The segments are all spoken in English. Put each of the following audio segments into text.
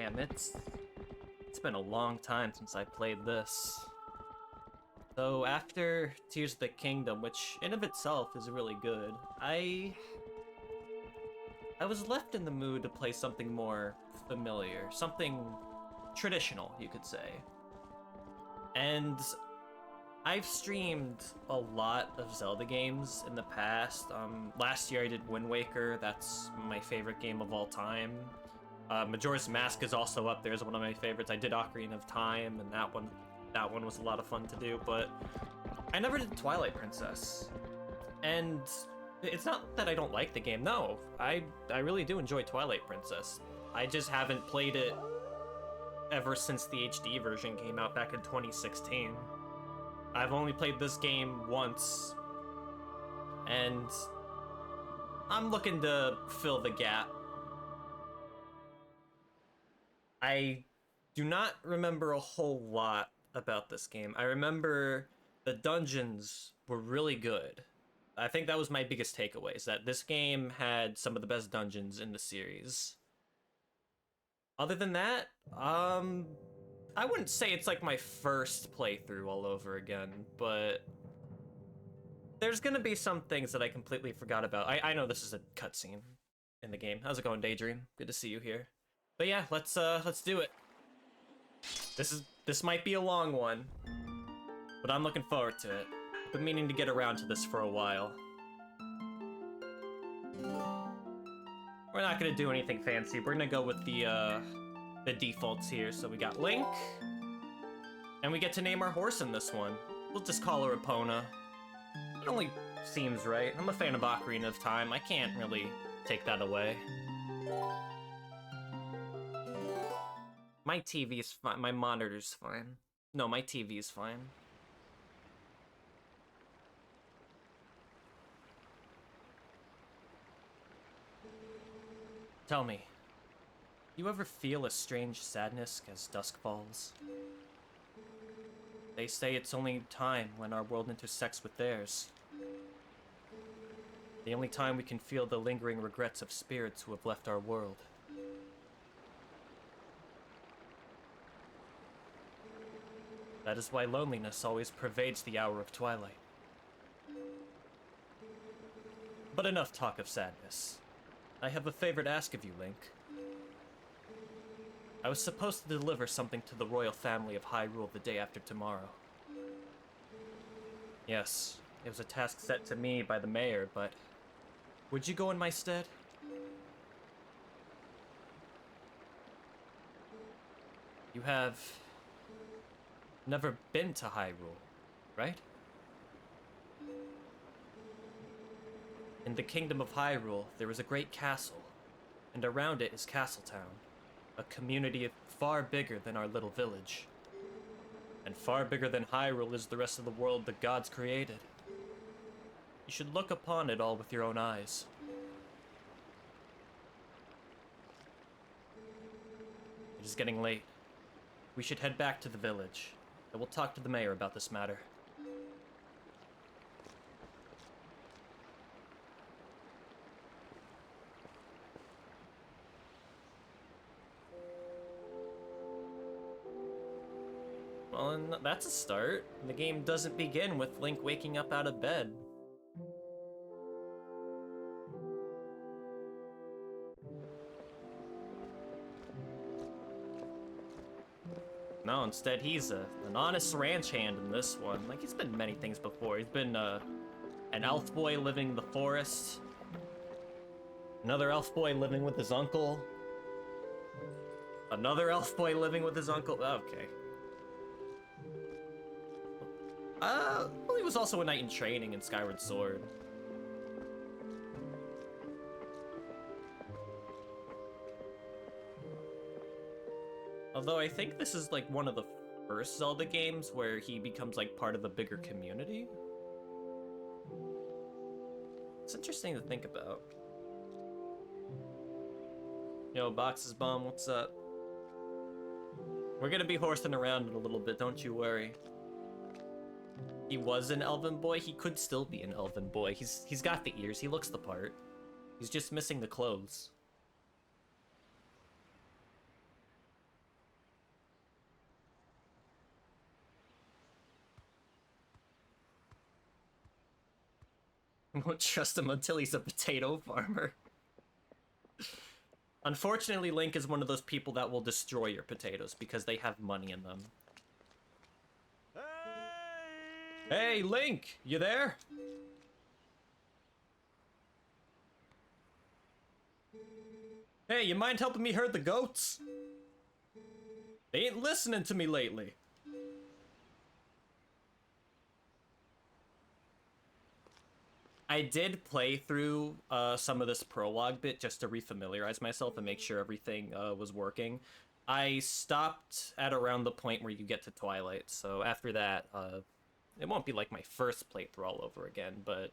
damn, it's been a long time since I played this. So after Tears of the Kingdom, which in of itself is really good, I was left in the mood to play something more familiar, something traditional, you could say. And I've streamed a lot of Zelda games in the past. Last year I did Wind Waker, that's my favorite game of all time. Majora's Mask is also up there as one of my favorites. I did Ocarina of Time, and that one was a lot of fun to do, but I never did Twilight Princess. And it's not that I don't like the game, no. I really do enjoy Twilight Princess. I just haven't played it ever since the HD version came out back in 2016. I've only played this game once, and I'm looking to fill the gap. I do not remember a whole lot about this game. I remember the dungeons were really good. I think that was my biggest takeaway, is that this game had some of the best dungeons in the series. Other than that, I wouldn't say it's like my first playthrough all over again, but there's gonna be some things that I completely forgot about. I know this is a cutscene in the game. How's it going, Daydream? Good to see you here. But yeah, let's do it. This might be a long one, but I'm looking forward to it. Been meaning to get around to this for a while. We're not gonna do anything fancy. We're gonna go with the defaults here. So we got Link, and we get to name our horse in this one. We'll just call her Epona. It only seems right. I'm a fan of Ocarina of Time. I can't really take that away. My TV's fine. My monitor's fine. No, my TV's fine. Tell me, you ever feel a strange sadness as dusk falls? They say it's only time when our world intersects with theirs. The only time we can feel the lingering regrets of spirits who have left our world. That is why loneliness always pervades the hour of twilight. But enough talk of sadness. I have a favor to ask of you, Link. I was supposed to deliver something to the royal family of Hyrule the day after tomorrow. Yes, it was a task set to me by the mayor, but would you go in my stead? You have never been to Hyrule, right? In the kingdom of Hyrule, there is a great castle, and around it is Castletown, a community far bigger than our little village. And far bigger than Hyrule is the rest of the world the gods created. You should look upon it all with your own eyes. It is getting late. We should head back to the village. I will talk to the mayor about this matter. Well, and that's a start. The game doesn't begin with Link waking up out of bed. No, instead he's an honest ranch hand in this one. Like, he's been many things before. He's been an elf boy living in the forest. Another elf boy living with his uncle. Another elf boy living with his uncle. Okay. Well, he was also a knight in training in Skyward Sword. Although I think this is like one of the first Zelda games where he becomes like part of a bigger community. It's interesting to think about. Yo, Boxes Bomb, what's up? We're gonna be horsing around in a little bit, don't you worry. He was an elven boy, he could still be an elven boy. He's got the ears, he looks the part. He's just missing the clothes. Won't trust him until he's a potato farmer. Unfortunately, Link is one of those people that will destroy your potatoes because they have money in them. Hey, Link! You there? Hey, you mind helping me herd the goats? They ain't listening to me lately. I did play through some of this prologue bit just to refamiliarize myself and make sure everything was working. I stopped at around the point where you get to Twilight, so after that, it won't be like my first playthrough all over again, but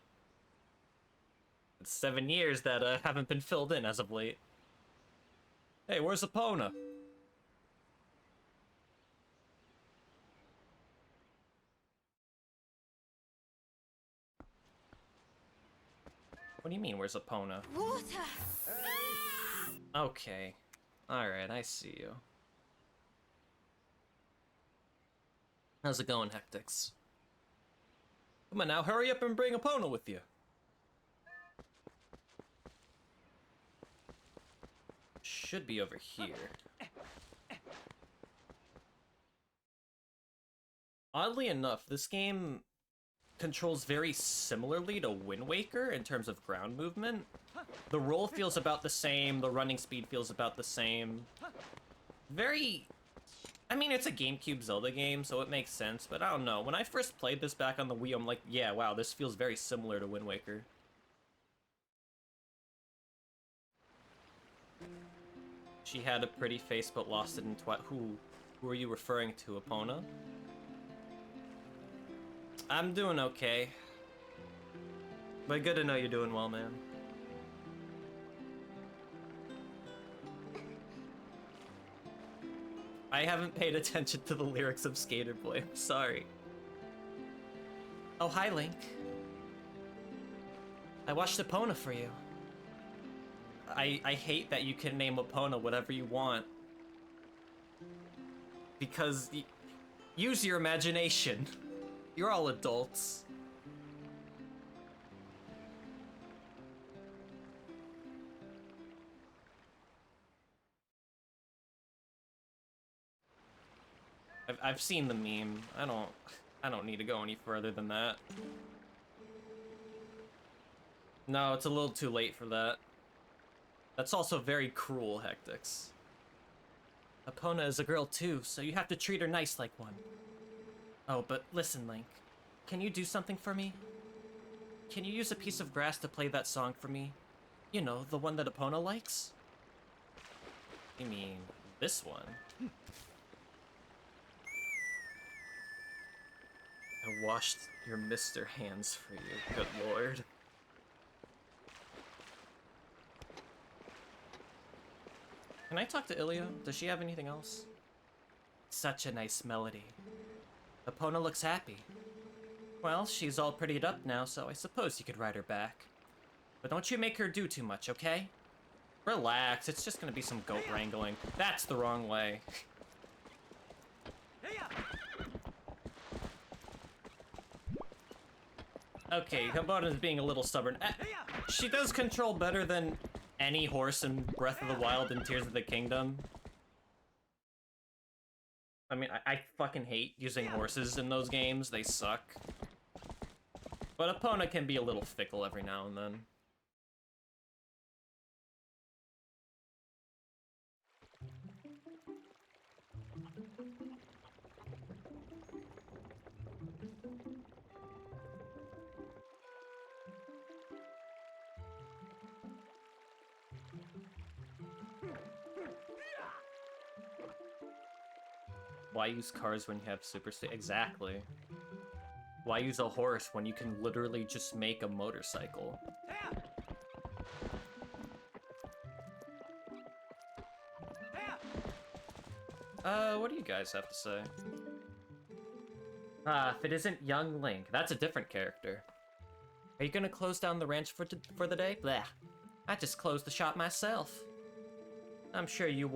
it's 7 years that haven't been filled in as of late. Hey, where's Epona? What do you mean, where's Epona? Water! Okay. Alright, I see you. How's it going, Hectix? Come on now, hurry up and bring Epona with you. Should be over here. Oddly enough, this game controls very similarly to Wind Waker in terms of ground movement. The roll feels about the same, the running speed feels about the same. Very... I mean, it's a GameCube Zelda game, so it makes sense, but I don't know. When I first played this back on the Wii, I'm like, yeah, wow, this feels very similar to Wind Waker. She had a pretty face, but lost it in Who are you referring to, Epona? I'm doing okay. But good to know you're doing well, man. I haven't paid attention to the lyrics of Skater Boy, I'm sorry. Oh, hi, Link. I watched Epona for you. I hate that you can name Epona whatever you want. Because, use your imagination. You're all adults. I've seen the meme. I don't need to go any further than that. No, it's a little too late for that. That's also very cruel, Hectix. Epona is a girl too, so you have to treat her nice like one. Oh, but listen, Link. Can you do something for me? Can you use a piece of grass to play that song for me? You know, the one that Epona likes? You mean, this one? I washed your mister hands for you, good lord. Can I talk to Ilya? Does she have anything else? Such a nice melody. Epona looks happy. Well, she's all prettied up now, so I suppose you could ride her back. But don't you make her do too much, okay? Relax, it's just gonna be some goat wrangling. That's the wrong way. Okay, Epona's being a little stubborn. She does control better than any horse in Breath of the Wild and Tears of the Kingdom. I mean, I fucking hate using horses in those games. They suck. But Epona can be a little fickle every now and then. Why use cars when you have super Exactly. Why use a horse when you can literally just make a motorcycle? What do you guys have to say? If it isn't young Link, that's a different character. Are you gonna close down the ranch for the day? Bleh. I just closed the shop myself. I'm sure you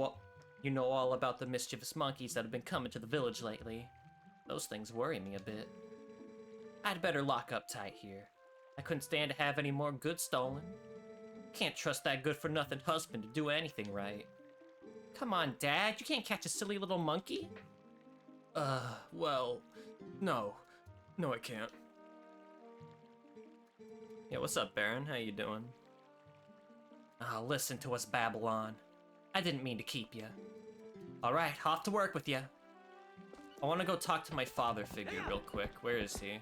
know all about the mischievous monkeys that have been coming to the village lately. Those things worry me a bit. I'd better lock up tight here. I couldn't stand to have any more goods stolen. Can't trust that good-for-nothing husband to do anything right. Come on, Dad, you can't catch a silly little monkey? Well, no. No, I can't. Yeah, what's up, Baron? How you doing? Ah, listen to us, Babylon. I didn't mean to keep you. Alright, off to work with you. I want to go talk to my father figure real quick. Where is he?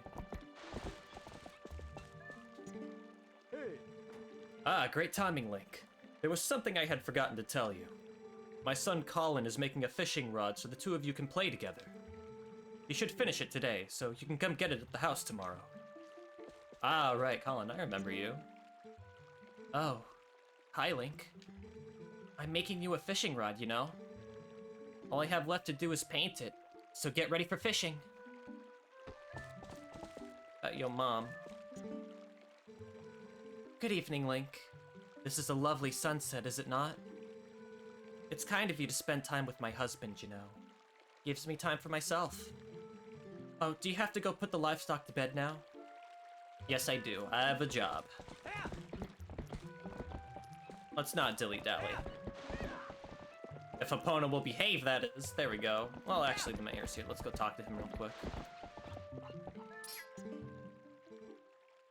Ah, great timing, Link. There was something I had forgotten to tell you. My son Colin is making a fishing rod so the two of you can play together. You should finish it today, so you can come get it at the house tomorrow. Ah, right, Colin, I remember you. Oh, hi, Link. I'm making you a fishing rod, you know? All I have left to do is paint it, so get ready for fishing. Your mom. Good evening, Link. This is a lovely sunset, is it not? It's kind of you to spend time with my husband, you know. Gives me time for myself. Oh, do you have to go put the livestock to bed now? Yes, I do. I have a job. Let's not dilly-dally. If Epona will behave, that is. There we go. Well, actually, the mayor's here. Let's go talk to him real quick.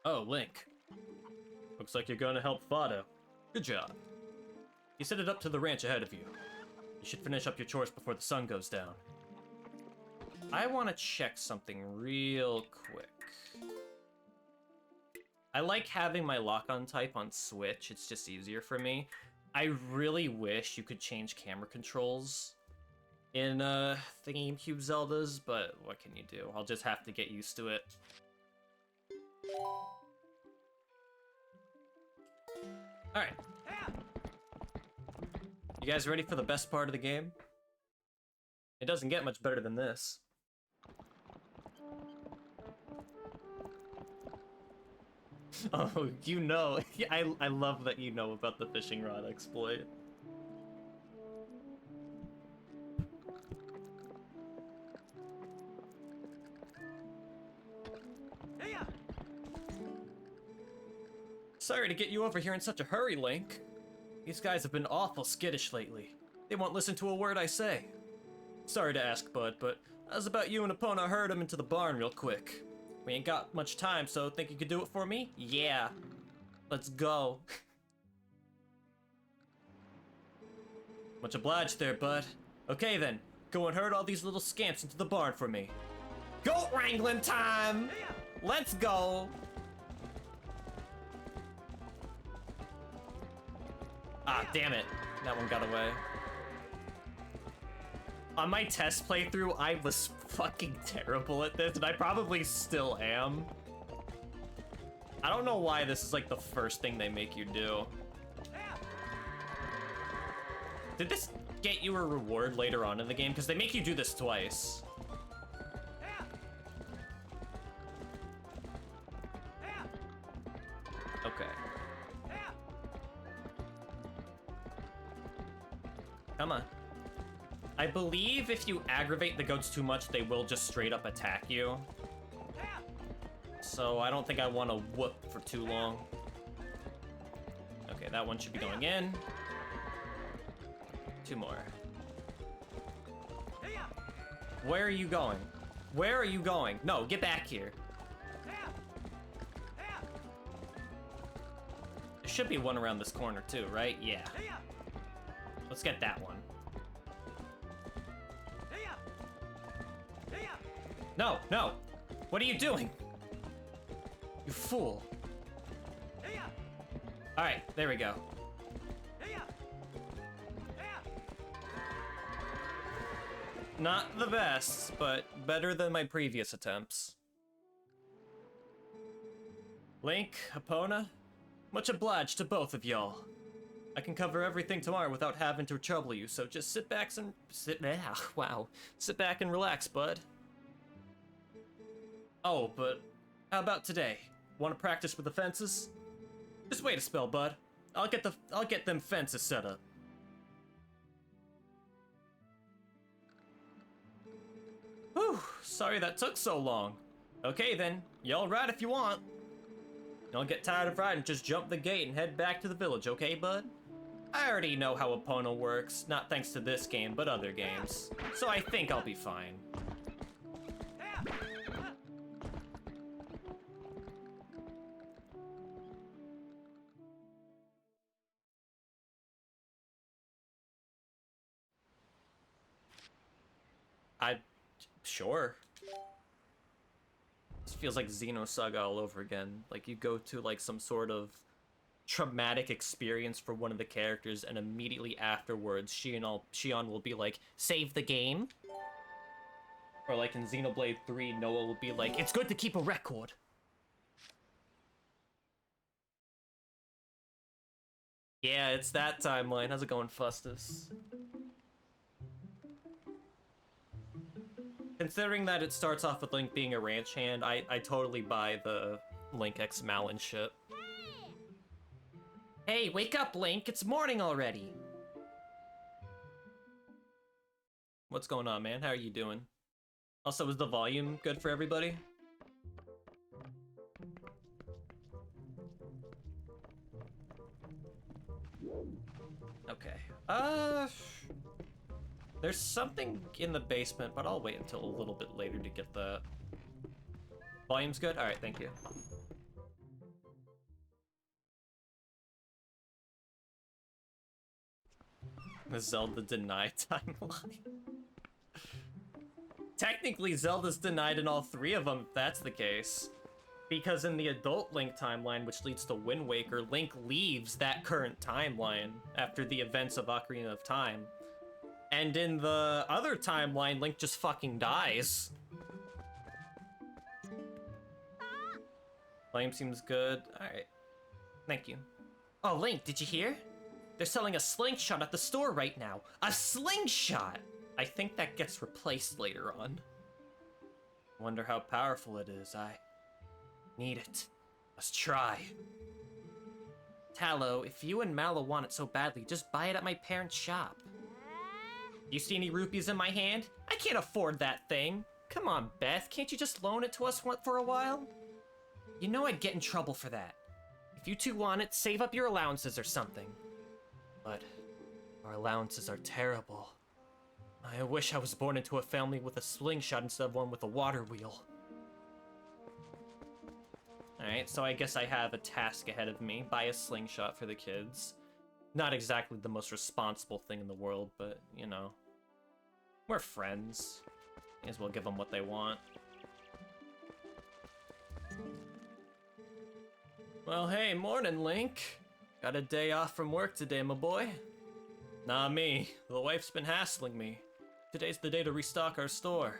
Oh, Link. Looks like you're gonna help Fado. Good job. You set it up to the ranch ahead of you. You should finish up your chores before the sun goes down. I want to check something real quick. I like having my lock-on type on Switch. It's just easier for me. I really wish you could change camera controls in the GameCube Zeldas, but what can you do? I'll just have to get used to it. Alright. You guys ready for the best part of the game? It doesn't get much better than this. Oh, you know. I love that you know about the fishing rod exploit. Sorry to get you over here in such a hurry, Link. These guys have been awful skittish lately. They won't listen to a word I say. Sorry to ask, Bud, but how's about you and Epona herd him into the barn real quick? We ain't got much time, so think you could do it for me? Yeah. Let's go. Much obliged there, Bud. Okay then, go and herd all these little scamps into the barn for me. Goat wrangling time! Let's go! Ah, damn it. That one got away. On my test playthrough, I was fucking terrible at this, and I probably still am. I don't know why this is like the first thing they make you do. Did this get you a reward later on in the game? Because they make you do this twice. Okay. Come on. I believe if you aggravate the goats too much, they will just straight up attack you. So I don't think I want to whoop for too long. Okay, that one should be going in. Two more. Where are you going? Where are you going? No, get back here. There should be one around this corner too, right? Yeah. Let's get that one. No, no! What are you doing? You fool. Alright, there we go. Not the best, but better than my previous attempts. Link, Epona, much obliged to both of y'all. I can cover everything tomorrow without having to trouble you, so just sit back and sit back and relax, bud. Oh, but how about today? Want to practice with the fences? Just wait a spell, bud. I'll get them fences set up. Whew, sorry that took so long. Okay then, y'all ride if you want. Don't get tired of riding, just jump the gate and head back to the village, okay, bud? I already know how Epona works, not thanks to this game, but other games. So I think I'll be fine. Sure. This feels like Xenosaga all over again. Like, you go to, like, some sort of traumatic experience for one of the characters, and immediately afterwards, Shion will be like, save the game? Or like in Xenoblade 3, Noah will be like, it's good to keep a record. Yeah, it's that timeline. How's it going, Fustus? Considering that it starts off with Link being a ranch hand, I totally buy the Link X Malin shit. Hey, wake up, Link! It's morning already! What's going on, man? How are you doing? Also, is the volume good for everybody? Okay. There's something in the basement, but I'll wait until a little bit later to get that. Volume's good? Alright, thank you. The Zelda denied timeline. Technically, Zelda's denied in all three of them, if that's the case. Because in the adult Link timeline, which leads to Wind Waker, Link leaves that current timeline after the events of Ocarina of Time. And in the other timeline, Link just fucking dies. Flame seems good. Alright. Thank you. Oh, Link, did you hear? They're selling a slingshot at the store right now. A slingshot! I think that gets replaced later on. Wonder how powerful it is. I need it. Let's try. Tallow, if you and Mallow want it so badly, just buy it at my parents' shop. You see any rupees in my hand? I can't afford that thing. Come on, Beth, can't you just loan it to us for a while? You know I'd get in trouble for that. If you two want it, save up your allowances or something. But our allowances are terrible. I wish I was born into a family with a slingshot instead of one with a water wheel. Alright, so I guess I have a task ahead of me. Buy a slingshot for the kids. Not exactly the most responsible thing in the world, but, you know. We're friends. May as well give them what they want. Well, hey, morning, Link. Got a day off from work today, my boy. Nah, me. The wife's been hassling me. Today's the day to restock our store.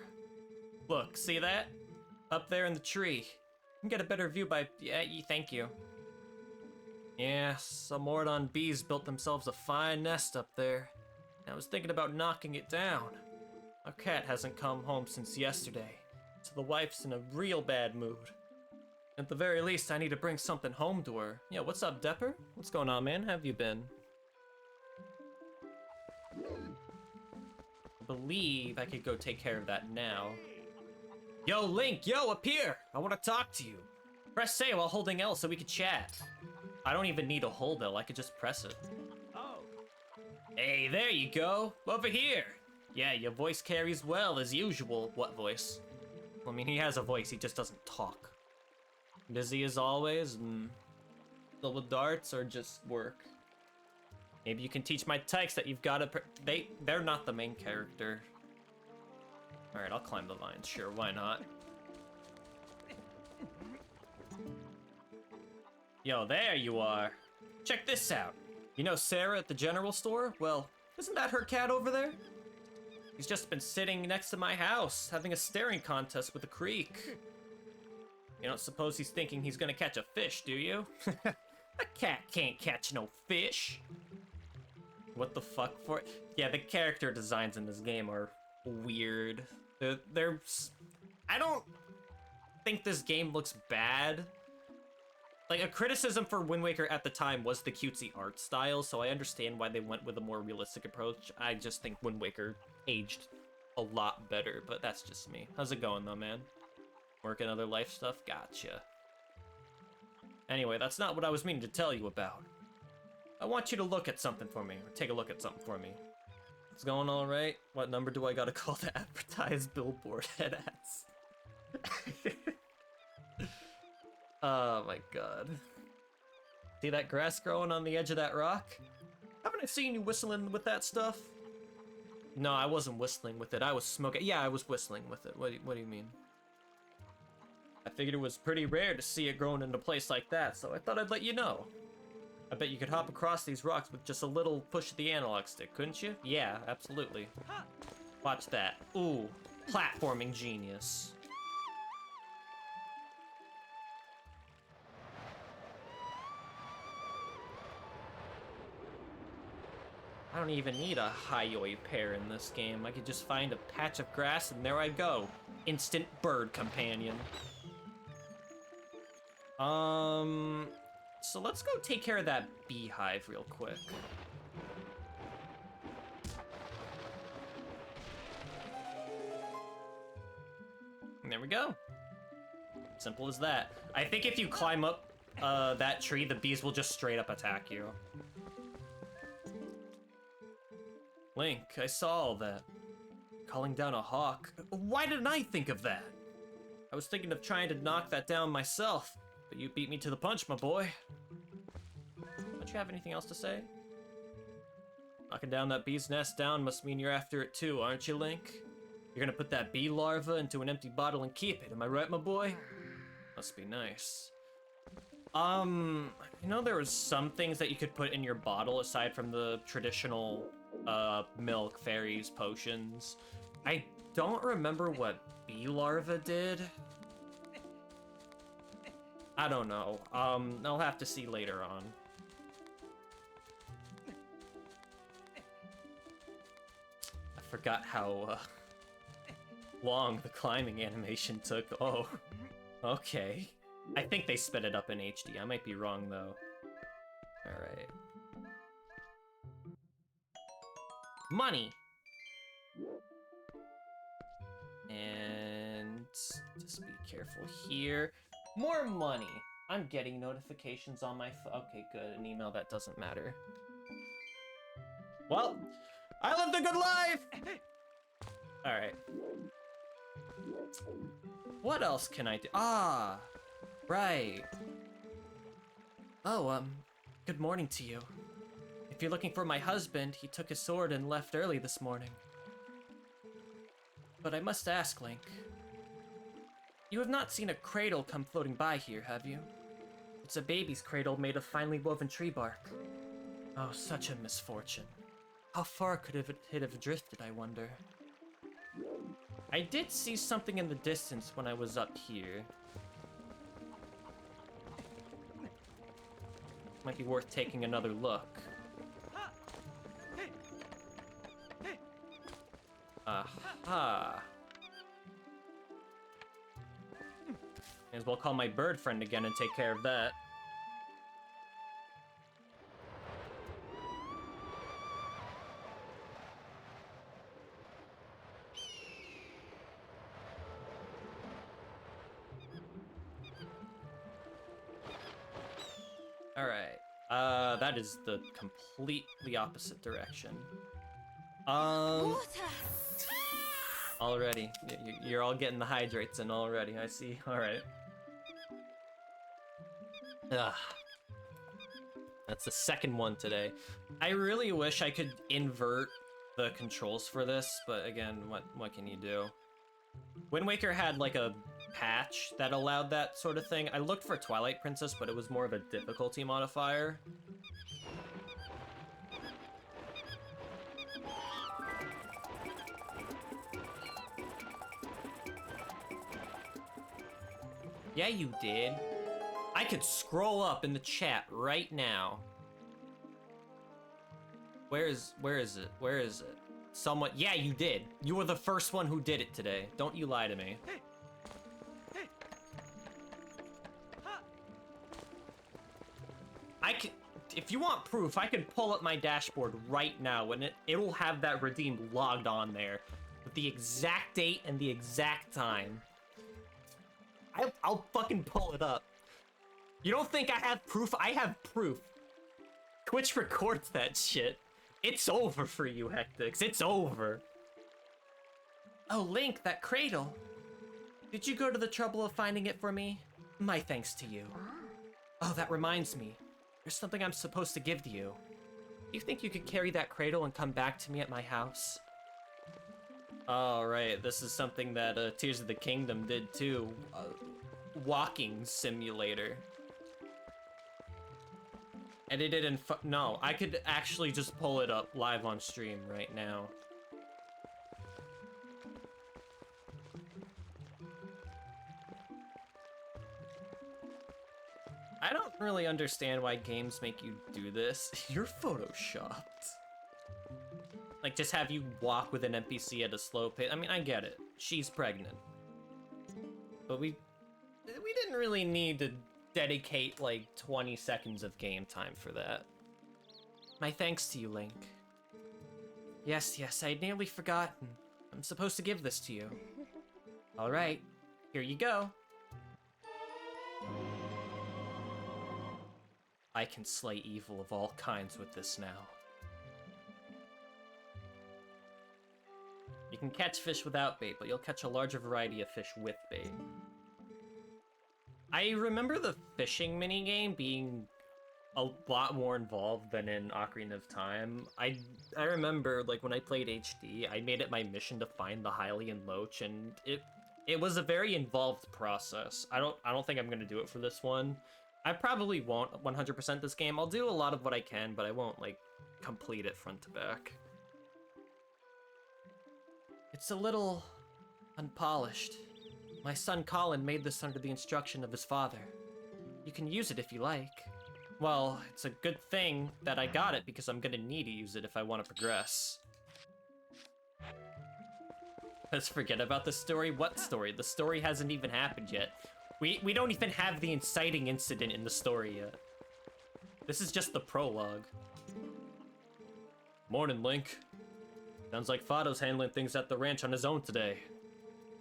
Look, see that? Up there in the tree. You can get a better view by... Yeah, thank you. Yeah, some Mordon bees built themselves a fine nest up there. I was thinking about knocking it down. Our cat hasn't come home since yesterday, so the wife's in a real bad mood. At the very least, I need to bring something home to her. Yeah, what's up, Depper? What's going on, man? How have you been? I believe I could go take care of that now. Yo, Link! Yo, up here! I want to talk to you. Press A while holding L so we can chat. I don't even need to hold L, I could just press it. Oh. Hey, there you go. Over here. Yeah, your voice carries well, as usual. What voice? I mean, he has a voice, he just doesn't talk. Busy as always, and still with darts, or just work? Maybe you can teach my tykes that you've got to... They're not the main character. Alright, I'll climb the vines. Sure, why not? Yo, there you are. Check this out. You know Sarah at the general store? Well, isn't that her cat over there? He's just been sitting next to my house, having a staring contest with the creek. You don't suppose he's thinking he's gonna catch a fish, do you? A cat can't catch no fish. What the fuck for? Yeah, the character designs in this game are weird. I don't think this game looks bad. Like, a criticism for Wind Waker at the time was the cutesy art style, so I understand why they went with a more realistic approach. I just think Wind Waker aged a lot better, but that's just me. How's it going, though, man? Working other life stuff? Gotcha. Anyway, that's not what I was meaning to tell you about. I want you to look at something for me, or take a look at something for me. It's going all right? What number do I gotta call to advertise billboard head ads? Oh my god. See that grass growing on the edge of that rock? Haven't I seen you whistling with that stuff? No, I wasn't whistling with it. I was smoking. Yeah, I was whistling with it. What do you mean? I figured it was pretty rare to see it growing in a place like that, so I thought I'd let you know. I bet you could hop across these rocks with just a little push of the analog stick, couldn't you? Yeah, absolutely. Watch that. Ooh, platforming genius. I don't even need a Hioi pair in this game. I could just find a patch of grass and there I go. Instant bird companion. So let's go take care of that beehive real quick. And there we go. Simple as that. I think if you climb up that tree, the bees will just straight up attack you. Link, I saw all that. Calling down a hawk. Why didn't I think of that? I was thinking of trying to knock that down myself, but you beat me to the punch, my boy. Don't you have anything else to say? Knocking down that bee's nest down must mean you're after it too, aren't you, Link? You're gonna put that bee larva into an empty bottle and keep it, am I right, my boy? Must be nice. You know there was some things that you could put in your bottle aside from the traditional milk, fairies, potions. I don't remember what bee larva did. I don't know. I'll have to see later on. I forgot how long the climbing animation took. Oh, okay. I think they sped it up in HD. I might be wrong though. All right. Money. And just be careful here. More money. I'm getting notifications on my phone. Okay, good. An email that doesn't matter. Well, I lived a good life! Alright. What else can I do? Ah, right. Oh, good morning to you. If you're looking for my husband, he took his sword and left early this morning. But I must ask, Link. You have not seen a cradle come floating by here, have you? It's a baby's cradle made of finely woven tree bark. Oh, such a misfortune. How far could it have drifted, I wonder? I did see something in the distance when I was up here. Might be worth taking another look. Aha. May as well call my bird friend again and take care of that. Alright. That is the completely opposite direction. Water. Already. You're all getting the hydrates in already, I see. Alright. Ugh. That's the second one today. I really wish I could invert the controls for this, but again, what can you do? Wind Waker had like a patch that allowed that sort of thing. I looked for Twilight Princess, but it was more of a difficulty modifier. Yeah, you did. I could scroll up in the chat right now. Where is it? Where is it? Someone, yeah, you did. You were the first one who did it today. Don't you lie to me. I can, if you want proof, I can pull up my dashboard right now and it'll have that redeemed logged on there with the exact date and the exact time. I'll fucking pull it up. You don't think I have proof? I have proof. Twitch records that shit. It's over for you, Hectix. It's over. Oh, Link, that cradle. Did you go to the trouble of finding it for me? My thanks to you. Oh, that reminds me. There's something I'm supposed to give to you. Do you think you could carry that cradle and come back to me at my house? Oh, right. This is something that Tears of the Kingdom did too. Walking simulator. Edited and no, I could actually just pull it up live on stream right now. I don't really understand why games make you do this. You're photoshopped. Like, just have you walk with an NPC at a slow pace. I mean, I get it. She's pregnant. But we didn't really need to dedicate, like, 20 seconds of game time for that. My thanks to you, Link. Yes, I'd nearly forgotten. I'm supposed to give this to you. Alright, here you go. I can slay evil of all kinds with this now. You can catch fish without bait, but you'll catch a larger variety of fish with bait. I remember the fishing minigame being a lot more involved than in Ocarina of Time. I remember, like, when I played HD, I made it my mission to find the Hylian Loach, and it was a very involved process. I don't think I'm gonna do it for this one. I probably won't 100% this game. I'll do a lot of what I can, but I won't, like, complete it front to back. It's a little unpolished. My son Colin made this under the instruction of his father. You can use it if you like. Well, it's a good thing that I got it because I'm gonna need to use it if I want to progress. Let's forget about the story. What story? The story hasn't even happened yet. We don't even have the inciting incident in the story yet. This is just the prologue. Morning, Link. Sounds like Fado's handling things at the ranch on his own today.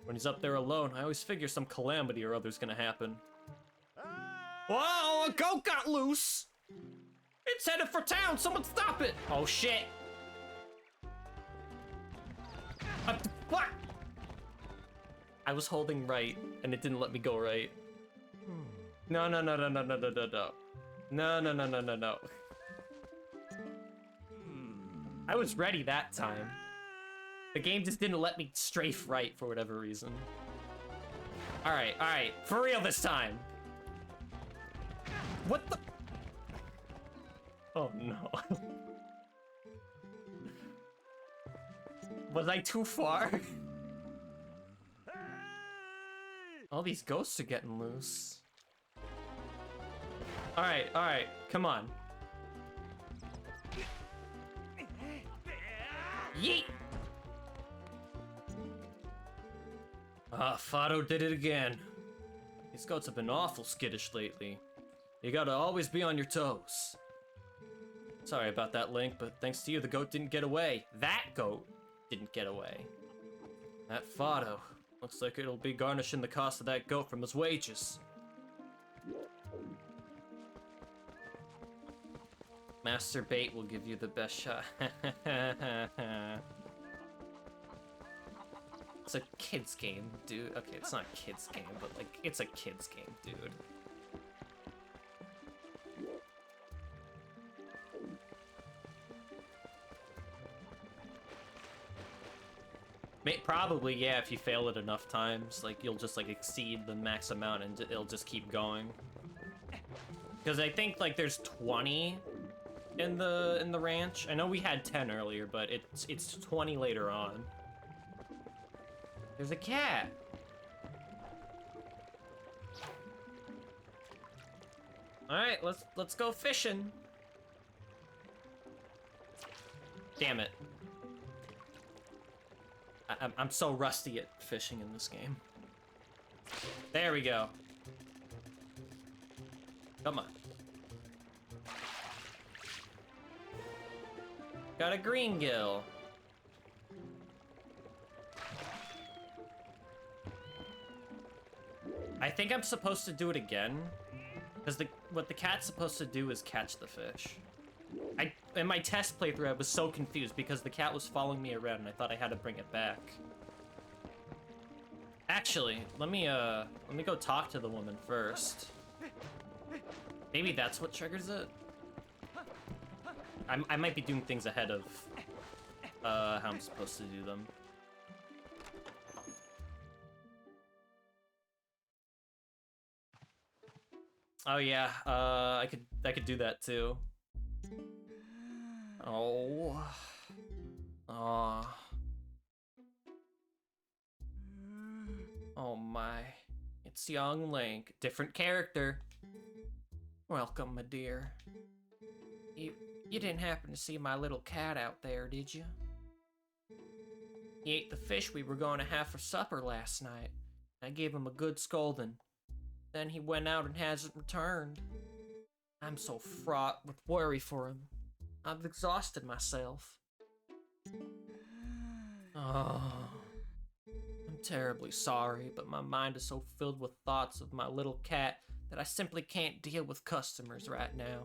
When he's up there alone, I always figure some calamity or other's gonna happen. Whoa, a goat got loose! It's headed for town! Someone stop it! Oh shit! What? I was holding right, and it didn't let me go right. No. No. I was ready that time. The game just didn't let me strafe right for whatever reason. Alright, for real this time. What the? Oh no. Was I too far? All these ghosts are getting loose. Alright, come on. Yeet! Ah, Fado did it again. These goats have been awful skittish lately. You gotta always be on your toes. Sorry about that, Link, but thanks to you, the goat didn't get away. That goat didn't get away. That Fado. Looks like it'll be garnishing the cost of that goat from his wages. Master Bait will give you the best shot. It's a kid's game, dude. Okay, it's not a kid's game, but like, it's a kid's game, dude. Probably, yeah, if you fail it enough times, like, you'll just, like, exceed the max amount and it'll just keep going. Because I think, like, there's 20 in the ranch. I know we had 10 earlier, but it's 20 later on. There's a cat! Alright, let's go fishing. Damn it. I'm so rusty at fishing in this game. There we go. Come on. Got a green gill. I think I'm supposed to do it again. Because what the cat's supposed to do is catch the fish. In my test playthrough, I was so confused because the cat was following me around and I thought I had to bring it back. Actually, let me go talk to the woman first. Maybe that's what triggers it? I might be doing things ahead of how I'm supposed to do them. Oh yeah, I could do that too. Oh. Oh my. It's young Link. Different character. Welcome, my dear. You didn't happen to see my little cat out there, did you? He ate the fish we were going to have for supper last night. I gave him a good scolding. Then he went out and hasn't returned. I'm so fraught with worry for him. I've exhausted myself. Oh, I'm terribly sorry, but my mind is so filled with thoughts of my little cat that I simply can't deal with customers right now.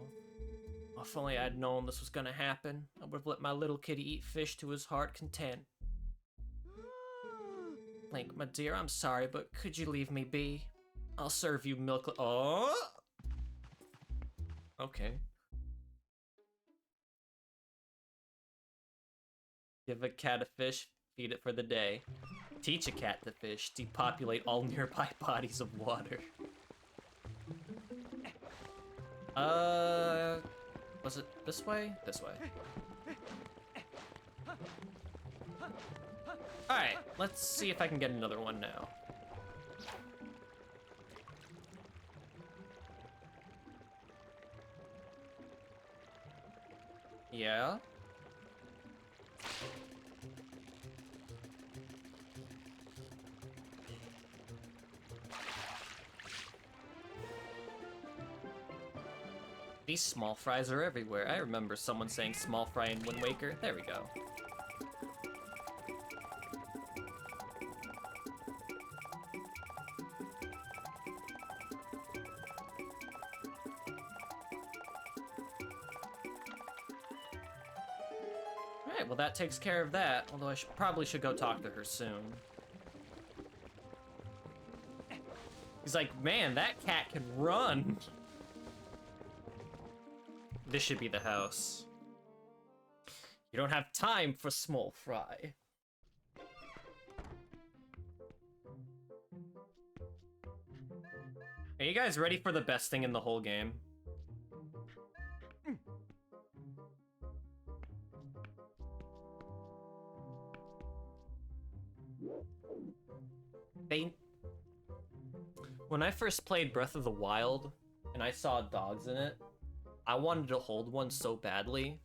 If only I'd known this was gonna happen, I would have let my little kitty eat fish to his heart content. Link, my dear, I'm sorry, but could you leave me be? I'll serve you milk. Oh! Okay. Give a cat a fish, feed it for the day. Teach a cat to fish, depopulate all nearby bodies of water. Was it this way? This way. Alright, let's see if I can get another one now. Yeah? These small fries are everywhere. I remember someone saying small fry in Wind Waker. There we go. Alright, well that takes care of that. Although I probably should go talk to her soon. He's like, man, that cat can run. This should be the house. You don't have time for small fry. Are you guys ready for the best thing in the whole game? When I first played Breath of the Wild and I saw dogs in it, I wanted to hold one so badly,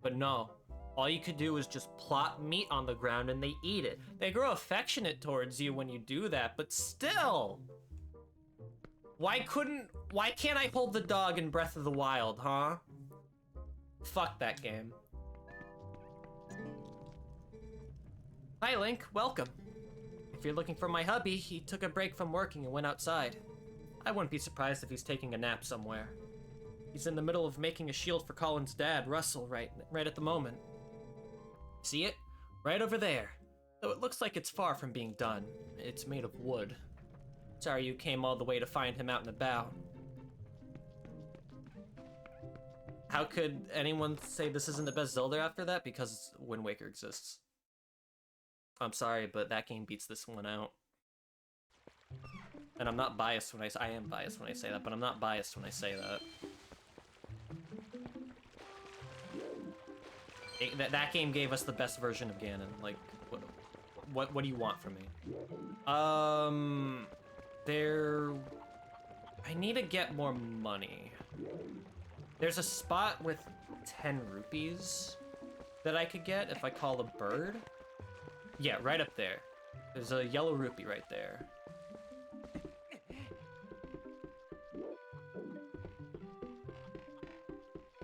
but no. All you could do was just plop meat on the ground and they eat it. They grow affectionate towards you when you do that, but still! Why can't I hold the dog in Breath of the Wild, huh? Fuck that game. Hi, Link. Welcome. If you're looking for my hubby, he took a break from working and went outside. I wouldn't be surprised if he's taking a nap somewhere. He's in the middle of making a shield for Colin's dad, Russell, right at the moment. See it? Right over there. Though it looks like it's far from being done. It's made of wood. Sorry you came all the way to find him out and about. How could anyone say this isn't the best Zelda after that? Because Wind Waker exists. I'm sorry, but that game beats this one out. And I'm not biased when I am biased when I say that, but I'm not biased when I say that. That game gave us the best version of Ganon. Like, what do you want from me? I need to get more money. There's a spot with 10 rupees that I could get if I call a bird. Yeah, right up there. There's a yellow rupee right there.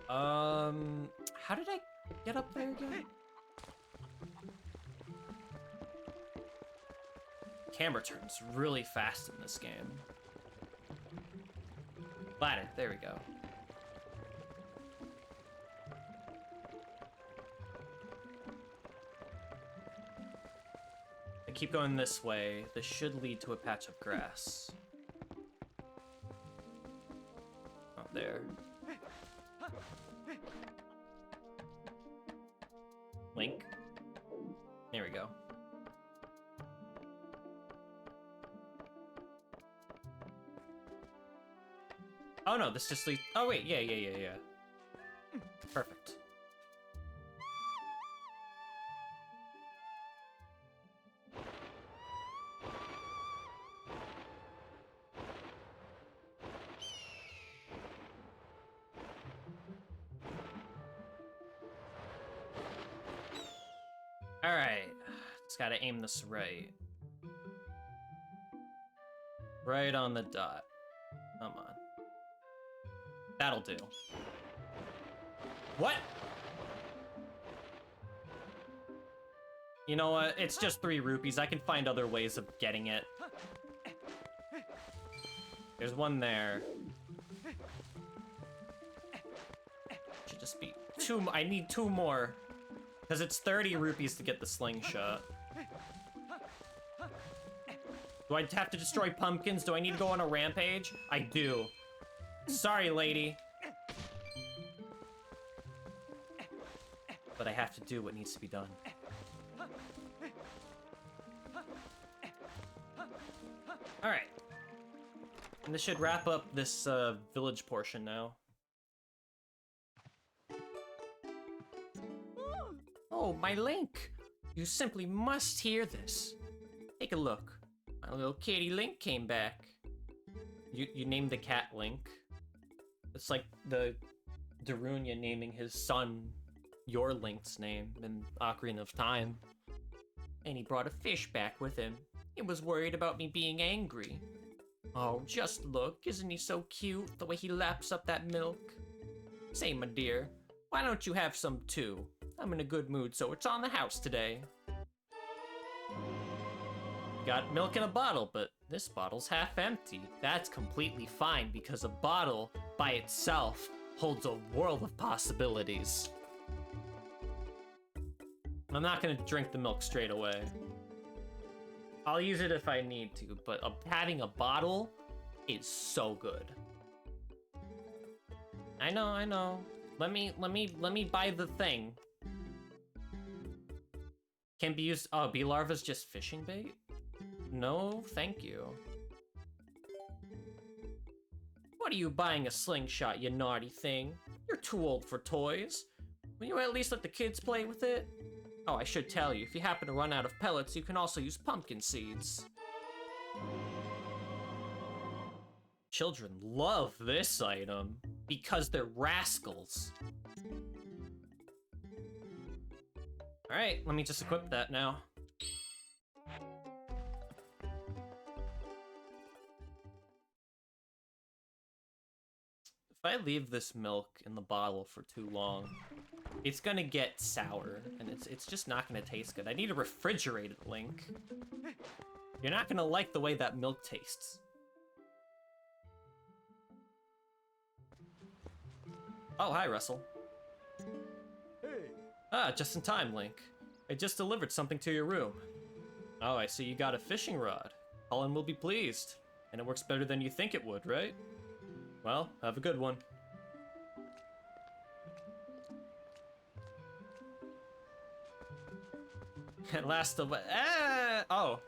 How did I get up there again? Camera turns really fast in this game. Ladder, there we go. I keep going this way. This should lead to a patch of grass. Up there. Link. There we go. Oh no, this just leads. Oh wait, yeah. Perfect. Alright. Just gotta aim this right. Right on the dot. Come on. That'll do. What? You know what? It's just 3 rupees. I can find other ways of getting it. There's one there. Should just be 2. I need 2 more. Because it's 30 rupees to get the slingshot. Do I have to destroy pumpkins? Do I need to go on a rampage? I do. Sorry, lady. But I have to do what needs to be done. Alright. And this should wrap up this village portion now. Oh, my Link! You simply must hear this. Take a look. My little kitty Link came back. You named the cat Link. It's like the Darunia naming his son your Link's name in Ocarina of Time. And he brought a fish back with him. He was worried about me being angry. Oh, just look, isn't he so cute, the way he laps up that milk? Say, my dear, why don't you have some too? I'm in a good mood, so it's on the house today. Got milk in a bottle, but this bottle's half empty. That's completely fine, because a bottle, by itself, holds a world of possibilities. I'm not gonna drink the milk straight away. I'll use it if I need to, but having a bottle is so good. I know. Let me buy the thing. Can be used. Oh, bee larva's just fishing bait? No, thank you. What are you buying a slingshot, you naughty thing? You're too old for toys. Will you at least let the kids play with it? Oh, I should tell you, if you happen to run out of pellets, you can also use pumpkin seeds. Children love this item because they're rascals. Alright, let me just equip that now. If I leave this milk in the bottle for too long, it's gonna get sour, and it's just not gonna taste good. I need to refrigerate it, Link. You're not gonna like the way that milk tastes. Oh, hi, Russell. Hey. Ah, just in time, Link. I just delivered something to your room. Oh, I see you got a fishing rod. Colin will be pleased. And it works better than you think it would, right? Well, have a good one. At last the oh.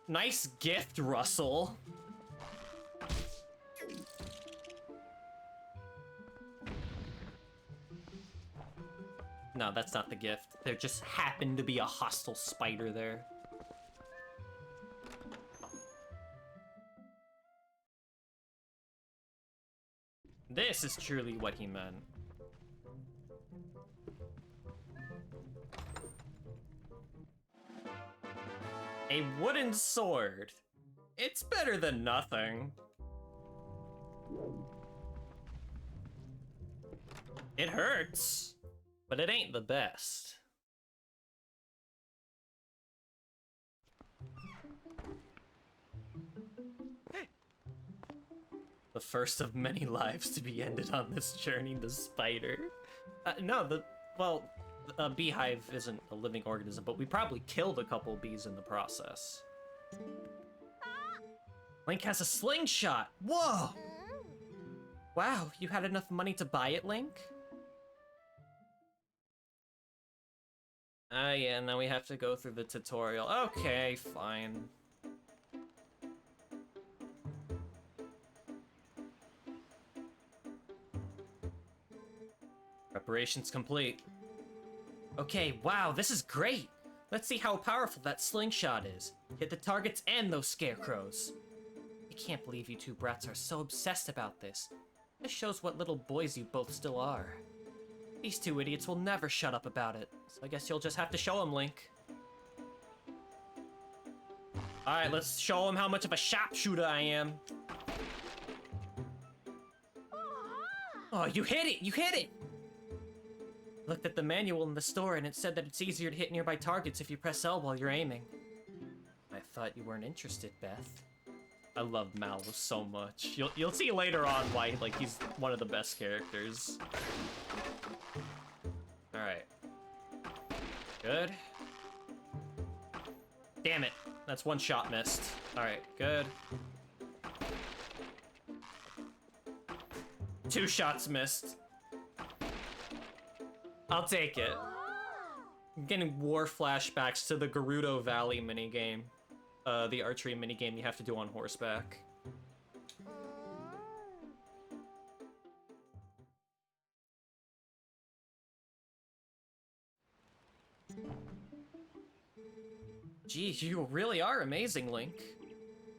Nice gift, Russell. No, that's not the gift. There just happened to be a hostile spider there. This is truly what he meant. A wooden sword. It's better than nothing. It hurts, but it ain't the best. The first of many lives to be ended on this journey, the spider. No, a beehive isn't a living organism, but we probably killed a couple bees in the process. Link has a slingshot! Whoa! Wow, you had enough money to buy it, Link? Ah, yeah, now we have to go through the tutorial. Okay, fine. Preparations complete. Okay, wow, this is great! Let's see how powerful that slingshot is. Hit the targets and those scarecrows. I can't believe you two brats are so obsessed about this. This shows what little boys you both still are. These two idiots will never shut up about it, so I guess you'll just have to show them, Link. Alright, let's show them how much of a sharpshooter I am. Oh, you hit it! You hit it! I looked at the manual in the store and it said that it's easier to hit nearby targets if you press L while you're aiming. I thought you weren't interested, Beth. I love Mallow so much. You'll see later on why he's one of the best characters. Alright. Good. Damn it. That's one shot missed. Alright, good. 2 shots missed. I'll take it. I'm getting war flashbacks to the Gerudo Valley minigame. The archery minigame you have to do on horseback. Gee, you really are amazing, Link.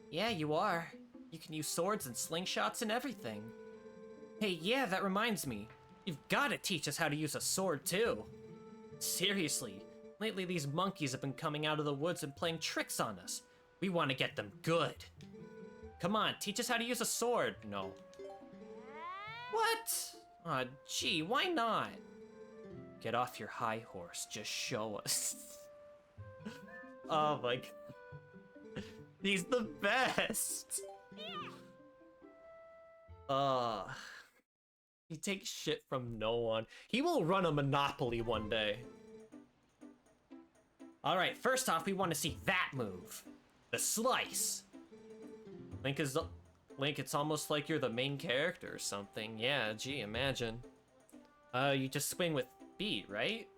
Yeah, you are. You can use swords and slingshots and everything. Hey, yeah, that reminds me. You've gotta teach us how to use a sword, too. Seriously, lately these monkeys have been coming out of the woods and playing tricks on us. We want to get them good. Come on, teach us how to use a sword. No. What? Aw, gee, why not? Get off your high horse, just show us. Oh my god. He's the best! He takes shit from no one. He will run a monopoly one day. Alright, first off, we want to see that move. The slice. Link, it's almost like you're the main character or something. Yeah, gee, imagine. You just swing with B, right?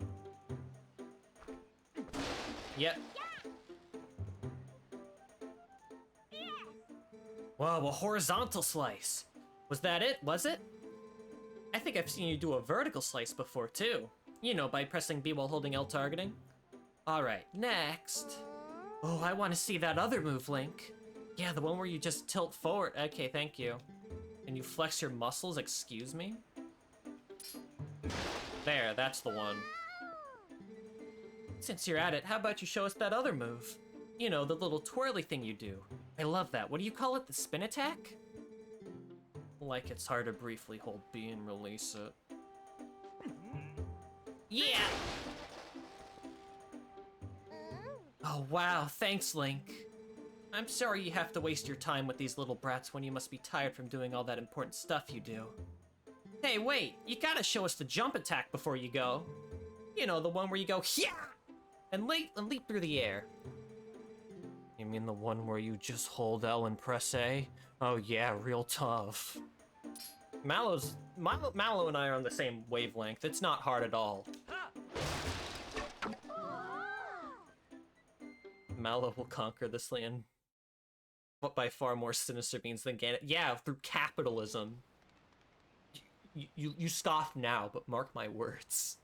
Yep. Whoa, a horizontal slice. Was that it? Was it? I think I've seen you do a vertical slice before, too. You know, by pressing B while holding L targeting. Alright, next. Oh, I want to see that other move, Link. Yeah, the one where you just tilt forward. Okay, thank you. And you flex your muscles, excuse me? There, that's the one. Since you're at it, how about you show us that other move? You know, the little twirly thing you do. I love that. What do you call it? The spin attack? Like it's hard to briefly hold B and release it. Yeah! Oh wow, thanks, Link. I'm sorry you have to waste your time with these little brats when you must be tired from doing all that important stuff you do. Hey, wait, you gotta show us the jump attack before you go. You know, the one where you go, yeah! And leap through the air. You mean the one where you just hold L and press A? Oh yeah, real tough. Mallow and I are on the same wavelength. It's not hard at all. Mallow will conquer this land, but by far more sinister means than Ganon. Yeah, through capitalism. You scoff now, but mark my words.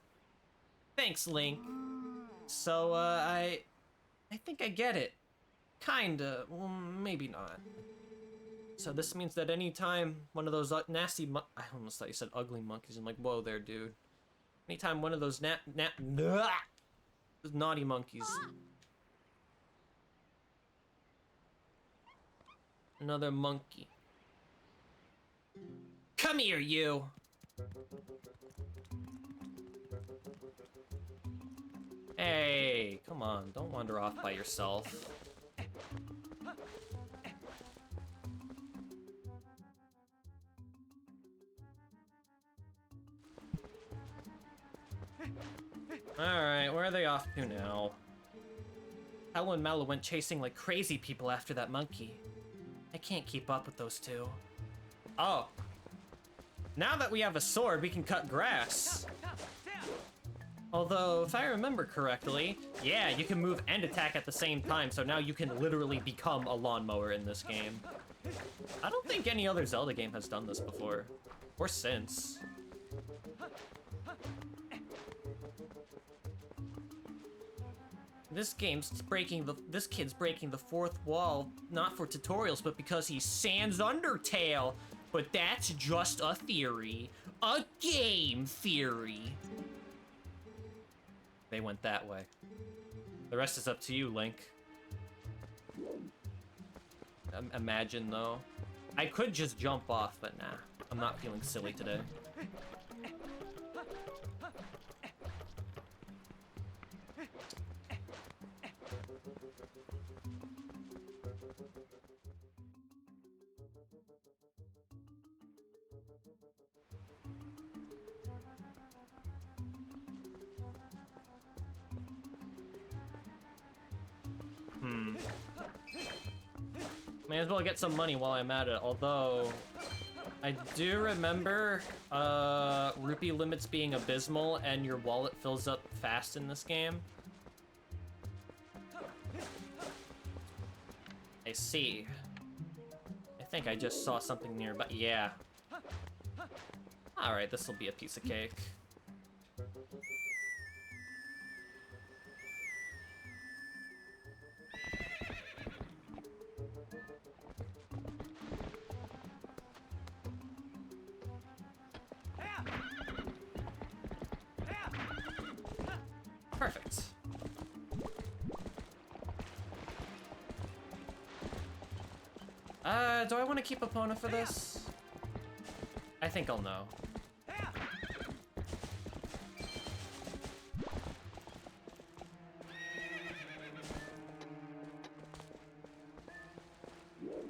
Thanks, Link. So, I think I get it. Kinda. Well, maybe not. So this means that anytime one of those nasty I almost thought you said ugly monkeys. I'm like, whoa there, dude. Anytime one of those naughty monkeys. Another monkey. Come here, you! Hey, come on, don't wander off by yourself. are they off to now? Paolo and Mallow went chasing like crazy people after that monkey. I can't keep up with those two. Oh. Now that we have a sword, we can cut grass. Although, if I remember correctly, yeah, you can move and attack at the same time, so now you can literally become a lawnmower in this game. I don't think any other Zelda game has done this before. Or since. This kid's breaking the fourth wall, not for tutorials, but because he sands Undertale. But that's just a theory. A game theory. They went that way. The rest is up to you, Link. Imagine, though. I could just jump off, but nah. I'm not feeling silly today. May as well get some money while I'm at it, although I do remember rupee limits being abysmal and your wallet fills up fast in this game. I see. I think I just saw something nearby. Yeah. Alright, this will be a piece of cake. Perfect. Do I want to keep Epona for this? I think I'll know.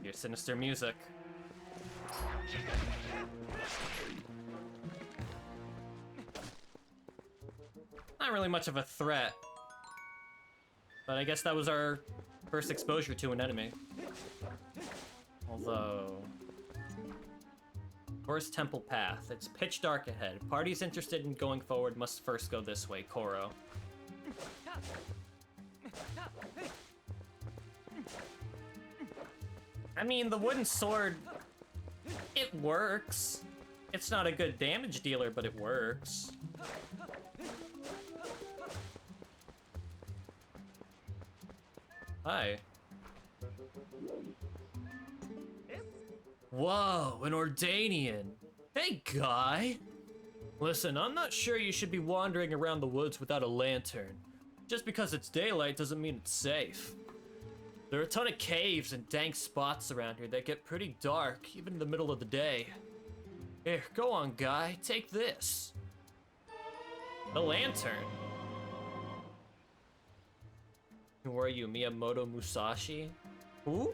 Your sinister music. Not really much of a threat. But I guess that was our first exposure to an enemy. Although... Forest Temple Path. It's pitch dark ahead. Parties interested in going forward must first go this way, Koro. I mean, the wooden sword... It works. It's not a good damage dealer, but it works. Hi. Whoa, an Ordanian. Hey, guy. Listen, I'm not sure you should be wandering around the woods without a lantern. Just because it's daylight doesn't mean it's safe. There are a ton of caves and dank spots around here that get pretty dark, even in the middle of the day. Here, go on, guy. Take this. The lantern. Who are you, Miyamoto Musashi? Who?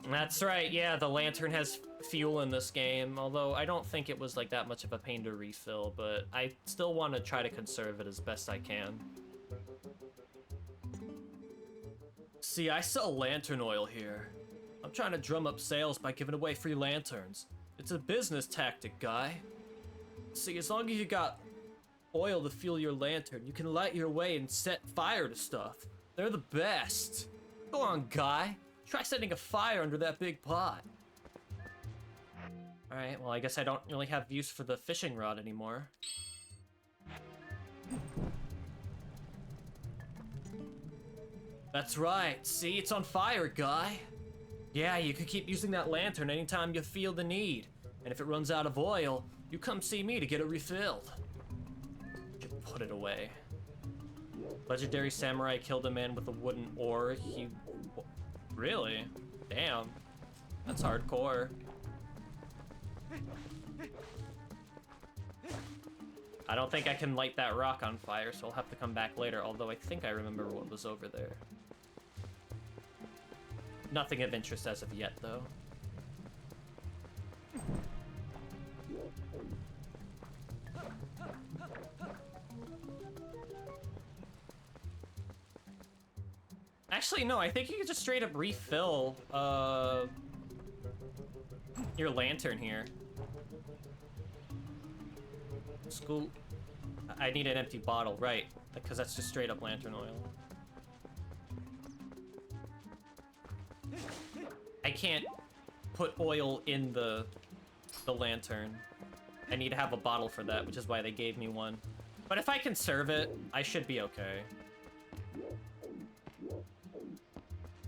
That's right, yeah, the lantern has fuel in this game, although I don't think it was like that much of a pain to refill, but I still want to try to conserve it as best I can. See, I sell lantern oil here. I'm trying to drum up sales by giving away free lanterns. It's a business tactic, guy. See, as long as you got oil to fuel your lantern, you can light your way and set fire to stuff. They're the best. Go on, guy. Try setting a fire under that big pot. Alright, well, I guess I don't really have use for the fishing rod anymore. That's right. See, it's on fire, guy. Yeah, you could keep using that lantern anytime you feel the need. And if it runs out of oil, you come see me to get it refilled. Should put it away. Legendary samurai killed a man with a wooden oar. He... Really? Damn. That's hardcore. I don't think I can light that rock on fire, so I'll have to come back later, although I think I remember what was over there. Nothing of interest as of yet, though. Actually, no, I think you can just straight up refill, your lantern here. School... I need an empty bottle, right, because that's just straight up lantern oil. I can't put oil in the lantern. I need to have a bottle for that, which is why they gave me one. But if I conserve it, I should be okay.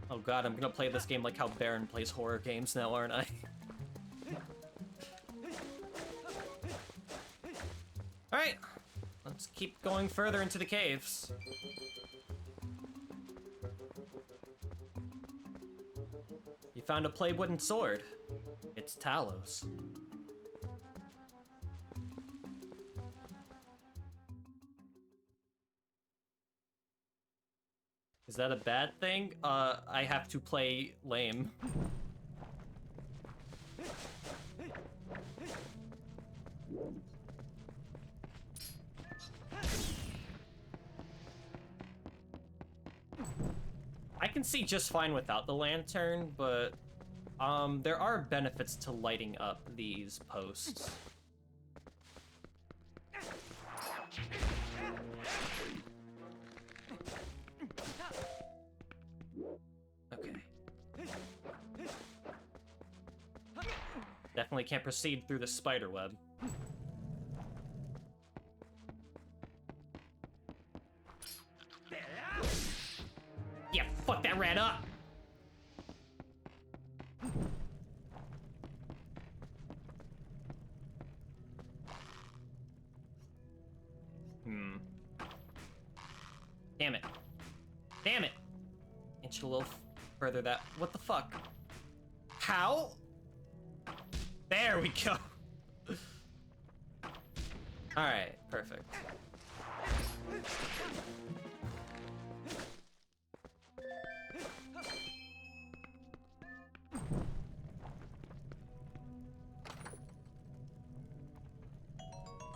Oh god, I'm gonna play this game like how Baron plays horror games now, aren't I? Alright, let's keep going further into the caves. You found a play wooden sword. It's Talos. Is that a bad thing? I have to play lame. I can see just fine without the lantern, but there are benefits to lighting up these posts. Okay. Definitely can't proceed through the spider web. Yeah, fuck that rat up! Damn it. Damn it! Inch a little further that... What the fuck? How? There we go! Alright, perfect.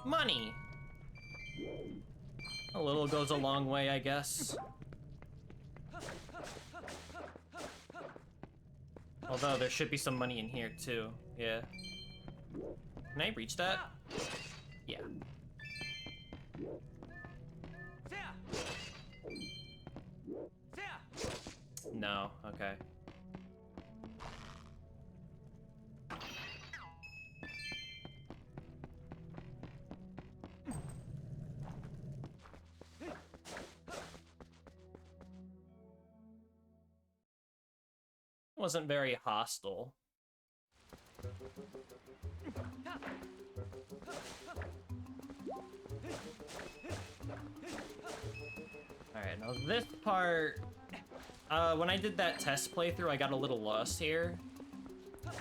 Money! A little goes a long way, I guess. Although, there should be some money in here, too. Yeah. Can I reach that? Yeah. No, okay. Wasn't very hostile. Alright, now this part... when I did that test playthrough, I got a little lost here.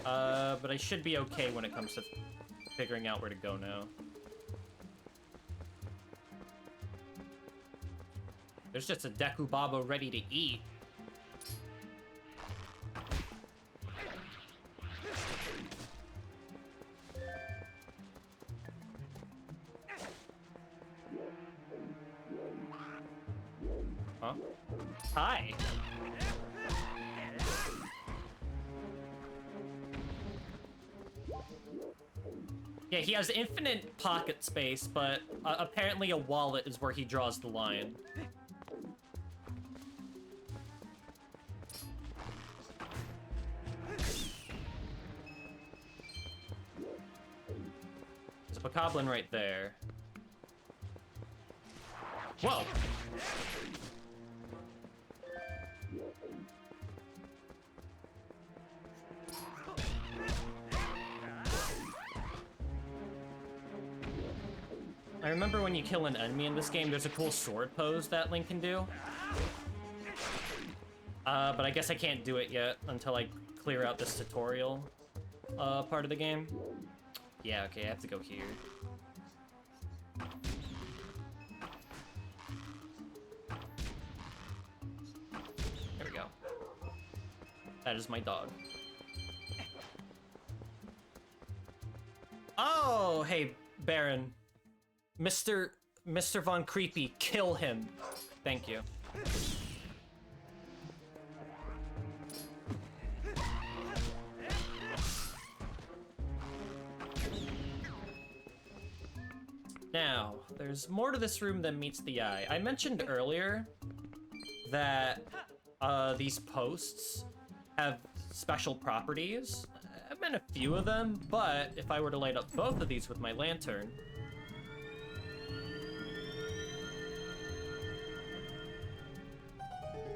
But I should be okay when it comes to figuring out where to go now. There's just a Deku Babo ready to eat. Huh? Hi. Yeah, he has infinite pocket space, but apparently a wallet is where he draws the line. There's a Bokoblin right there. Whoa! I remember when you kill an enemy in this game, there's a cool sword pose that Link can do. But I guess I can't do it yet until I clear out this tutorial part of the game. Yeah, okay, I have to go here. There we go. That is my dog. Oh, hey, Baron. Mr. Von Creepy, kill him. Thank you. Now, there's more to this room than meets the eye. I mentioned earlier that these posts have special properties. I've been a few of them, but if I were to light up both of these with my lantern,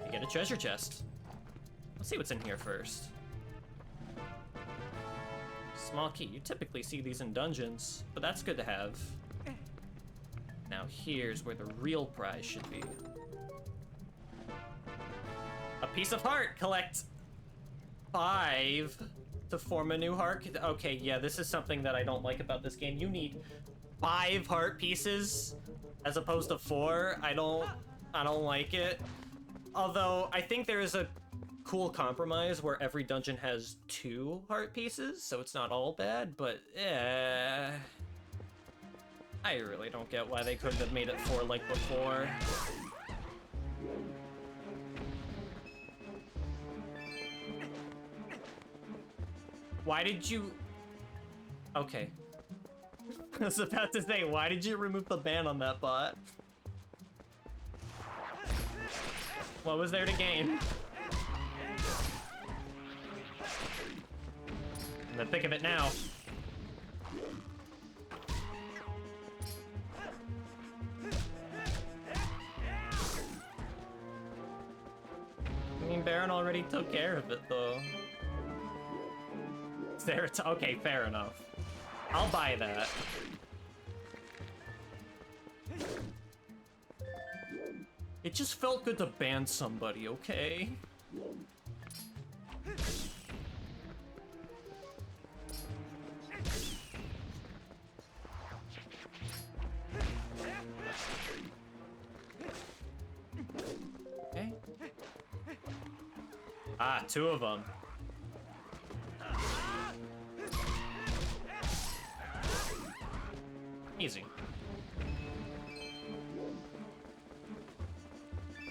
you get a treasure chest. Let's see what's in here first. Small key. You typically see these in dungeons, but that's good to have. Now here's where the real prize should be. A piece of heart. Collect 5 to form a new heart. Okay, yeah, this is something that I don't like about this game. You need 5 heart pieces as opposed to 4. I don't like it. Although I think there is a cool compromise where every dungeon has 2 heart pieces, so it's not all bad, but I really don't get why they couldn't have made it 4 like before. Why did you... Okay. I was about to say, why did you remove the ban on that bot? What was there to gain? In the thick of it now. I mean, Baron already took care of it, though. Okay, fair enough. I'll buy that. It just felt good to ban somebody, okay? Okay. Ah, 2 of them. Easy.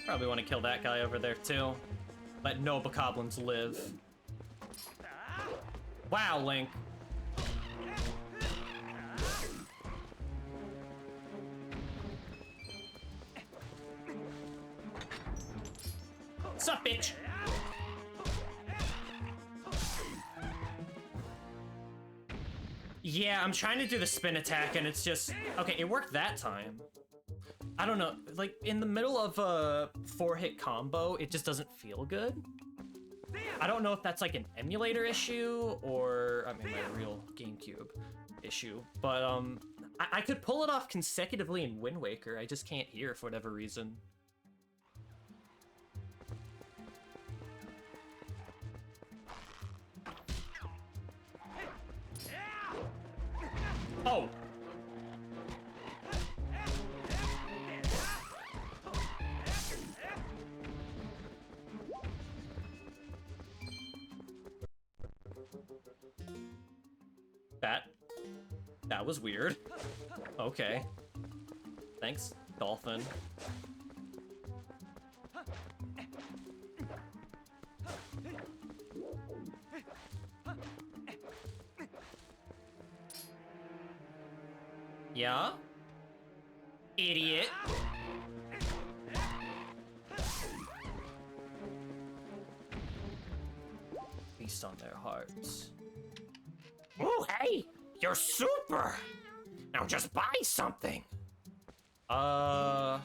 Probably want to kill that guy over there too. Let no bokoblins live. Wow, Link. Sup, bitch? Yeah, I'm trying to do the spin attack and it's just... Okay, it worked that time. I don't know, like, in the middle of a 4-hit combo, it just doesn't feel good. I don't know if that's like an emulator issue or, I mean, my real GameCube issue, but I could pull it off consecutively in Wind Waker, I just can't hear for whatever reason. Oh! That was weird. Okay. Thanks, dolphin. Yeah? Idiot. Feast on their hearts. Oh, hey! You're super! Now just buy something! No.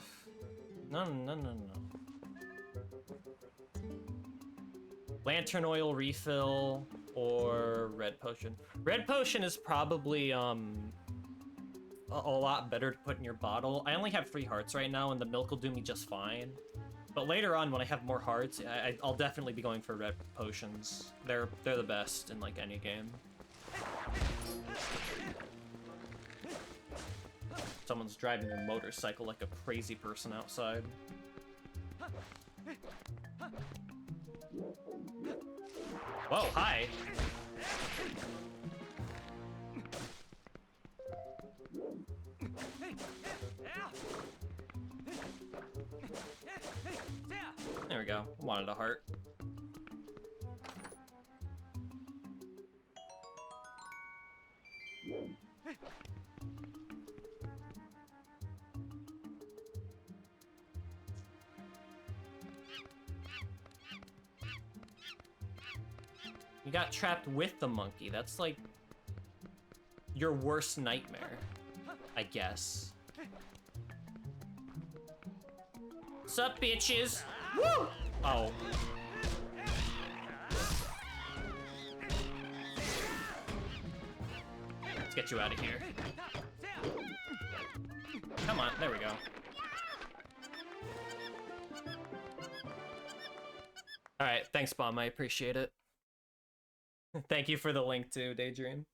Lantern oil refill or red potion. Red potion is probably, a lot better to put in your bottle. I only have 3 hearts right now and the milk will do me just fine. But later on when I have more hearts, I'll definitely be going for red potions. They're the best in like any game. Someone's driving a motorcycle like a crazy person outside. Whoa, hi! There we go. Wanted a heart. You got trapped with the monkey. That's like your worst nightmare, I guess. Sup, bitches? Woo! Oh. Let's get you out of here. Come on, there we go. Alright, thanks, Bomb. I appreciate it. Thank you for the link too, Daydream.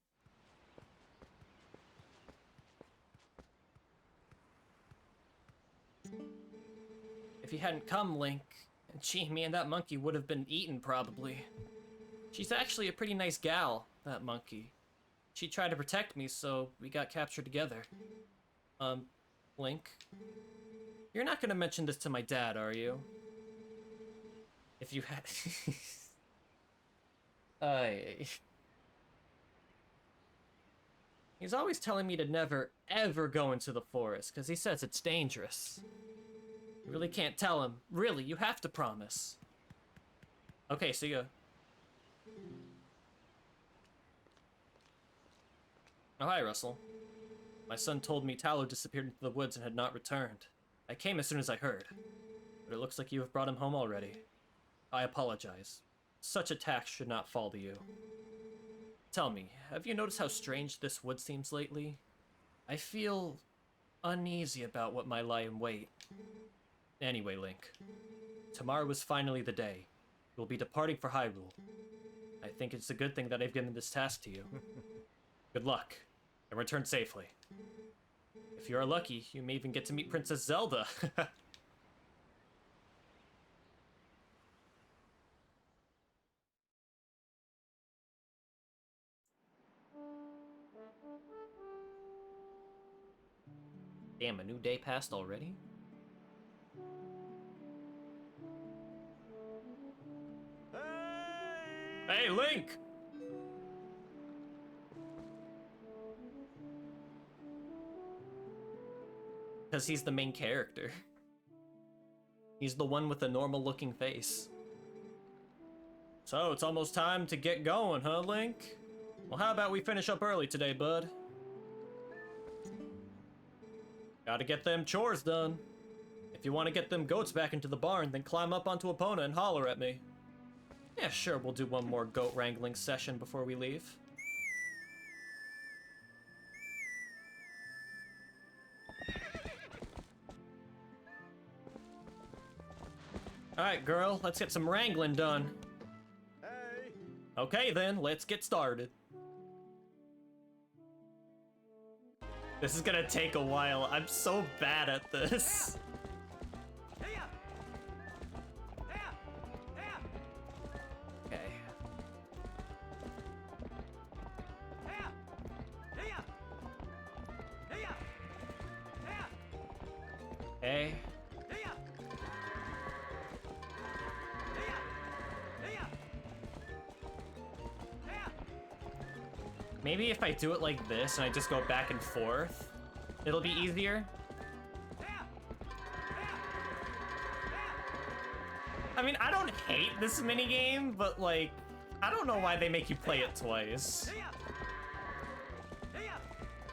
If you hadn't come, Link, me and that monkey would have been eaten, probably. She's actually a pretty nice gal, that monkey. She tried to protect me, so we got captured together. Link? You're not gonna mention this to my dad, are you? If you had... He's always telling me to never, ever go into the forest, because he says it's dangerous. You really can't tell him. Really, you have to promise. Okay, see ya. Oh, hi, Russell. My son told me Tallow disappeared into the woods and had not returned. I came as soon as I heard. But it looks like you have brought him home already. I apologize. Such attacks should not fall to you. Tell me, have you noticed how strange this wood seems lately? I feel uneasy about what might lie in wait. Anyway, Link. Tomorrow is finally the day. You'll be departing for Hyrule. I think it's a good thing that I've given this task to you. Good luck, and return safely. If you are lucky, you may even get to meet Princess Zelda. Damn, a new day passed already? Hey, Link! Because he's the main character. He's the one with the normal-looking face. So, it's almost time to get going, huh, Link? Well, how about we finish up early today, bud? Gotta get them chores done. If you want to get them goats back into the barn, then climb up onto Epona and holler at me. Yeah, sure, we'll do one more goat wrangling session before we leave. Alright, girl, let's get some wrangling done. Hey! Okay then, let's get started. This is gonna take a while. I'm so bad at this. Okay. Okay. Maybe if I do it like this and I just go back and forth, it'll be easier. I mean, I don't hate this minigame, but like, I don't know why they make you play it twice.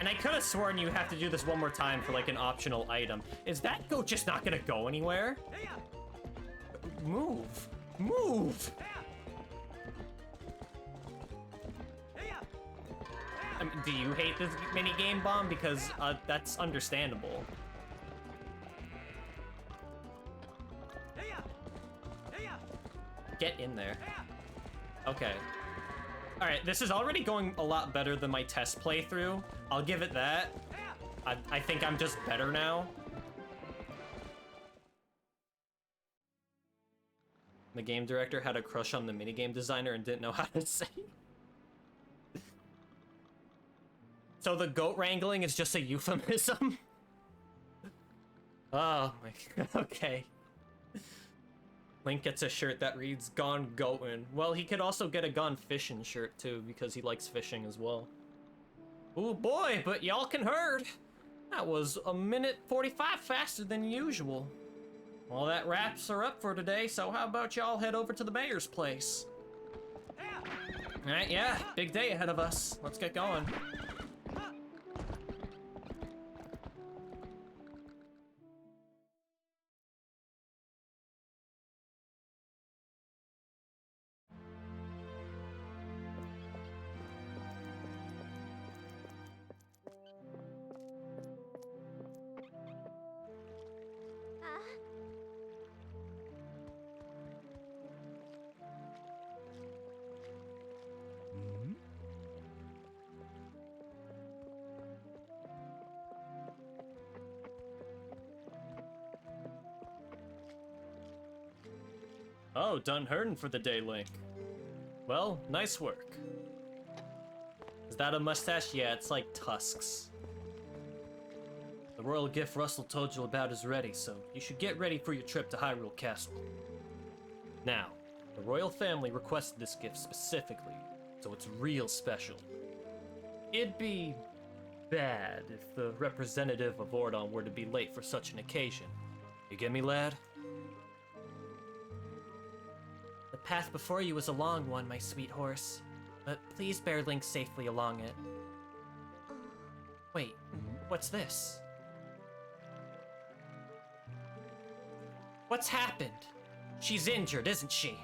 And I could have sworn you have to do this one more time for like an optional item. Is that goat just not gonna go anywhere? Move. Move! I mean, do you hate this minigame, Bomb? Because that's understandable. Get in there. Okay. Alright, this is already going a lot better than my test playthrough. I'll give it that. I think I'm just better now. The game director had a crush on the minigame designer and didn't know how to say. So the goat wrangling is just a euphemism? Oh my god, okay. Link gets a shirt that reads Gone Goatin'. Well, he could also get a Gone Fishin' shirt too, because he likes fishing as well. Ooh boy, but y'all can herd. That was a minute 45 faster than usual. Well, that wraps her up for today, so how about y'all head over to the mayor's place? Alright, yeah, big day ahead of us. Let's get going. Oh, done herding for the day, Link. Well, nice work. Is that a mustache? Yeah, it's like tusks. The royal gift Russell told you about is ready, so you should get ready for your trip to Hyrule Castle. Now, the royal family requested this gift specifically, so it's real special. It'd be bad if the representative of Ordon were to be late for such an occasion. You get me, lad? The path before you is a long one, my sweet horse, but please bear Link safely along it. Wait, what's this? What's happened? She's injured, isn't she?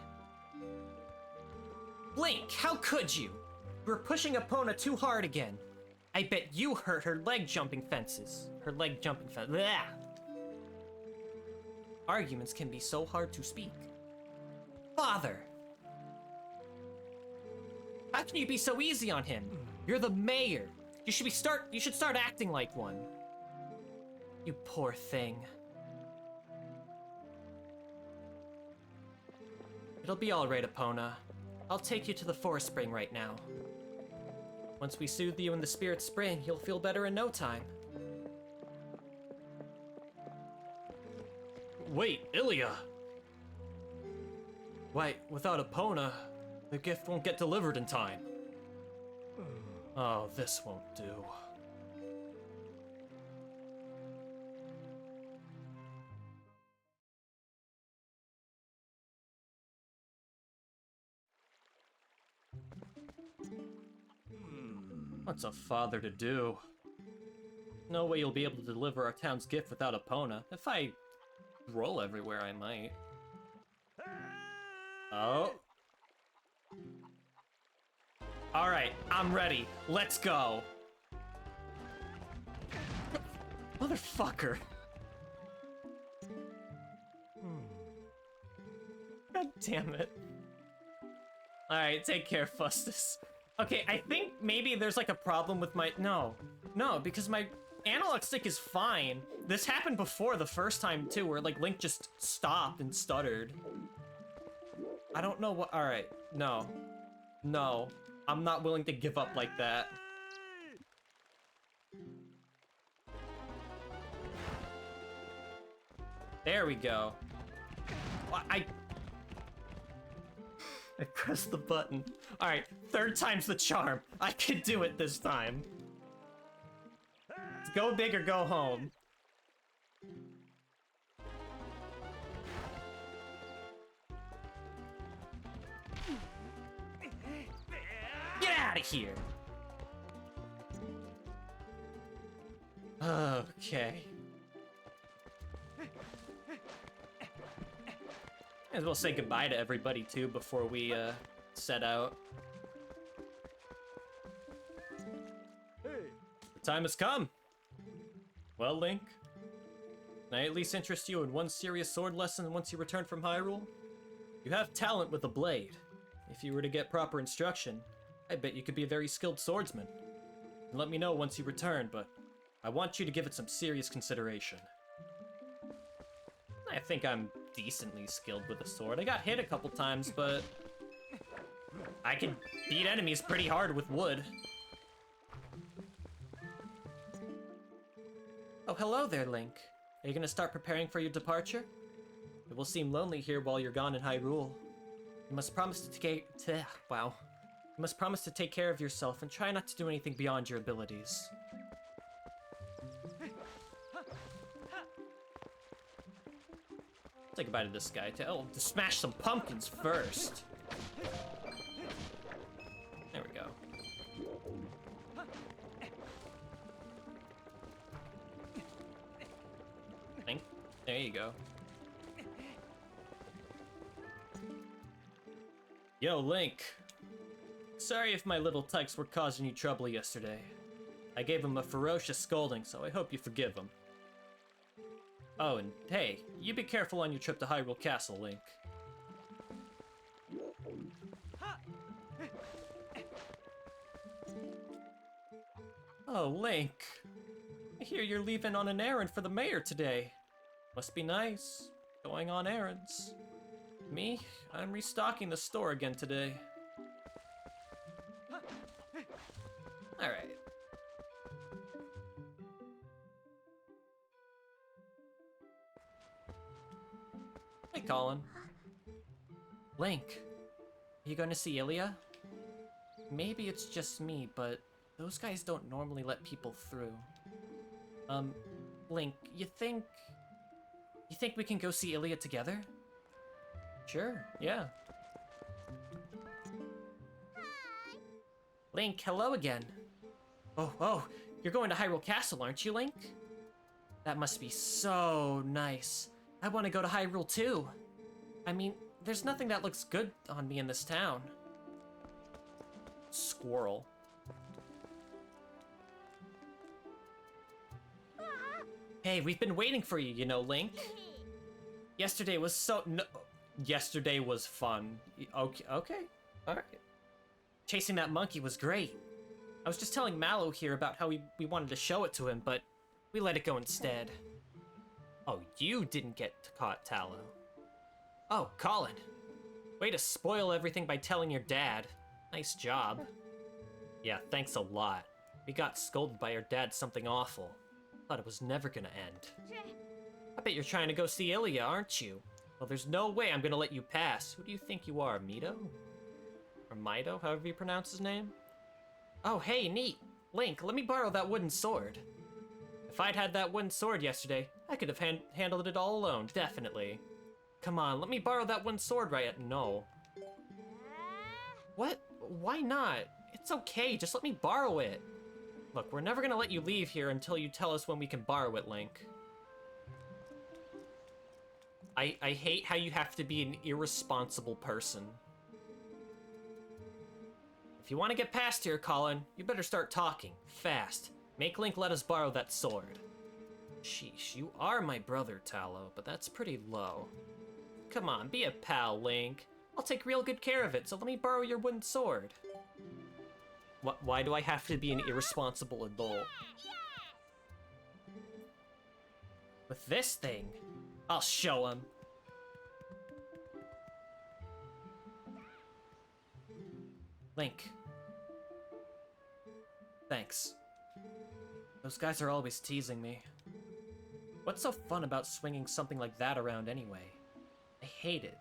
Link, how could you? You were pushing Epona too hard again. I bet you hurt her leg jumping fences. Blah. Arguments can be so hard to speak. Father! How can you be so easy on him? You're the mayor. You should start acting like one. You poor thing. It'll be alright, Epona. I'll take you to the forest spring right now. Once we soothe you in the spirit spring, you'll feel better in no time. Wait, Ilya! Why, without Epona, the gift won't get delivered in time. Oh, this won't do. What's a father to do? No way you'll be able to deliver our town's gift without Epona. If I roll everywhere, I might. Oh. Alright, I'm ready. Let's go. Motherfucker. God damn it. Alright, take care, Fustus. Okay, I think maybe there's like a problem with my... No, because my analog stick is fine. This happened before the first time too, where like Link just stopped and stuttered. I don't know what... Alright, no. I'm not willing to give up like that. There we go. I pressed the button. Alright, third time's the charm. I can do it this time. Let's go big or go home. Get out of here! Okay. Might as well say goodbye to everybody too before we set out. Hey. The time has come. Well, Link, can I at least interest you in one serious sword lesson once you return from Hyrule? You have talent with a blade. If you were to get proper instruction, I bet you could be a very skilled swordsman. And let me know once you return, but I want you to give it some serious consideration. I think I'm decently skilled with a sword. I got hit a couple times, but I can beat enemies pretty hard with wood. Oh, hello there, Link. Are you gonna start preparing for your departure? It will seem lonely here while you're gone in Hyrule. You must promise to take You must promise to take care of yourself and try not to do anything beyond your abilities. Say goodbye to this guy. To smash some pumpkins first. There we go. Link. There you go. Yo, Link. Sorry if my little tykes were causing you trouble yesterday. I gave him a ferocious scolding, so I hope you forgive him. Oh, and hey, you be careful on your trip to Hyrule Castle, Link. Oh, Link. I hear you're leaving on an errand for the mayor today. Must be nice, going on errands. Me, I'm restocking the store again today. Alright. Hey, Colin. Link, are you going to see Ilya? Maybe it's just me, but those guys don't normally let people through. Link, you think we can go see Ilya together? Sure, yeah. Hi. Link, hello again. Oh, you're going to Hyrule Castle, aren't you, Link? That must be so nice. I want to go to Hyrule too. I mean, there's nothing that looks good on me in this town. Squirrel. Hey, we've been waiting for you, you know, Link. Yesterday was yesterday was fun. Okay, all right. Chasing that monkey was great. I was just telling Mallow here about how we wanted to show it to him, but we let it go instead. Oh, you didn't get caught, Tallow. Oh, Colin. Way to spoil everything by telling your dad. Nice job. Yeah, thanks a lot. We got scolded by your dad something awful. Thought it was never gonna end. I bet you're trying to go see Ilya, aren't you? Well, there's no way I'm gonna let you pass. Who do you think you are, Mito? Or Mito, however you pronounce his name? Oh, hey, neat. Link, let me borrow that wooden sword. If I'd had that wooden sword yesterday, I could have handled it all alone, definitely. Come on, let me borrow that wooden sword right at— No. What? Why not? It's okay, just let me borrow it. Look, we're never gonna let you leave here until you tell us when we can borrow it, Link. I hate how you have to be an irresponsible person. If you want to get past here, Colin, you better start talking, fast. Make Link let us borrow that sword. Sheesh, you are my brother, Tallow, but that's pretty low. Come on, be a pal, Link. I'll take real good care of it, so let me borrow your wooden sword. Why do I have to be an irresponsible adult? With this thing, I'll show him. Link. Thanks. Those guys are always teasing me. What's so fun about swinging something like that around anyway? I hate it.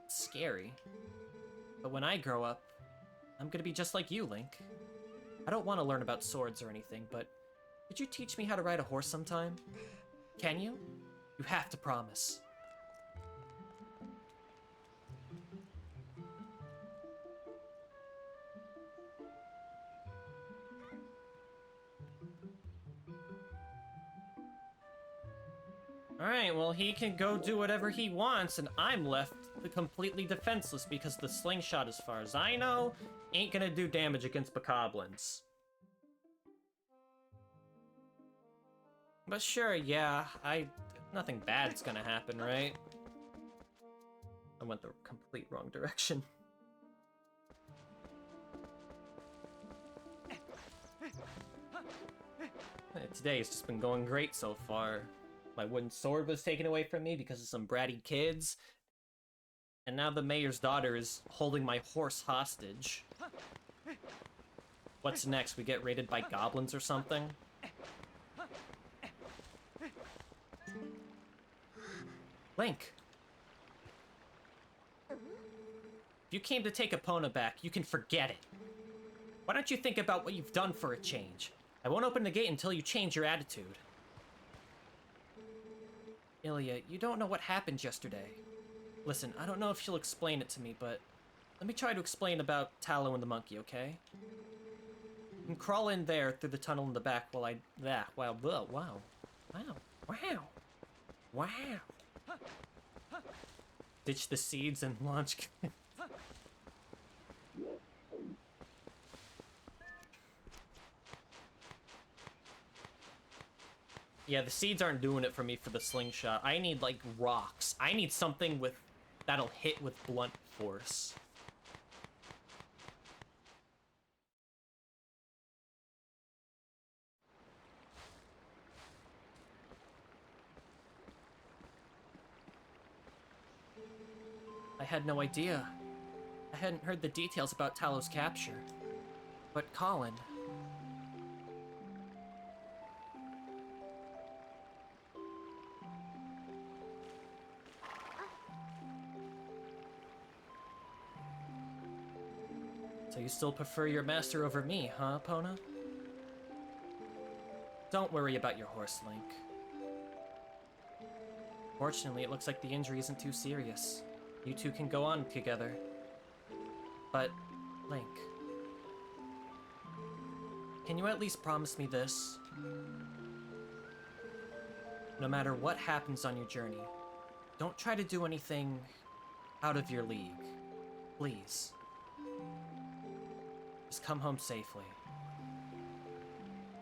It's scary. But when I grow up, I'm gonna be just like you, Link. I don't want to learn about swords or anything, but could you teach me how to ride a horse sometime? Can you? You have to promise. Alright, well, he can go do whatever he wants, and I'm left completely defenseless because the slingshot, as far as I know, ain't gonna do damage against bokoblins. But sure, yeah, nothing bad's gonna happen, right? I went the complete wrong direction. Today has just been going great so far. My wooden sword was taken away from me because of some bratty kids. And now the mayor's daughter is holding my horse hostage. What's next? We get raided by goblins or something? Link! If you came to take Epona back, you can forget it. Why don't you think about what you've done for a change? I won't open the gate until you change your attitude. Ilya, you don't know what happened yesterday. Listen, I don't know if she'll explain it to me, but Let me try to explain about Tallow and the monkey, okay? You can crawl in there through the tunnel in the back while wow, wow. Ditch the seeds and launch. Yeah, the seeds aren't doing it for me for the slingshot. I need, like, rocks. I need something with that'll hit with blunt force. I had no idea. I hadn't heard the details about Talow's capture. But Colin... So you still prefer your master over me, huh, Pona? Don't worry about your horse, Link. Fortunately, it looks like the injury isn't too serious. You two can go on together. But, Link... can you at least promise me this? No matter what happens on your journey, don't try to do anything out of your league. Please. Just come home safely.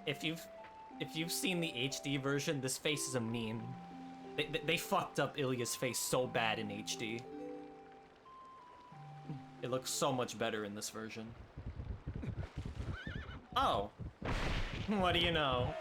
If you've seen the HD version, this face is a meme. They fucked up Ilya's face so bad in HD. It looks so much better in this version. Oh. What do you know?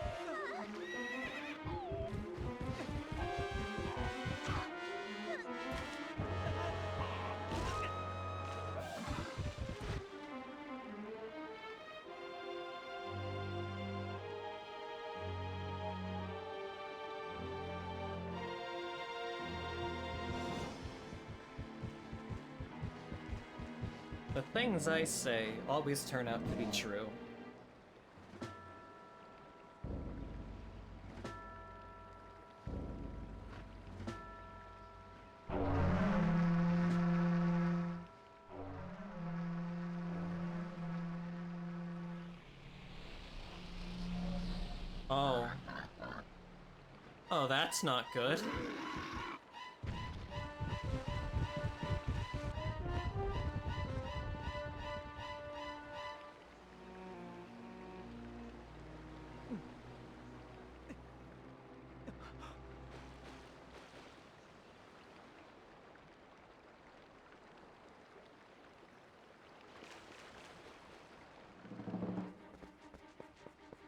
The things I say always turn out to be true. Oh. Oh, that's not good.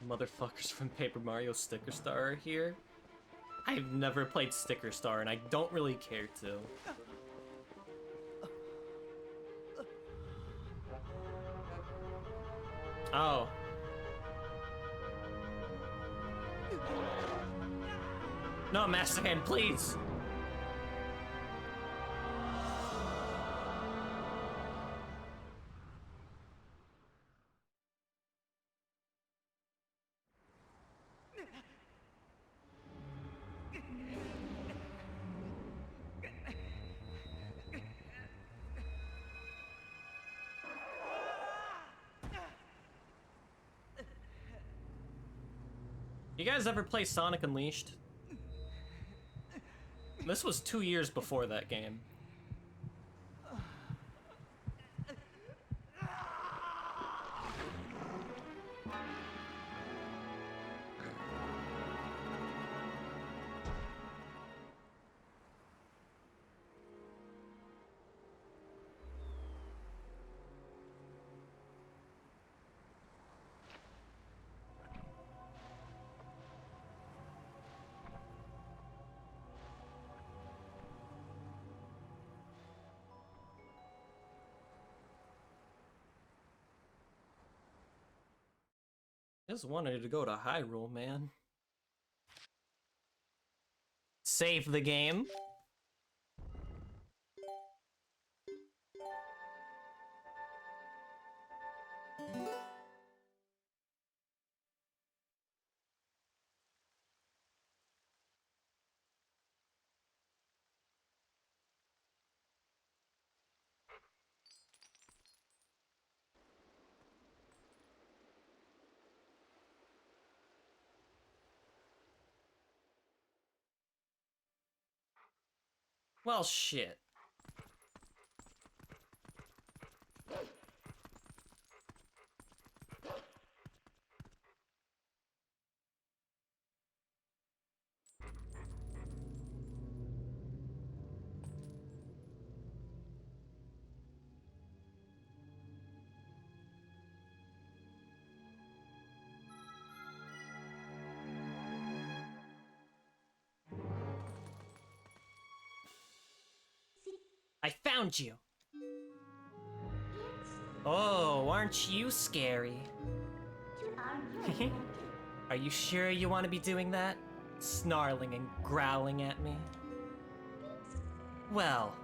Motherfuckers from Paper Mario Sticker Star are here. I've never played Sticker Star, and I don't really care to. Oh. No, Master Hand, please! You guys ever play Sonic Unleashed? This was 2 years before that game. Just wanted to go to Hyrule, man. Save the game. Well, shit. I found you. Oh, aren't you scary? Are you sure you want to be doing that? Snarling and growling at me? Well,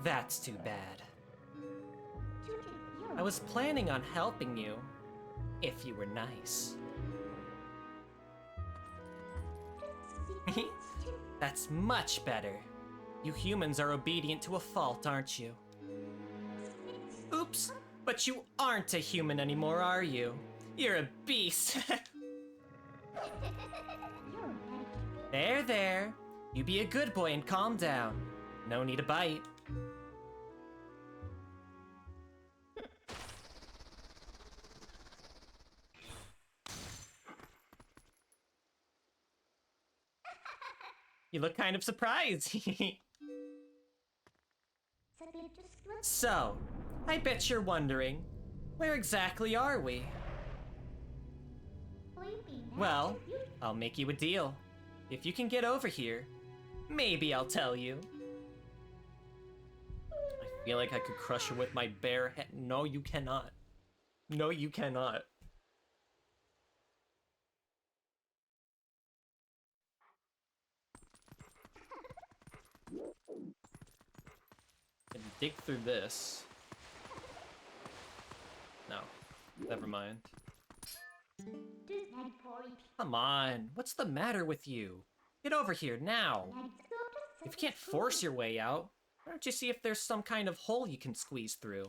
that's too bad. I was planning on helping you, if you were nice. That's much better. You humans are obedient to a fault, aren't you? Oops, but you aren't a human anymore, are you? You're a beast. There. You be a good boy and calm down. No need to bite. You look kind of surprised. So, I bet you're wondering, where exactly are we? Well, I'll make you a deal. If you can get over here, maybe I'll tell you. I feel like I could crush her with my bare hand. No, you cannot. No, you cannot. And dig through this. No, never mind. Come on, what's the matter with you? Get over here now. If you can't force your way out, why don't you see if there's some kind of hole you can squeeze through?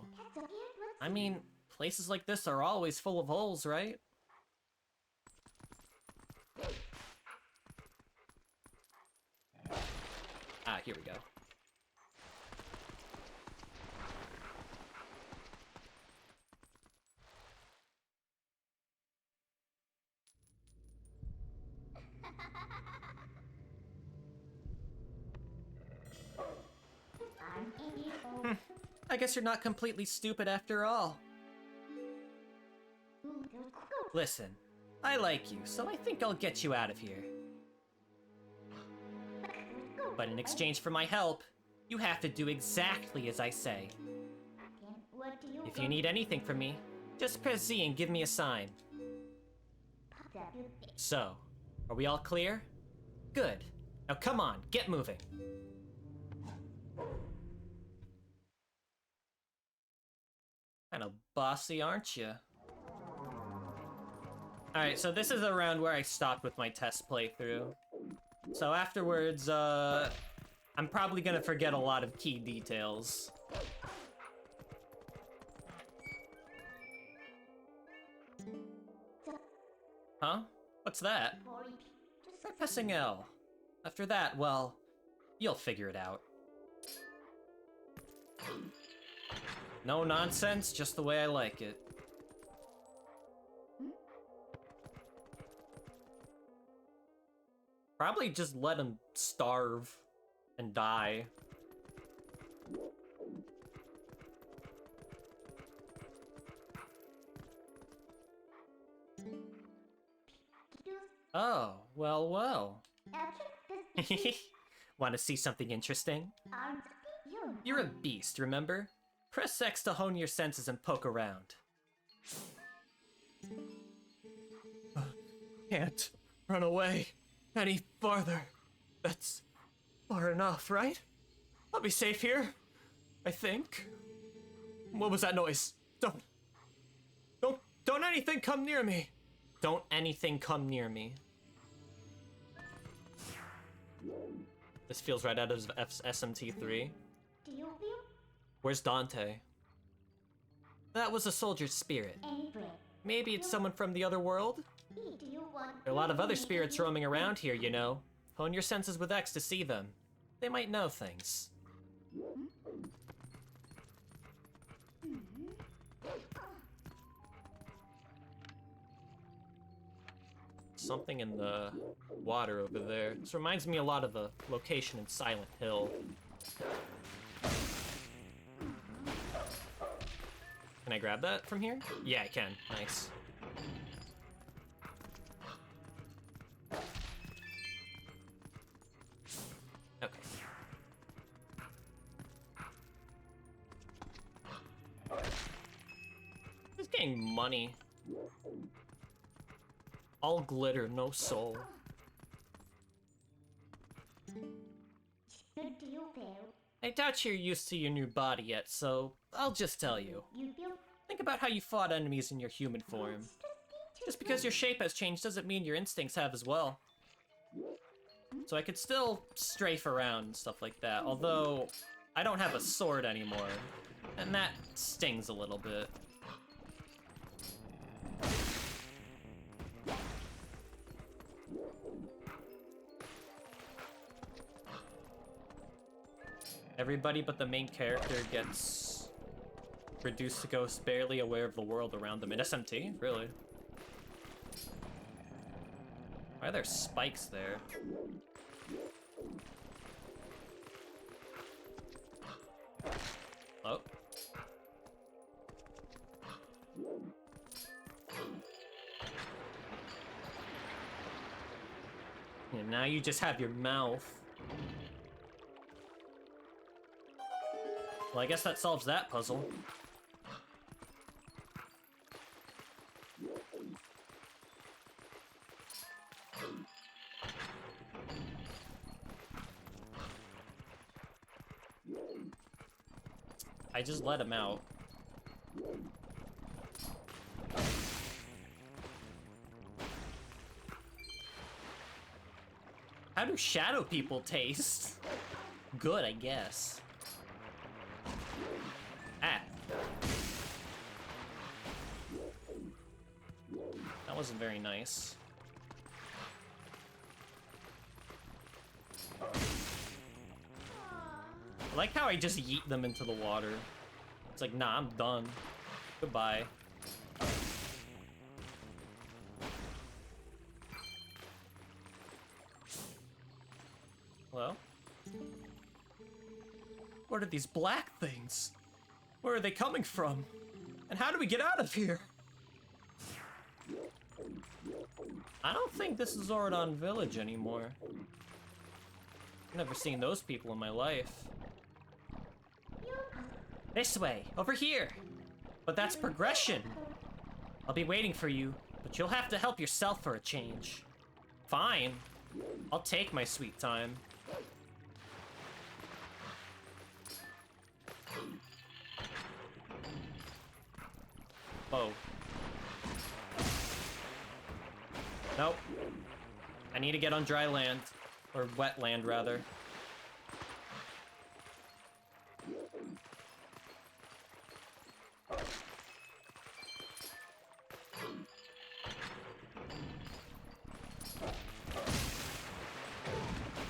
I mean, places like this are always full of holes, right? Ah, here we go. I guess you're not completely stupid after all. Listen, I like you, so I think I'll get you out of here. But in exchange for my help, you have to do exactly as I say. If you need anything from me, just press Z and give me a sign. So, are we all clear? Good. Now come on, get moving. Kind of bossy, aren't you? Alright, so this is the round where I stopped with my test playthrough. So afterwards, I'm probably gonna forget a lot of key details. Huh? What's that? Try pressing L. After that, well, you'll figure it out. No nonsense, just the way I like it. Probably just let him starve and die. Oh, well. Want to see something interesting? You're a beast, remember? Press X to hone your senses and poke around. Can't run away any farther. That's far enough, right? I'll be safe here, I think. What was that noise? Don't anything come near me. Don't anything come near me. This feels right out of SMT3. Where's Dante? That was a soldier's spirit. Maybe it's someone from the other world? There are a lot of other spirits roaming around here, you know. Hone your senses with X to see them. They might know things. Something in the water over there. This reminds me a lot of the location in Silent Hill. Can I grab that from here? Yeah, I can. Nice. Okay. Just getting money. All glitter, no soul. I doubt you're used to your new body yet, so I'll just tell you. Think about how you fought enemies in your human form. Just because your shape has changed doesn't mean your instincts have as well. So I could still strafe around and stuff like that, although I don't have a sword anymore, and that stings a little bit. Everybody but the main character gets reduced to ghosts barely aware of the world around them in SMT? Really? Why are there spikes there? Oh. Yeah, now you just have your mouth. Well, I guess that solves that puzzle. I just let him out. How do shadow people taste? Good, I guess. Ah. That wasn't very nice. I like how I just yeet them into the water. It's like, nah, I'm done. Goodbye. Hello? What are these black things? Where are they coming from? And how do we get out of here? I don't think this is Zorodon Village anymore. I've never seen those people in my life. This way, over here. But that's progression. I'll be waiting for you, but you'll have to help yourself for a change. Fine. I'll take my sweet time. Oh. Nope. I need to get on dry land. Or wet land, rather.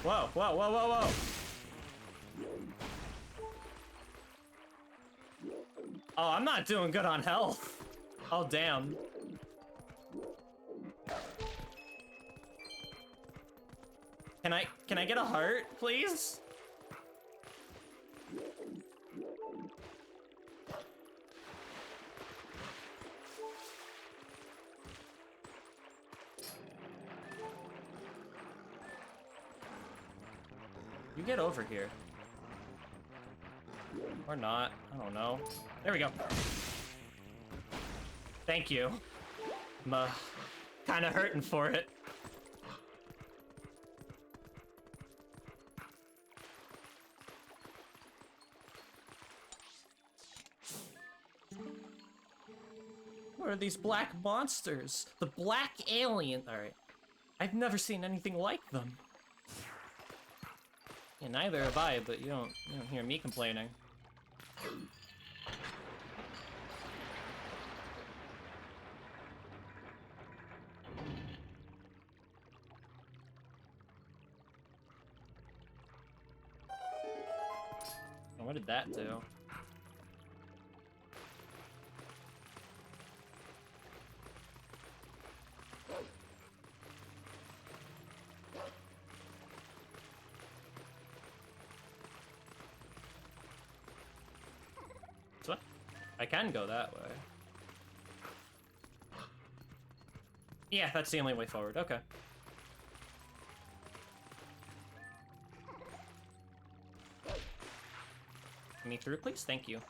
Whoa, whoa, whoa, whoa, whoa! Oh, I'm not doing good on health. Oh, damn. Can I get a heart, please? You get over here. Or not. I don't know. There we go. Thank you. I'm kind of hurting for it. What are these black monsters? The black alien. All right. I've never seen anything like them. Yeah, neither have I, but you don't hear me complaining. What did that do? So I can go that way. Yeah, that's the only way forward. Okay. Get me through, please. Thank you.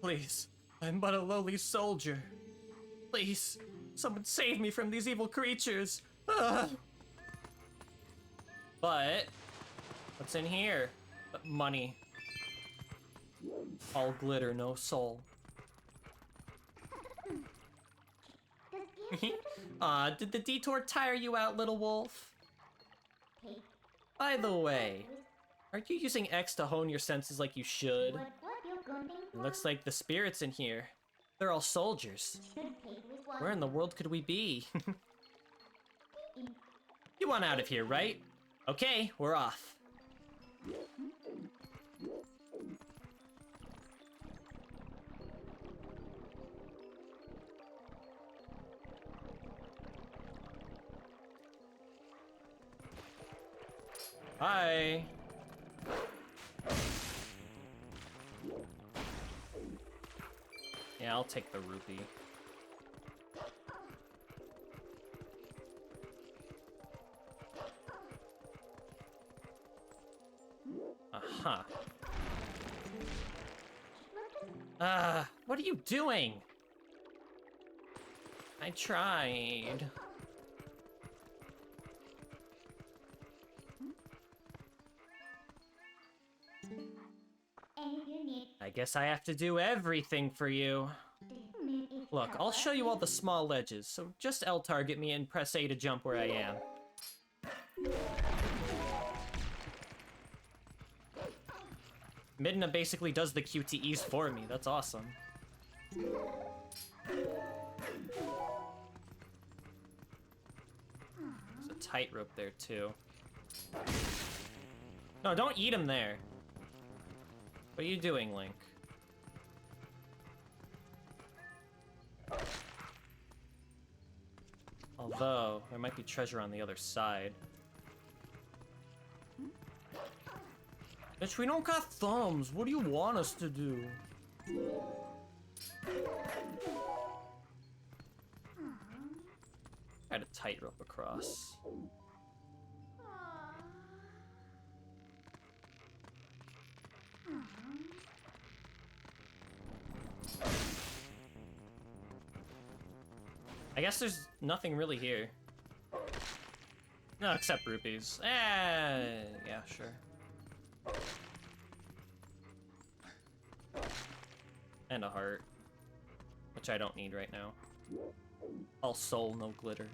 Please, I'm but a lowly soldier. Please, someone save me from these evil creatures. Ugh. But, what's in here? Money. All glitter, no soul. Did the detour tire you out, little wolf? By the way, are you using X to hone your senses like you should? It looks like the spirits in here. They're all soldiers. Where in the world could we be? You want out of here, right? Okay, we're off. Hi. Yeah, I'll take the rupee. Aha. What are you doing? I tried. I guess I have to do everything for you. Look, I'll show you all the small ledges, so just L-target me and press A to jump where I am. Midna basically does the QTEs for me, that's awesome. There's a tightrope there, too. No, don't eat him there. What are you doing, Link? Although, there might be treasure on the other side. Bitch, we don't got thumbs. What do you want us to do? I had a tightrope across. I guess there's nothing really here. No, except rupees. Yeah, sure. And a heart. Which I don't need right now. All soul, no glitter.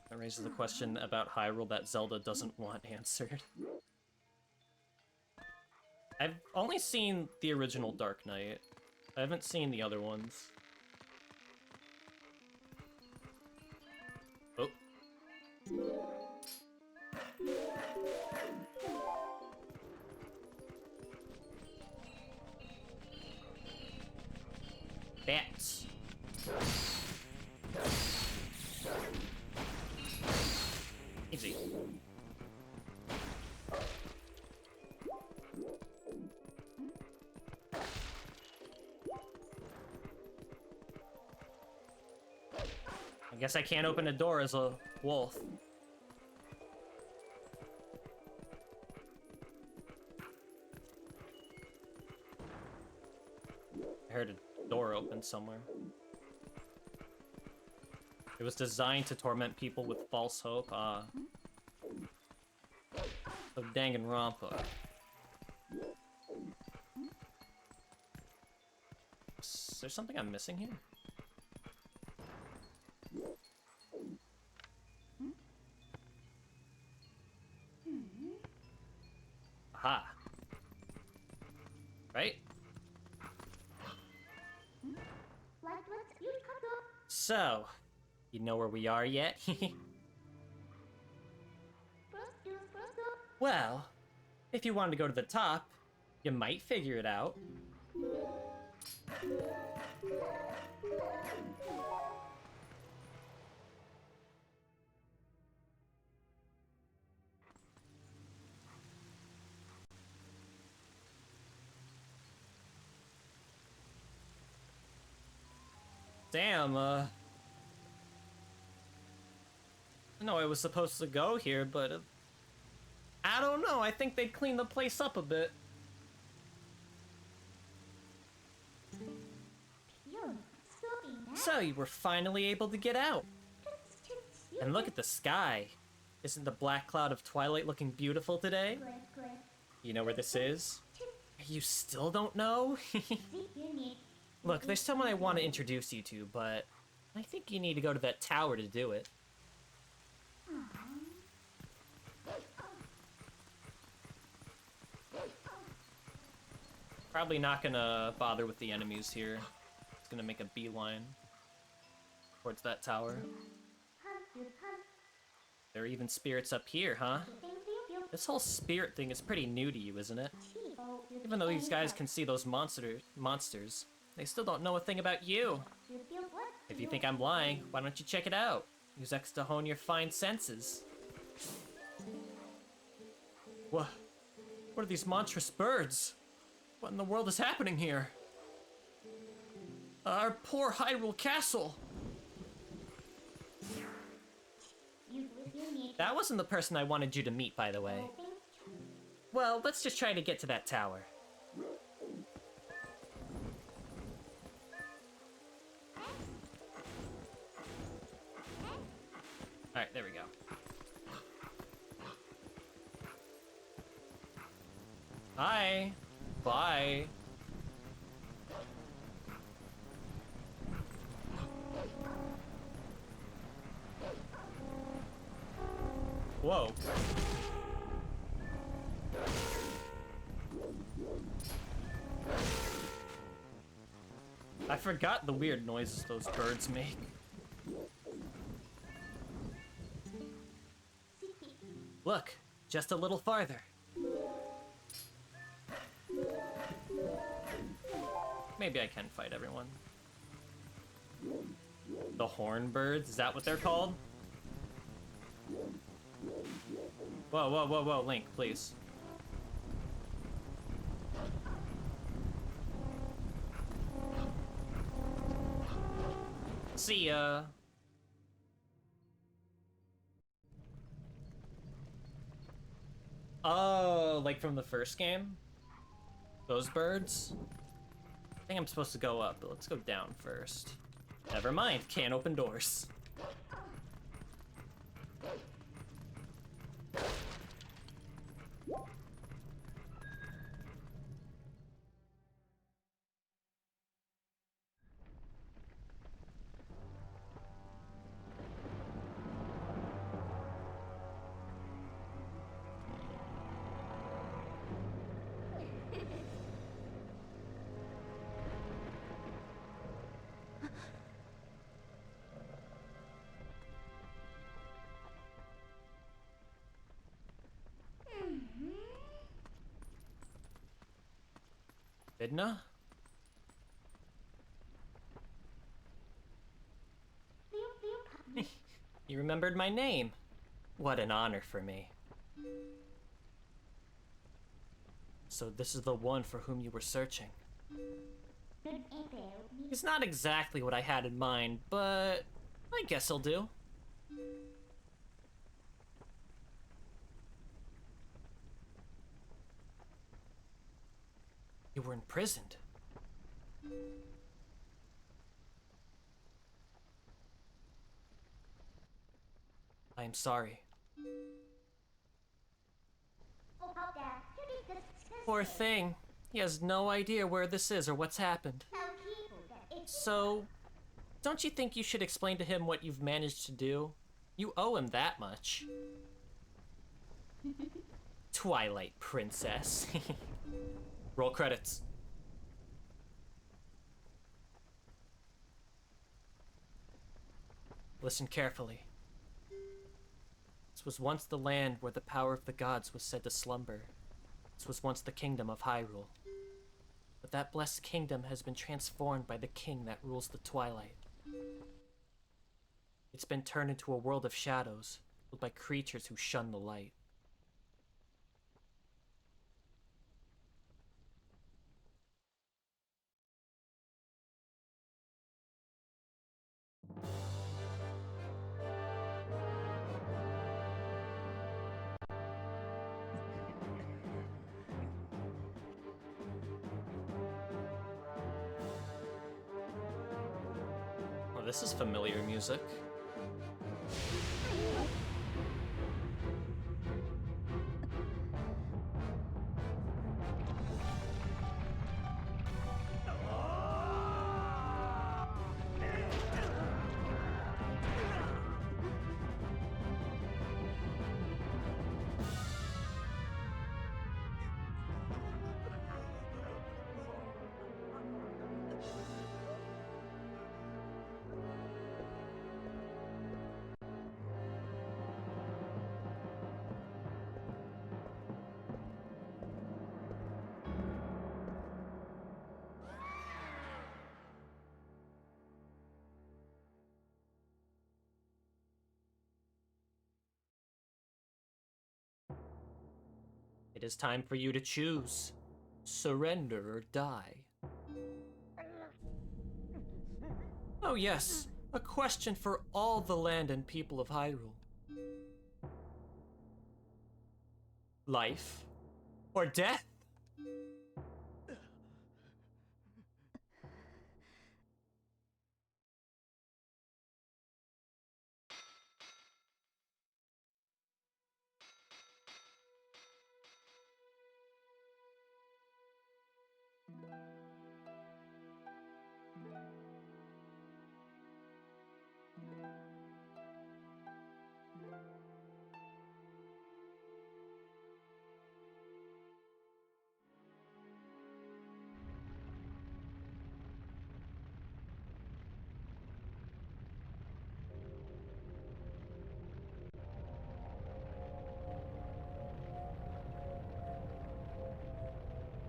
That raises the question about Hyrule that Zelda doesn't want answered. I've only seen the original Dark Knight. I haven't seen the other ones. Oh. Bats. Easy. I guess I can't open a door as a wolf. I heard a door open somewhere. It was designed to torment people with false hope. So Danganronpa. Is there something I'm missing here? Aha. Right? So, you know where we are yet? Well, if you wanted to go to the top, you might figure it out. Damn, I know I was supposed to go here, but I don't know. I think they'd clean the place up a bit. So you were finally able to get out. And look at the sky. Isn't the black cloud of Twilight looking beautiful today? You know where this is? You still don't know? Look, there's someone I want to introduce you to, but I think you need to go to that tower to do it. Probably not gonna bother with the enemies here. It's gonna make a beeline towards that tower. There are even spirits up here, huh? This whole spirit thing is pretty new to you, isn't it? Even though these guys can see those monsters, they still don't know a thing about you. If you think I'm lying, why don't you check it out? Use X to hone your fine senses. What are these monstrous birds? What in the world is happening here? Our poor Hyrule Castle! That wasn't the person I wanted you to meet, by the way. Well, let's just try to get to that tower. Alright, there we go. Hi! Bye! Whoa. I forgot the weird noises those birds make. Look, just a little farther. Maybe I can fight everyone. The horn birds, is that what they're called? Whoa, whoa, whoa, whoa, Link, please. See ya. Oh, like from the first game? Those birds? I think I'm supposed to go up, but let's go down first. Never mind, can't open doors. Vidna? You remembered my name. What an honor for me. So this is the one for whom you were searching. It's not exactly what I had in mind, but I guess I'll do. You were imprisoned. I am sorry. Poor thing. He has no idea where this is or what's happened. So, don't you think you should explain to him what you've managed to do? You owe him that much. Twilight Princess. Roll credits. Listen carefully. This was once the land where the power of the gods was said to slumber. This was once the kingdom of Hyrule. But that blessed kingdom has been transformed by the king that rules the Twilight. It's been turned into a world of shadows, ruled by creatures who shun the light. Oh, this is familiar music. It is time for you to choose. Surrender or die. Oh yes, a question for all the land and people of Hyrule. Life or death?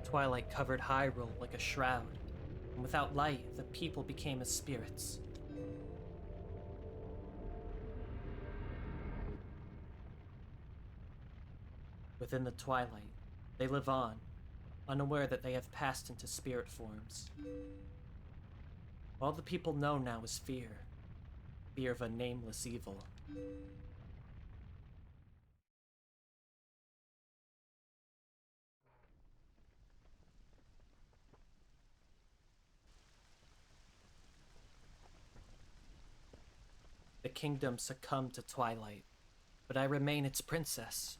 Twilight covered Hyrule like a shroud, and without light, the people became as spirits. Within the Twilight, they live on, unaware that they have passed into spirit forms. All the people know now is fear. Fear of a nameless evil. The kingdom succumbed to Twilight, but I remain its princess.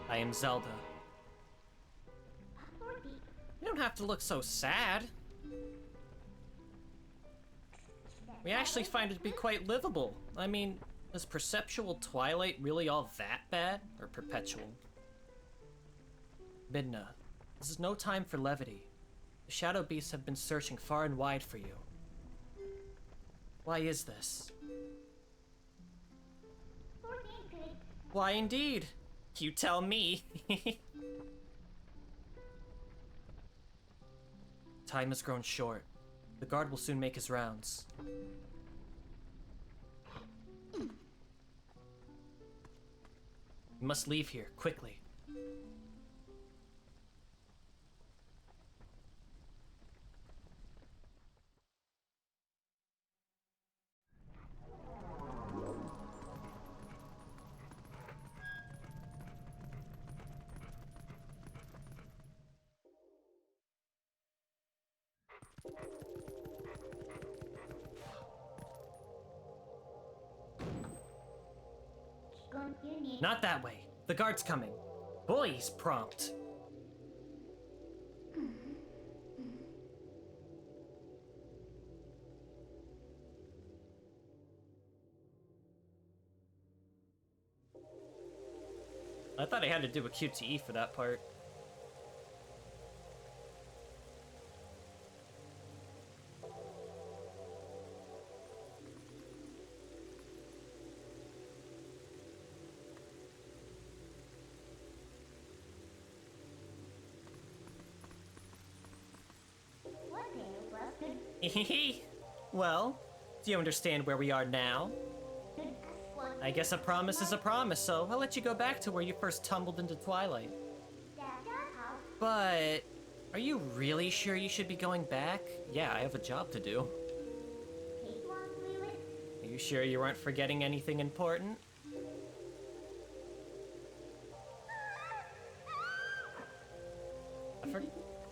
I am Zelda. You don't have to look so sad. We actually find it to be quite livable. I mean, is perceptual Twilight really all that bad? Or perpetual? Midna, this is no time for levity. The Shadow Beasts have been searching far and wide for you. Why is this? Why indeed? You tell me. Time has grown short. The guard will soon make his rounds. You must leave here, quickly. Not that way. The guard's coming. Boy, he's prompt. I thought I had to do a QTE for that part. Well, do you understand where we are now? I guess a promise is a promise, so I'll let you go back to where you first tumbled into Twilight. But are you really sure you should be going back? Yeah, I have a job to do. Are you sure you aren't forgetting anything important?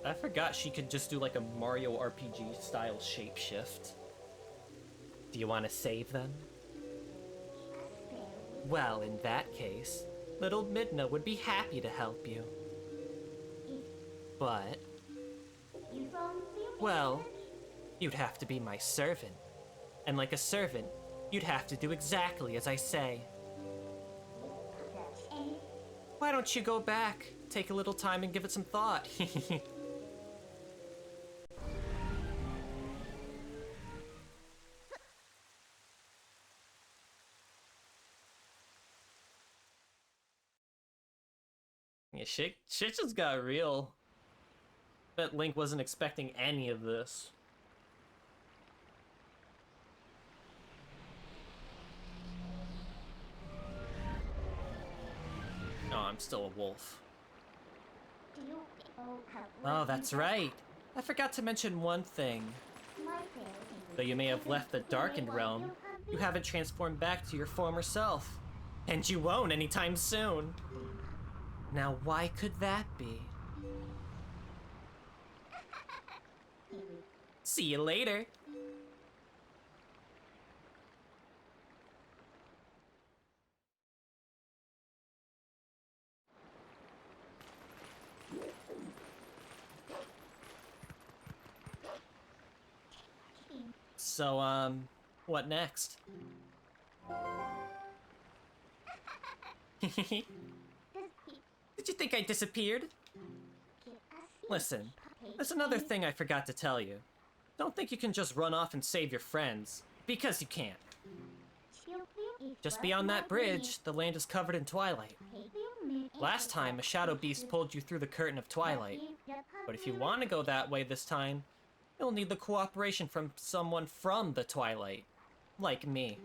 I forgot she could just do like a Mario RPG style shapeshift. Do you want to save them? Well, in that case, little Midna would be happy to help you. But, well, you'd have to be my servant. And like a servant, you'd have to do exactly as I say. Why don't you go back, take a little time and give it some thought? Yeah, shit just got real. Bet Link wasn't expecting any of this. No, I'm still a wolf. Oh, that's right. I forgot to mention one thing. Though you may have left the darkened realm, you haven't transformed back to your former self. And you won't anytime soon. Now, why could that be? See you later. So, what next? Did you think I disappeared? Listen, there's another thing I forgot to tell you. Don't think you can just run off and save your friends, because you can't. Just beyond that bridge, the land is covered in twilight. Last time, a shadow beast pulled you through the curtain of twilight. But if you want to go that way this time, you'll need the cooperation from someone from the twilight. Like me.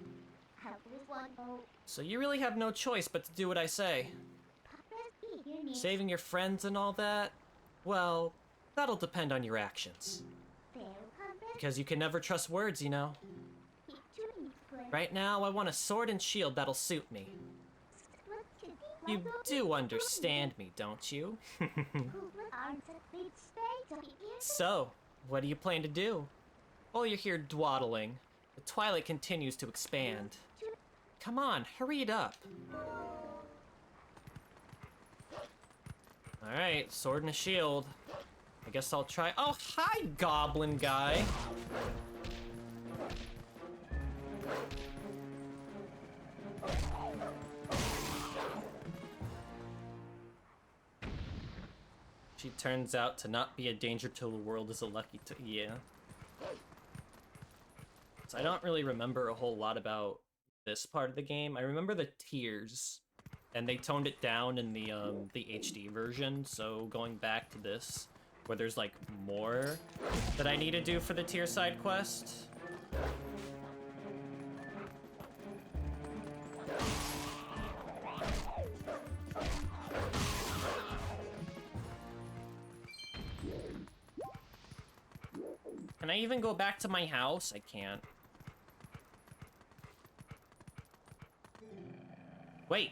So you really have no choice but to do what I say. Saving your friends and all that? Well, that'll depend on your actions. Because you can never trust words, you know. Right now, I want a sword and shield that'll suit me. You do understand me, don't you? So, what do you plan to do? While you're here dawdling, the twilight continues to expand. Come on, hurry it up. Alright, sword and a shield. I guess I'll try. Oh, hi, goblin guy. She turns out to not be a danger to the world is a lucky yeah. So I don't really remember a whole lot about this part of the game. I remember the tears, and they toned it down in the HD version, so going back to this, where there's like more that I need to do for the tier side quest. Can I even go back to my house? I can't. Wait.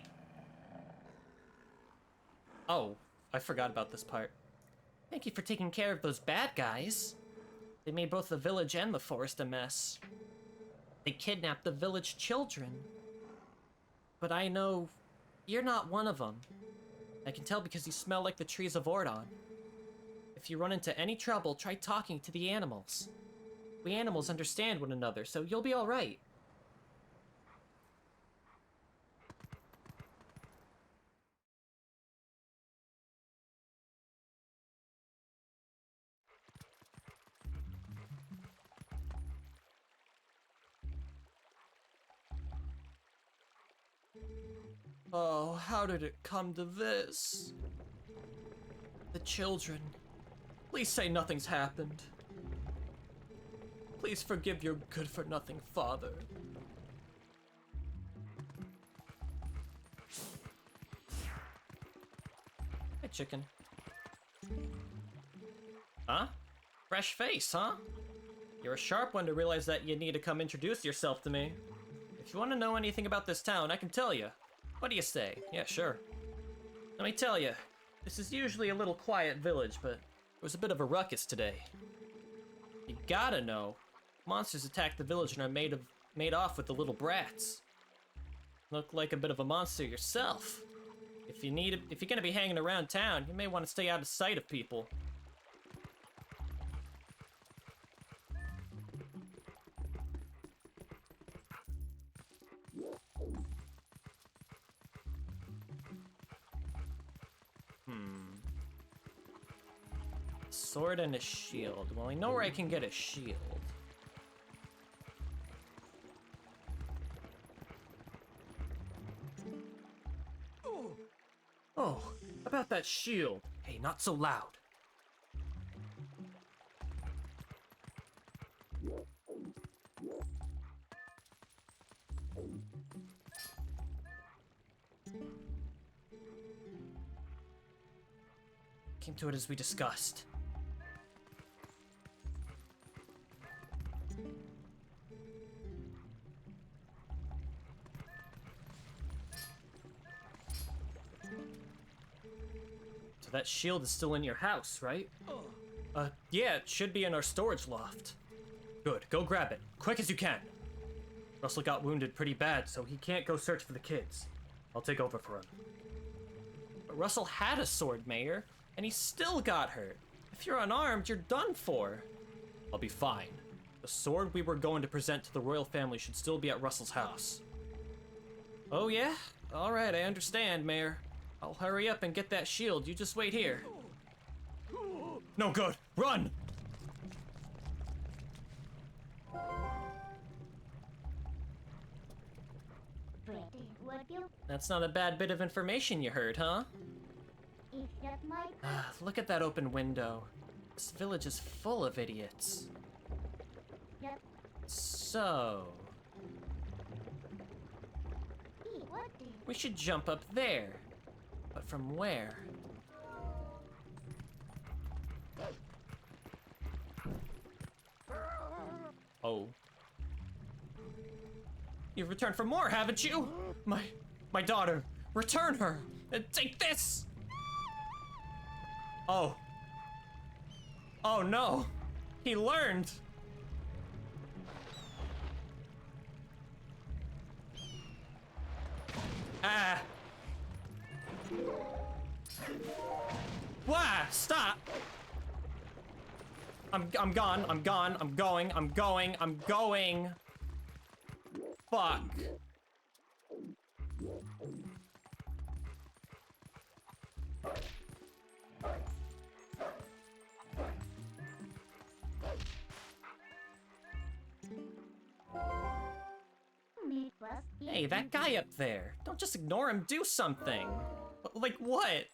Oh, I forgot about this part. Thank you for taking care of those bad guys. They made both the village and the forest a mess. They kidnapped the village children. But I know You're not one of them. I can tell because you smell like the trees of Ordon. If you run into any trouble, try talking to the animals. We animals understand one another, so you'll be alright. Oh, how did it come to this? The children. Please say nothing's happened. Please forgive your good-for-nothing father. Hey, chicken. Huh? Fresh face, huh? You're a sharp one to realize that you need to come introduce yourself to me. If you want to know anything about this town, I can tell you. What do you say? Yeah, sure. Let me tell you, this is usually a little quiet village, but there was a bit of a ruckus today. You gotta know, monsters attacked the village and are made off with the little brats. Look like a bit of a monster yourself. If you're gonna be hanging around town, you may want to stay out of sight of people. Sword and a shield. Well, I know where I can get a shield. Oh, about that shield. Hey, not so loud. Came to it as we discussed. So that shield is still in your house, right? Yeah, it should be in our storage loft. Good, go grab it, quick as you can. Russell got wounded pretty bad, so he can't go search for the kids. I'll take over for him. But Russell had a sword, Mayor, and he still got hurt. If you're unarmed, you're done for. I'll be fine. The sword we were going to present to the royal family should still be at Russell's house. Oh yeah? Alright, I understand, Mayor. I'll hurry up and get that shield. You just wait here. No good! Run! That's not a bad bit of information you heard, huh? Look at that open window. This village is full of idiots. So... we should jump up there. But from where? Oh. You've returned for more, haven't you? My daughter. Return her. And take this! Oh. Oh no. He learned. Ah. Wah! Stop! I'm gone. I'm gone. I'm going. I'm going. I'm going. Fuck. Hey, that guy up there. Don't just ignore him. Do something. Like what?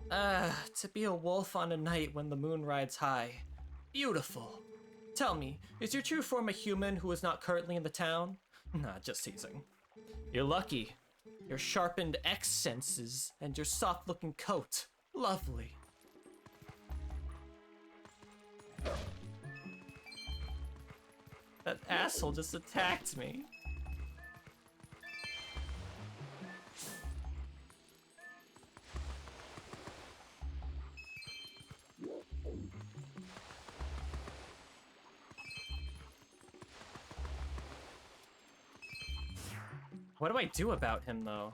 To be a wolf on a night when the moon rides high. Beautiful. Tell me, is your true form a human who is not currently in the town? Nah, just teasing. You're lucky. Your sharpened X senses and your soft-looking coat. Lovely. That asshole just attacked me. What do I do about him, though?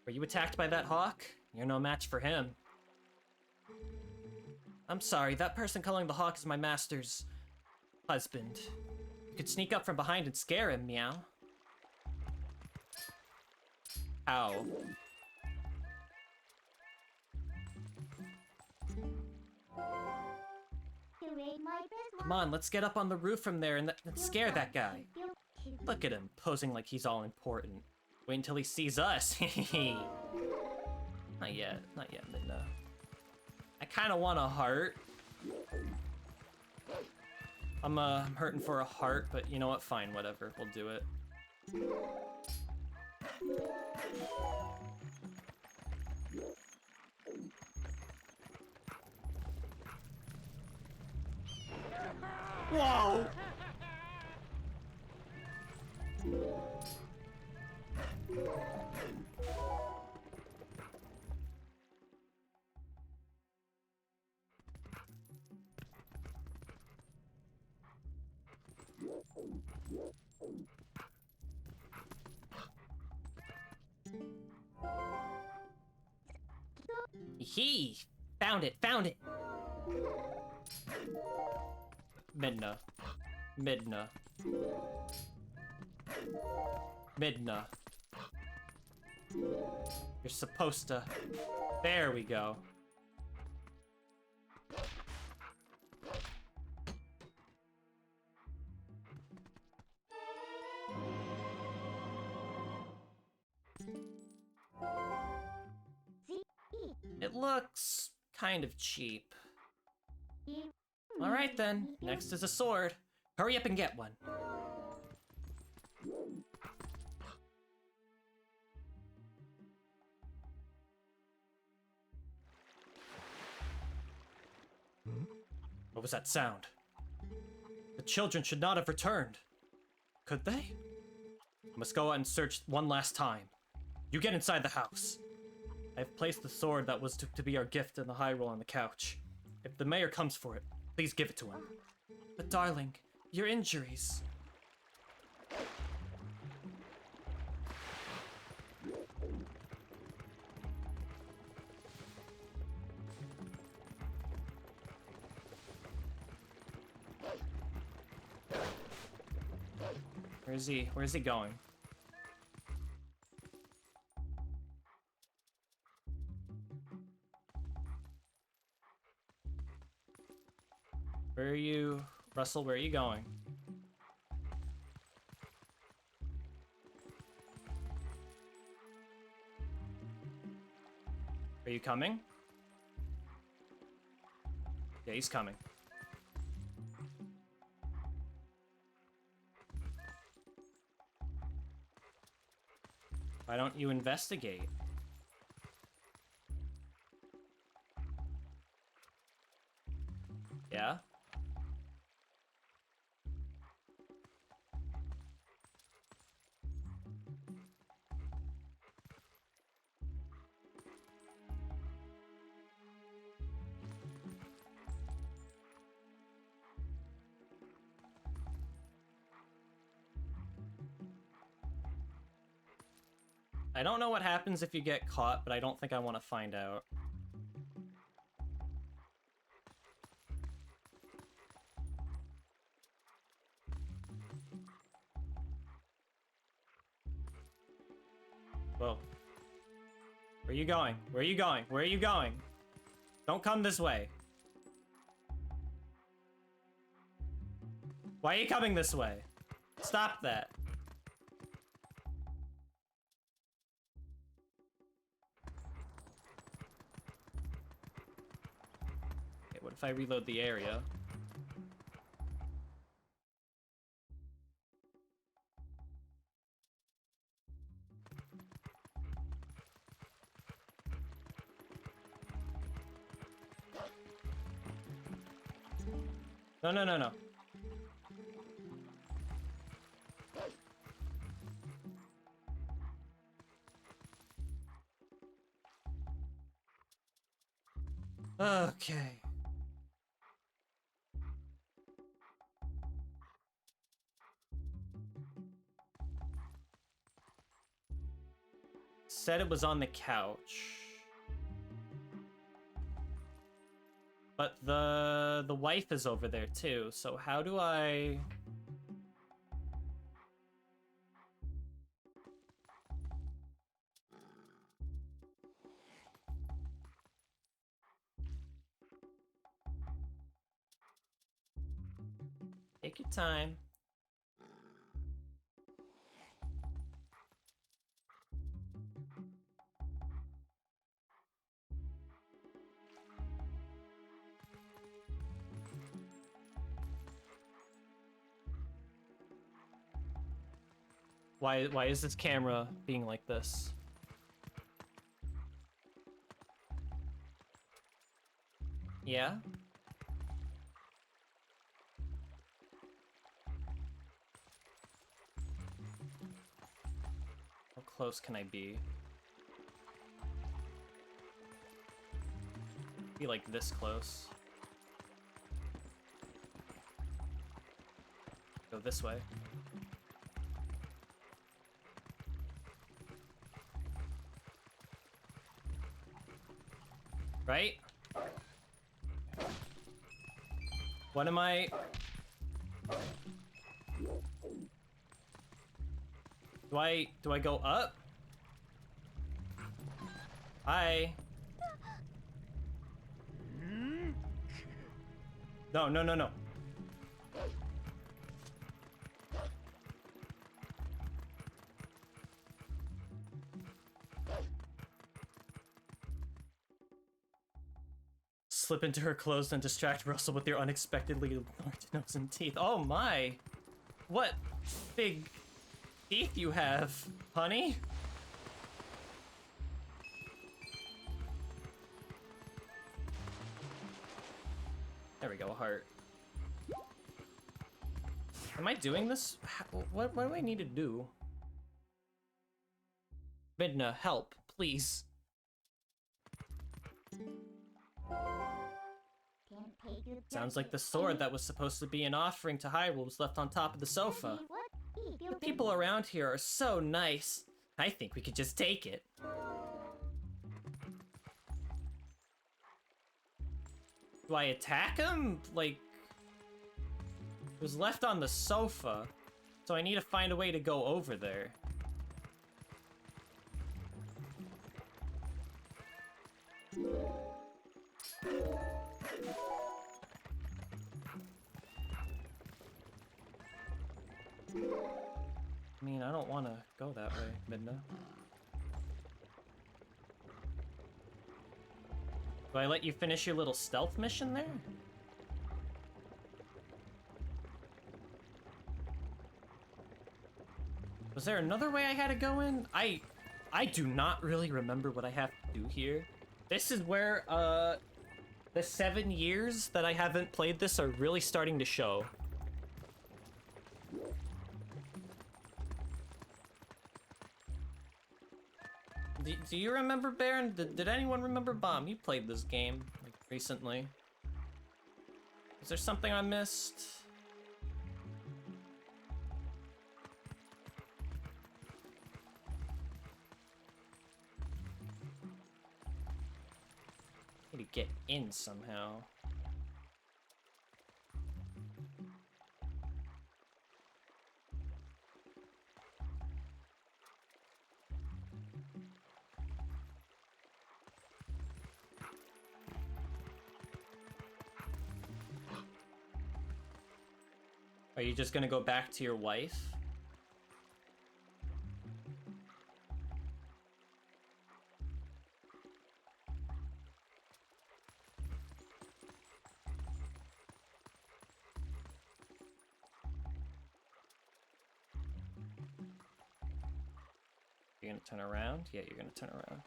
Were you attacked by that hawk? You're no match for him. I'm sorry, that person calling the hawk is my master's husband. You could sneak up from behind and scare him, meow. Ow. Come on, let's get up on the roof from there and scare that guy. Look at him, posing like he's all important. Wait until he sees us. Not yet, Midna. I kind of want a heart. I'm hurting for a heart, but you know what? Fine, whatever. We'll do it. Whoa! He found it, Midna. You're supposed to. There we go. It looks kind of cheap. Alright then, next is a sword. Hurry up and get one. What was that sound? The children should not have returned. Could they? I must go out and search one last time. You get inside the house. I've placed the sword that was to be our gift in the high roll on the couch. If the mayor comes for it, please give it to him. But darling, your injuries. Where is he? Where is he going? Where are you? Russell, where are you going? Are you coming? Yeah, he's coming. Why don't you investigate? Yeah? I don't know what happens if you get caught, but I don't think I want to find out. Whoa. Where are you going? Where are you going? Where are you going? Don't come this way. Why are you coming this way? Stop that. Okay, what if I reload the area? No, no, no, no. Okay. said it was on the couch. But the wife is over there too, so how do I... Take your time. Why is this camera being like this? Yeah? How close can I be? Be like this close. Go this way. Right? What am I... Do I go up? Hi. No, no, no, no. Slip into her clothes and distract Russell with your unexpectedly large nose and teeth. Oh my! What big teeth you have, honey? There we go, a heart. Am I doing this? What do I need to do? Midna, help, please. Sounds like the sword that was supposed to be an offering to Hyrule was left on top of the sofa. The people around here are so nice. I think we could just take it. Do I attack him? Like, it was left on the sofa, so I need to find a way to go over there. I mean, I don't want to go that way, Midna. Do I let you finish your little stealth mission there? Was there another way I had to go in? I do not really remember what I have to do here. This is where, the 7 years that I haven't played this are really starting to show. Do you remember, Baron? Did anyone remember Bomb? You played this game, like, recently. Is there something I missed? Need to get in somehow. Are you just gonna go back to your wife? You're gonna turn around? Yeah, you're gonna turn around.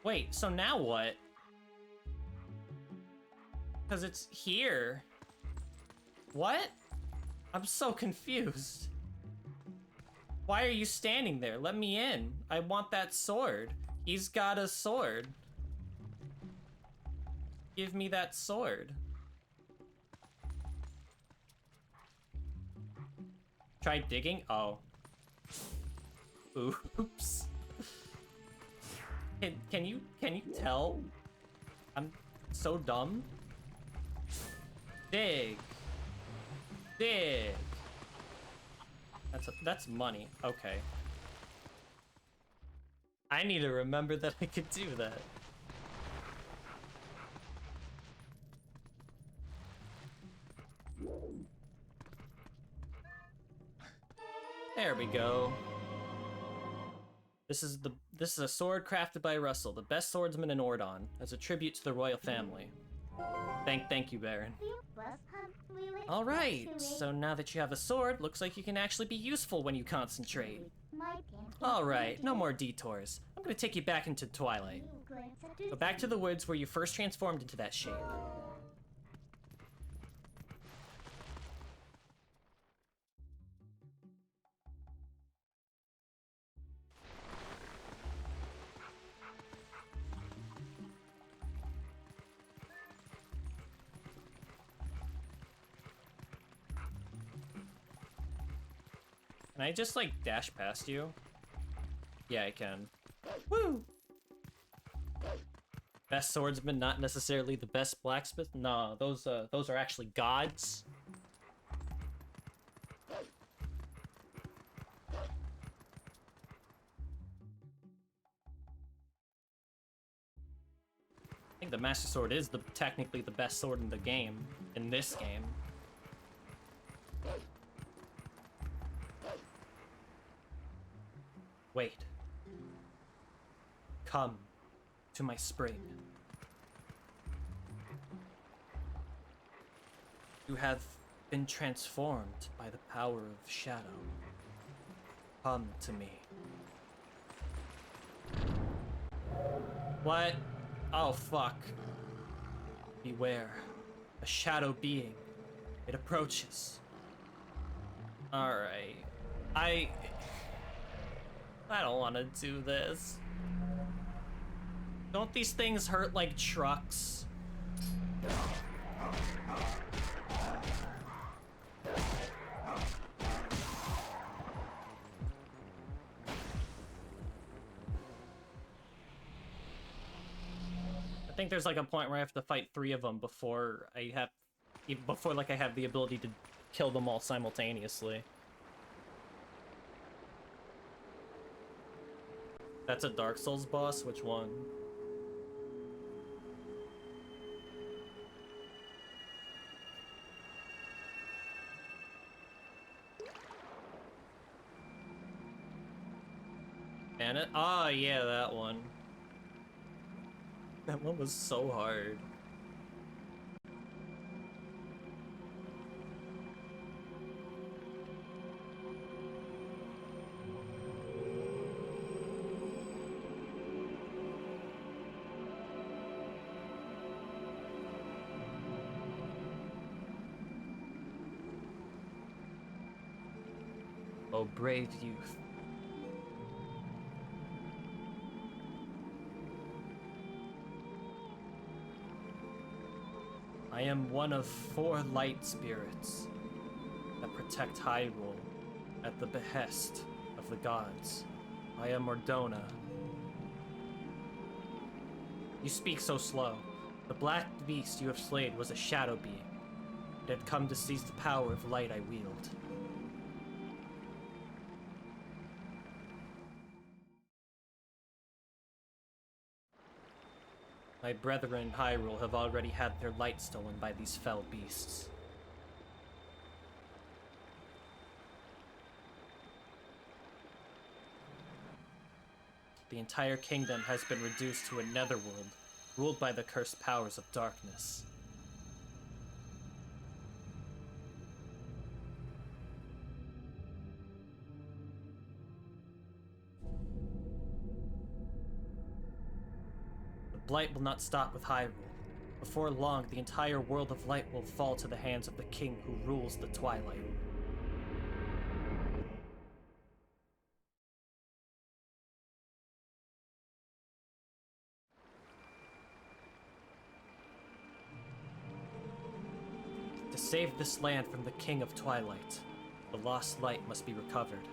Wait, so now what? Because it's here. What? I'm so confused. Why are you standing there? Let me in. I want that sword. He's got a sword. Give me that sword. Try digging? Oh. Oops. Can you tell? I'm so dumb. Dig. Dig. That's money. Okay. I need to remember that I could do that. There we go. This is a sword crafted by Russell, the best swordsman in Ordon, as a tribute to the royal family. Thank you, Baron. Alright, so now that you have a sword, looks like you can actually be useful when you concentrate. Alright, no more detours. I'm gonna take you back into Twilight. Go back to the woods where you first transformed into that shape. Can I just, like, dash past you? Yeah, I can. Woo! Best swordsman, not necessarily the best blacksmith. No, those are actually gods. I think the Master Sword is technically the best sword in the game, in this game. Wait. Come to my spring. You have been transformed by the power of shadow. Come to me. What? Oh, fuck. Beware. A shadow being. It approaches. Alright. I don't want to do this. Don't these things hurt like trucks? I think there's like a point where I have to fight 3 of them before I have the ability to kill them all simultaneously. That's a Dark Souls boss? Which one? And it? Oh, yeah, that one. That one was so hard. Oh, brave youth. I am one of 4 light spirits that protect Hyrule at the behest of the gods. I am Ordona. You speak so slow. The black beast you have slayed was a shadow being. It had come to seize the power of light I wield. My brethren in Hyrule have already had their light stolen by these fell beasts. The entire kingdom has been reduced to a netherworld, ruled by the cursed powers of darkness. The blight will not stop with Hyrule. Before long, the entire world of light will fall to the hands of the king who rules the Twilight. To save this land from the King of Twilight, The lost light must be recovered.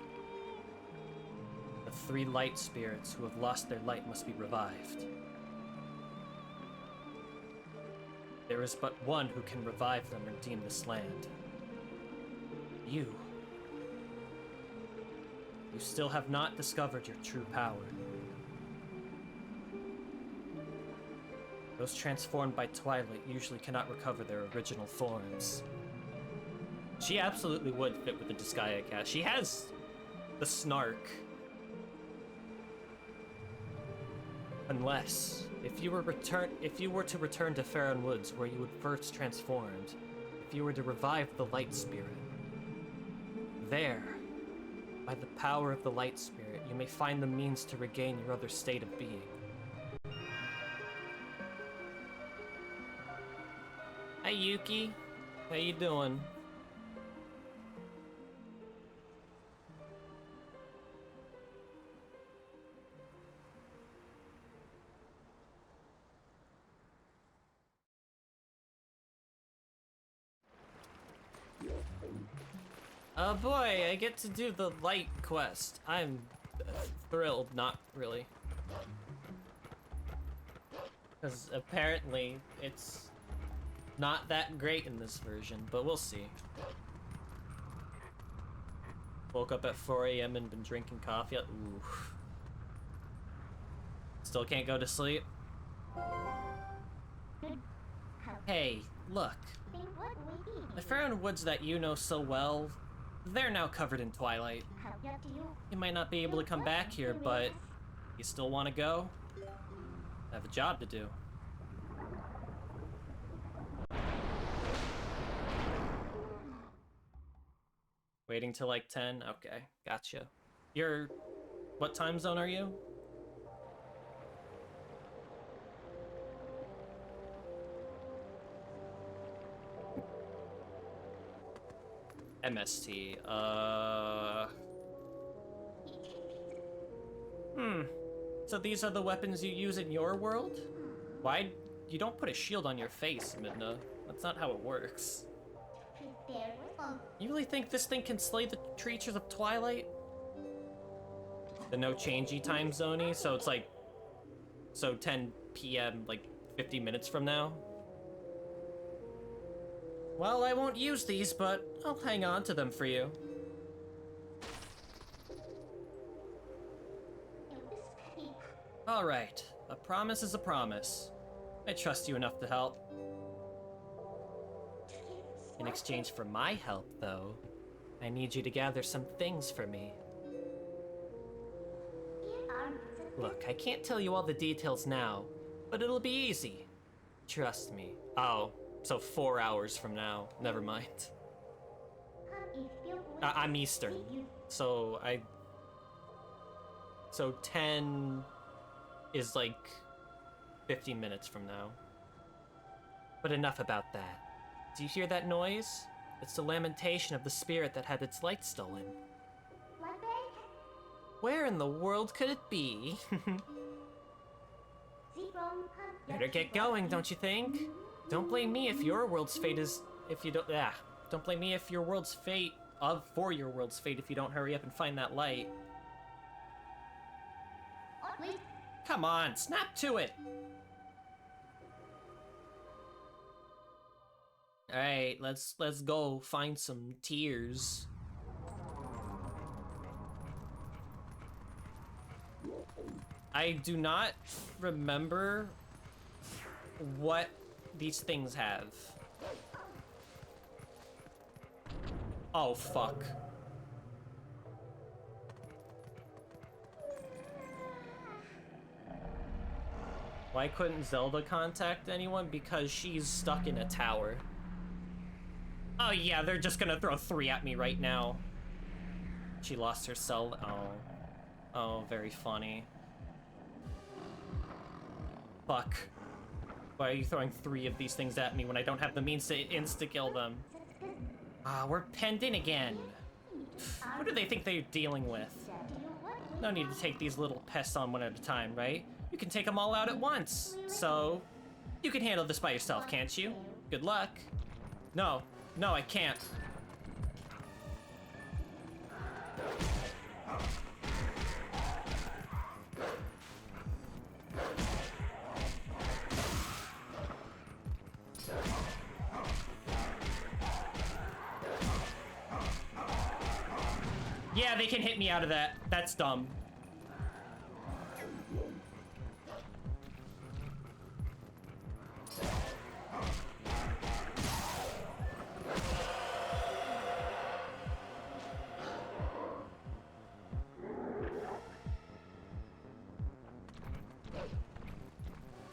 The 3 light spirits who have lost their light must be revived. There is but one who can revive them and redeem this land. You. You still have not discovered your true power. Those transformed by Twilight usually cannot recover their original forms. She absolutely would fit with the Disgaea cast. She has the snark. Unless, if you were to return to Farron Woods where you had first transformed, if you were to revive the Light Spirit, there, by the power of the Light Spirit, you may find the means to regain your other state of being. Hi Yuki, how you doing? Oh boy, I get to do the light quest. I'm thrilled, not really. Because apparently it's not that great in this version, but we'll see. Woke up at 4 AM and been drinking coffee. Ooh. Still can't go to sleep? Hey, look. The Farron Woods that you know so well, they're now covered in twilight. You might not be able to come back here, but you still want to go? I have a job to do. Waiting till like 10? Okay, gotcha. What time zone are you? MST, So these are the weapons you use in your world? Why? You don't put a shield on your face, Midna. That's not how it works. You really think this thing can slay the creatures of Twilight? The no changey time zone-y, so it's like... So 10 PM, like 50 minutes from now? Well, I won't use these, but I'll hang on to them for you. Alright, a promise is a promise. I trust you enough to help. In exchange for my help, though, I need you to gather some things for me. Look, I can't tell you all the details now, but it'll be easy. Trust me. Oh, so 4 hours from now. Never mind. I'm Eastern, so So 10 is like 15 minutes from now. But enough about that. Do you hear that noise? It's the lamentation of the spirit that had its light stolen. Where in the world could it be? Better get going, don't you think? Don't blame me if your world's fate is... Don't blame me if your world's fate... for your world's fate if you don't hurry up and find that light. Come on, snap to it! Alright, let's go find some tears. I do not remember what these things have. Oh, fuck. Why couldn't Zelda contact anyone? Because she's stuck in a tower. Oh yeah, they're just gonna throw 3 at me right now. She lost her cell. Oh. Oh, very funny. Fuck. Why are you throwing 3 of these things at me when I don't have the means to insta-kill them? Ah, we're penned in again. What do they think they're dealing with? No need to take these little pests on one at a time, right? You can take them all out at once. So, you can handle this by yourself, can't you? Good luck. No, I can't. Yeah, they can hit me out of that. That's dumb.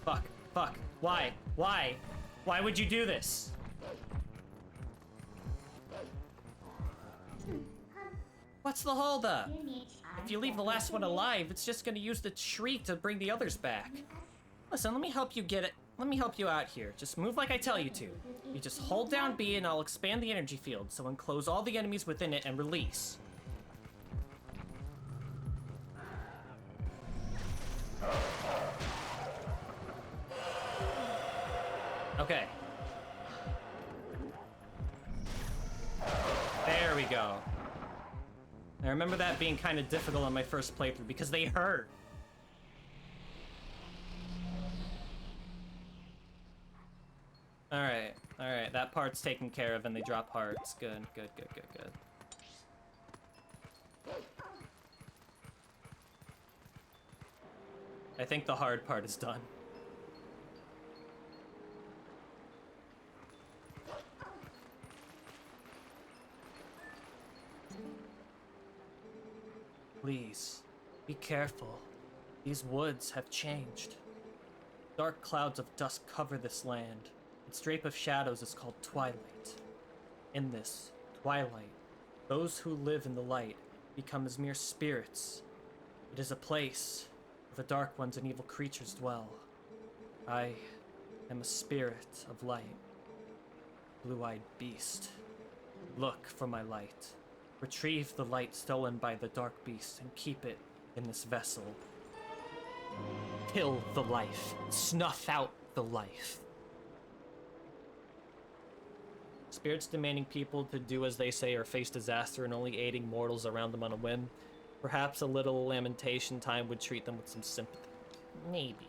Fuck. Fuck. Why? Why? Why would you do this? What's the holdup? If you leave the last one alive, it's just gonna use the tree to bring the others back. Listen, let me help you get it. Let me help you out here. Just move like I tell you to. You just hold down B and I'll expand the energy field, so enclose all the enemies within it and release. Okay. There we go. I remember that being kind of difficult on my first playthrough because they hurt. Alright, alright, that part's taken care of and they drop hearts. Good, good, good, good, good. I think the hard part is done. Please, be careful. These woods have changed. Dark clouds of dust cover this land. Its drape of shadows is called Twilight. In this Twilight, those who live in the light become as mere spirits. It is a place where the dark ones and evil creatures dwell. I am a spirit of light. Blue-eyed beast. Look for my light. Retrieve the light stolen by the dark beast and keep it in this vessel. Kill the life. Snuff out the life. Spirits demanding people to do as they say or face disaster and only aiding mortals around them on a whim. Perhaps a little lamentation time would treat them with some sympathy. Maybe.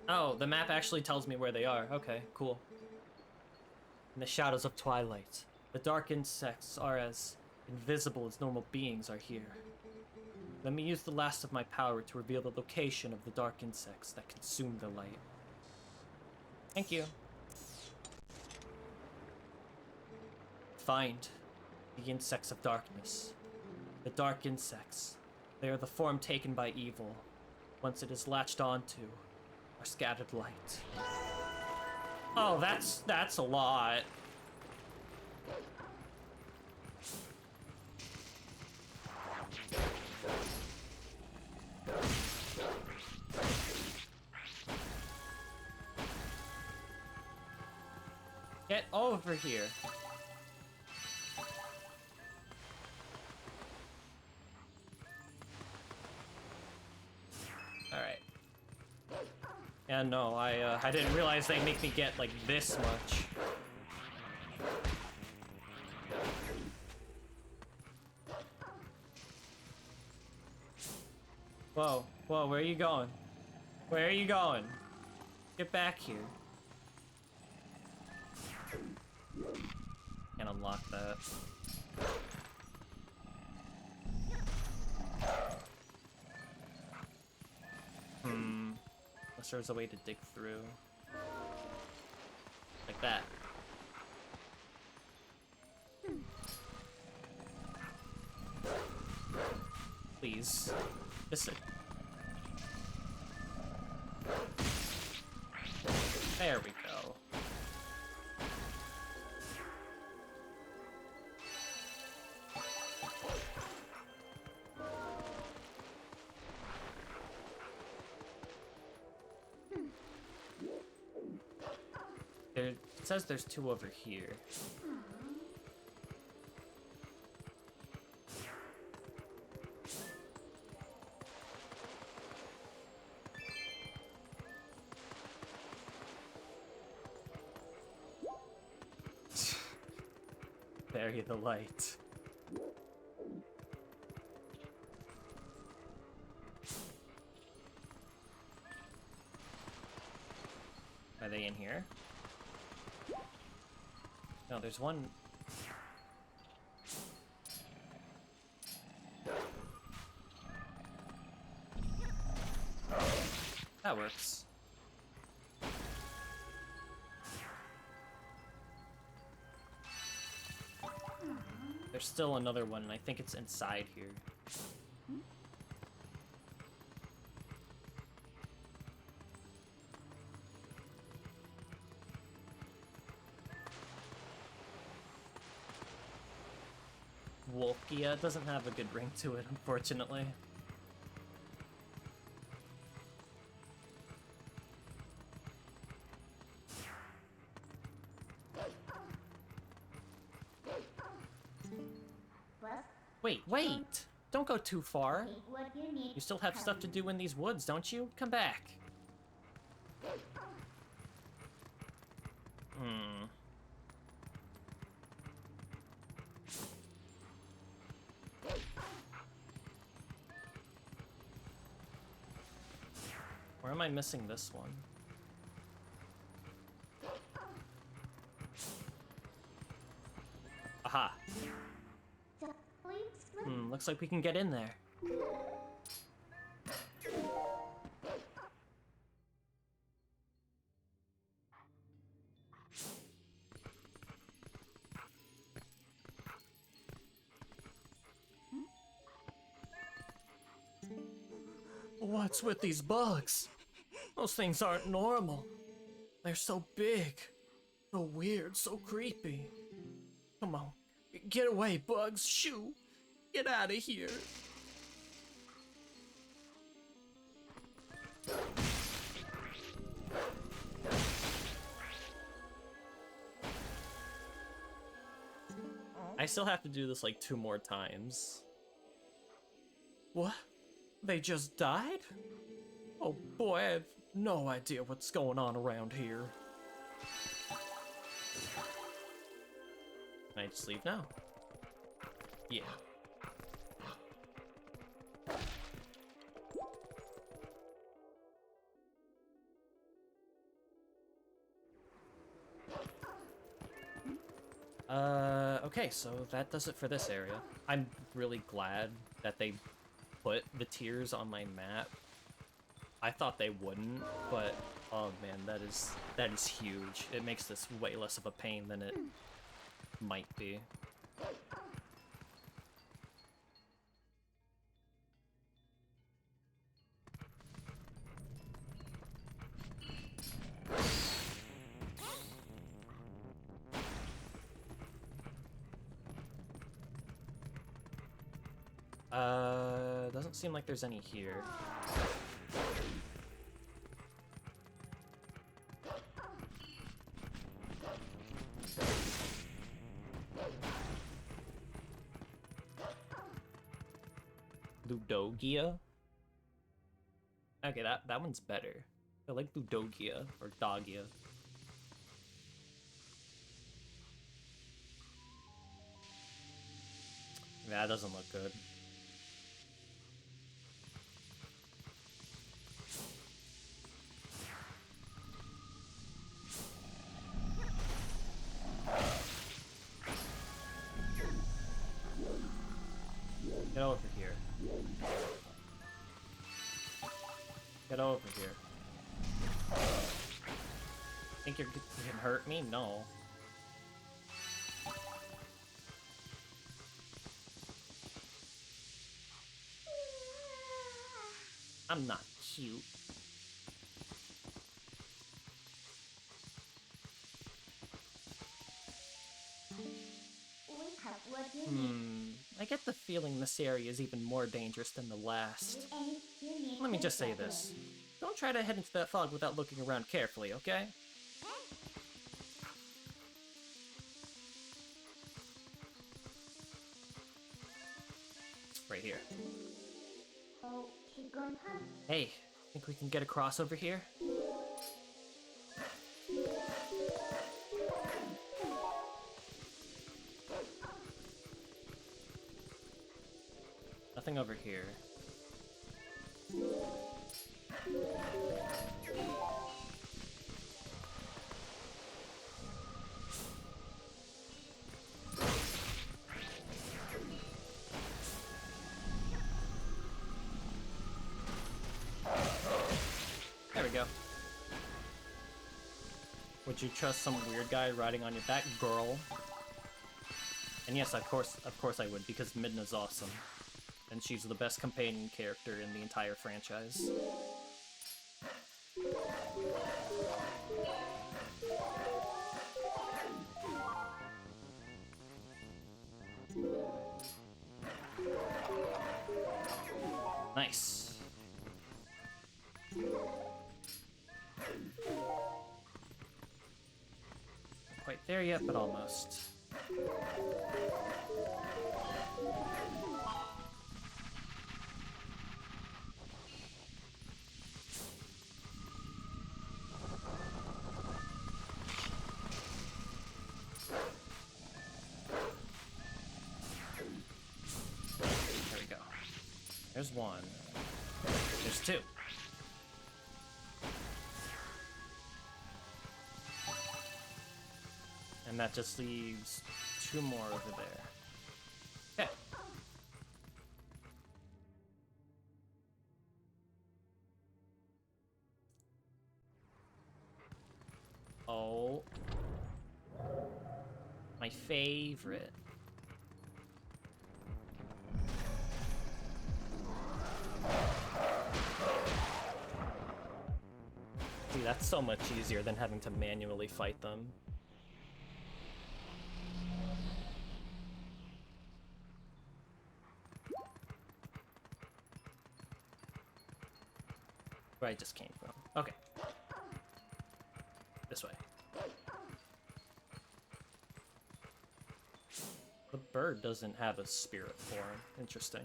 Oh, the map actually tells me where they are. Okay, cool. In the shadows of Twilight, the dark insects are as invisible as normal beings are here. Let me use the last of my power to reveal the location of the dark insects that consume the light. Thank you. Find the insects of darkness. The dark insects. They are the form taken by evil. Once it is latched onto, our scattered light. Oh, that's a lot. Get over here. Alright. Yeah, no, I didn't realize they make me get, like, this much. Whoa, whoa, where are you going? Where are you going? Get back here. Can't unlock that. Unless there's a way to dig through. Like that. Please. Listen. There we go. It says there's two over here. Bury the light. Are they in here? No, there's one. that works. There's still another one, and I think it's inside here. Wolfgia doesn't have a good ring to it, unfortunately. Wait! Don't go too far. You still have stuff to do in these woods, don't you? Come back. Where am I missing this one? Aha. Looks like we can get in there. What's with these bugs? Those things aren't normal. They're so big, so weird, so creepy. Come on, get away, bugs, shoo! Get out of here. I still have to do this like 2 more times. What? They just died? Oh boy, I have no idea what's going on around here. Can I just leave now? Yeah. Okay, so that does it for this area. I'm really glad that they put the tiers on my map. I thought they wouldn't, but oh man, that is huge. It makes this way less of a pain than it might be. Doesn't seem like there's any here. Ludogia? Okay, that one's better. I like Ludogia, or Dogia. That doesn't look good. Get over here. Get over here. Think you can hurt me? No. I'm not cute. I get the feeling this area is even more dangerous than the last. Let me just say this. Don't try to head into that fog without looking around carefully, okay? Right here. Hey, think we can get across over here? Nothing over here. There we go. Would you trust some weird guy riding on your back, girl? And yes, of course I would, because Midna's awesome. And she's the best companion character in the entire franchise. Nice. Not quite there yet, but almost. There we go. There's one. There's two. And that just leaves two more over there. Okay. Oh. My favorite. See, that's so much easier than having to manually fight them. Where I just came from. Okay. This way. The bird doesn't have a spirit form. Interesting.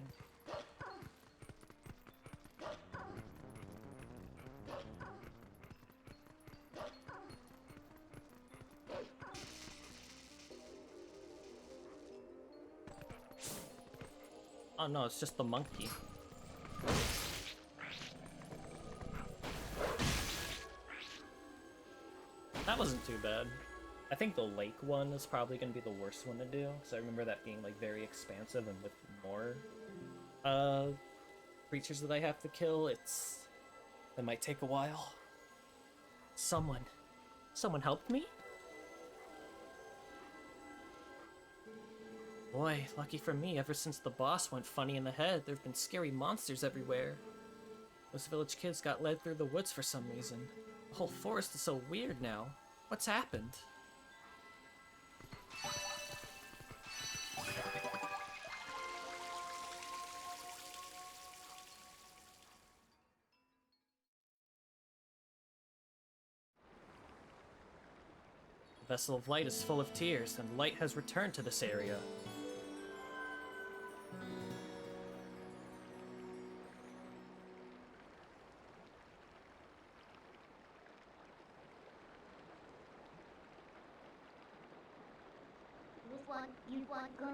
Oh no, it's just the monkey. That wasn't too bad. I think the lake one is probably going to be the worst one to do, because I remember that being like very expansive and with more creatures that I have to kill. It might take a while. Someone helped me? Boy, lucky for me, ever since the boss went funny in the head, there have been scary monsters everywhere. Those village kids got led through the woods for some reason. The whole forest is so weird now. What's happened? The Vessel of Light is full of tears, and light has returned to this area.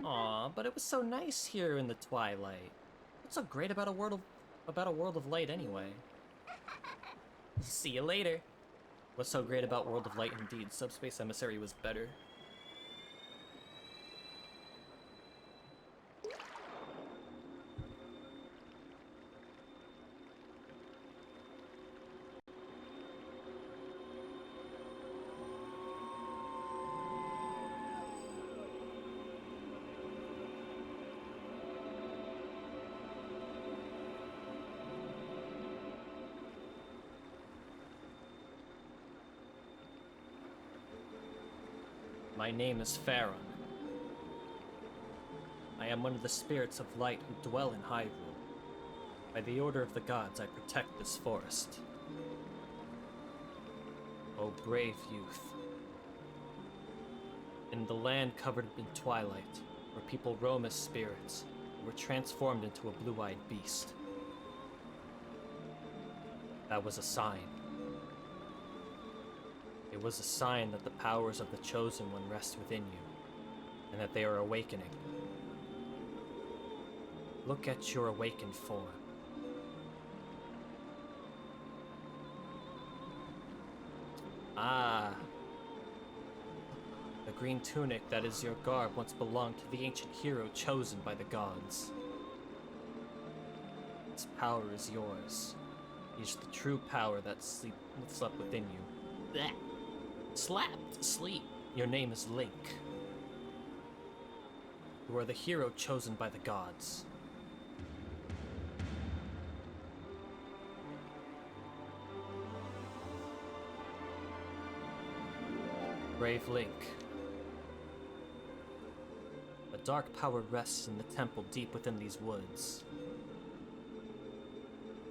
Aw, but it was so nice here in the Twilight. What's so great about a world of light anyway? See you later. What's so great about World of Light indeed? Subspace Emissary was better. My name is Farron. I am one of the spirits of light who dwell in Hyrule. By the order of the gods, I protect this forest. O brave youth. In the land covered in twilight, where people roam as spirits, who were transformed into a blue-eyed beast. That was a sign. It was a sign that the powers of the Chosen One rest within you, and that they are awakening. Look at your awakened form. Ah. The green tunic that is your garb once belonged to the ancient hero chosen by the gods. Its power is yours. Use the true power that slept within you. Blech. Slapped asleep. Your name is Link. You are the hero chosen by the gods. Brave Link. A dark power rests in the temple deep within these woods.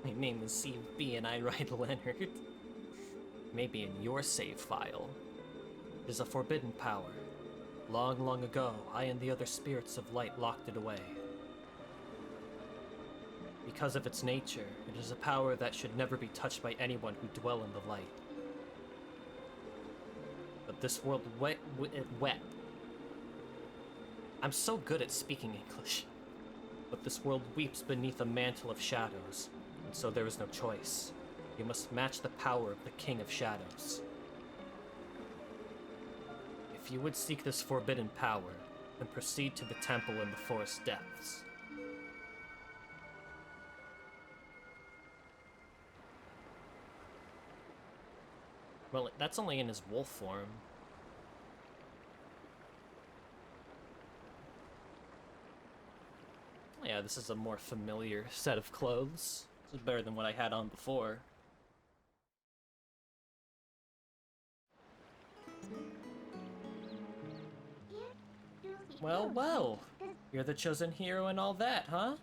My name is CB and I ride Leonard. Maybe in your save file. It is a forbidden power. Long, long ago, I and the other spirits of light locked it away. Because of its nature, it is a power that should never be touched by anyone who dwell in the light. But this world wept. I'm so good at speaking English. But this world weeps beneath a mantle of shadows, and so there is no choice. You must match the power of the King of Shadows. If you would seek this forbidden power, then proceed to the temple in the forest depths. Well, that's only in his wolf form. Yeah, this is a more familiar set of clothes. This is better than what I had on before. Well, well. You're the chosen hero and all that, huh?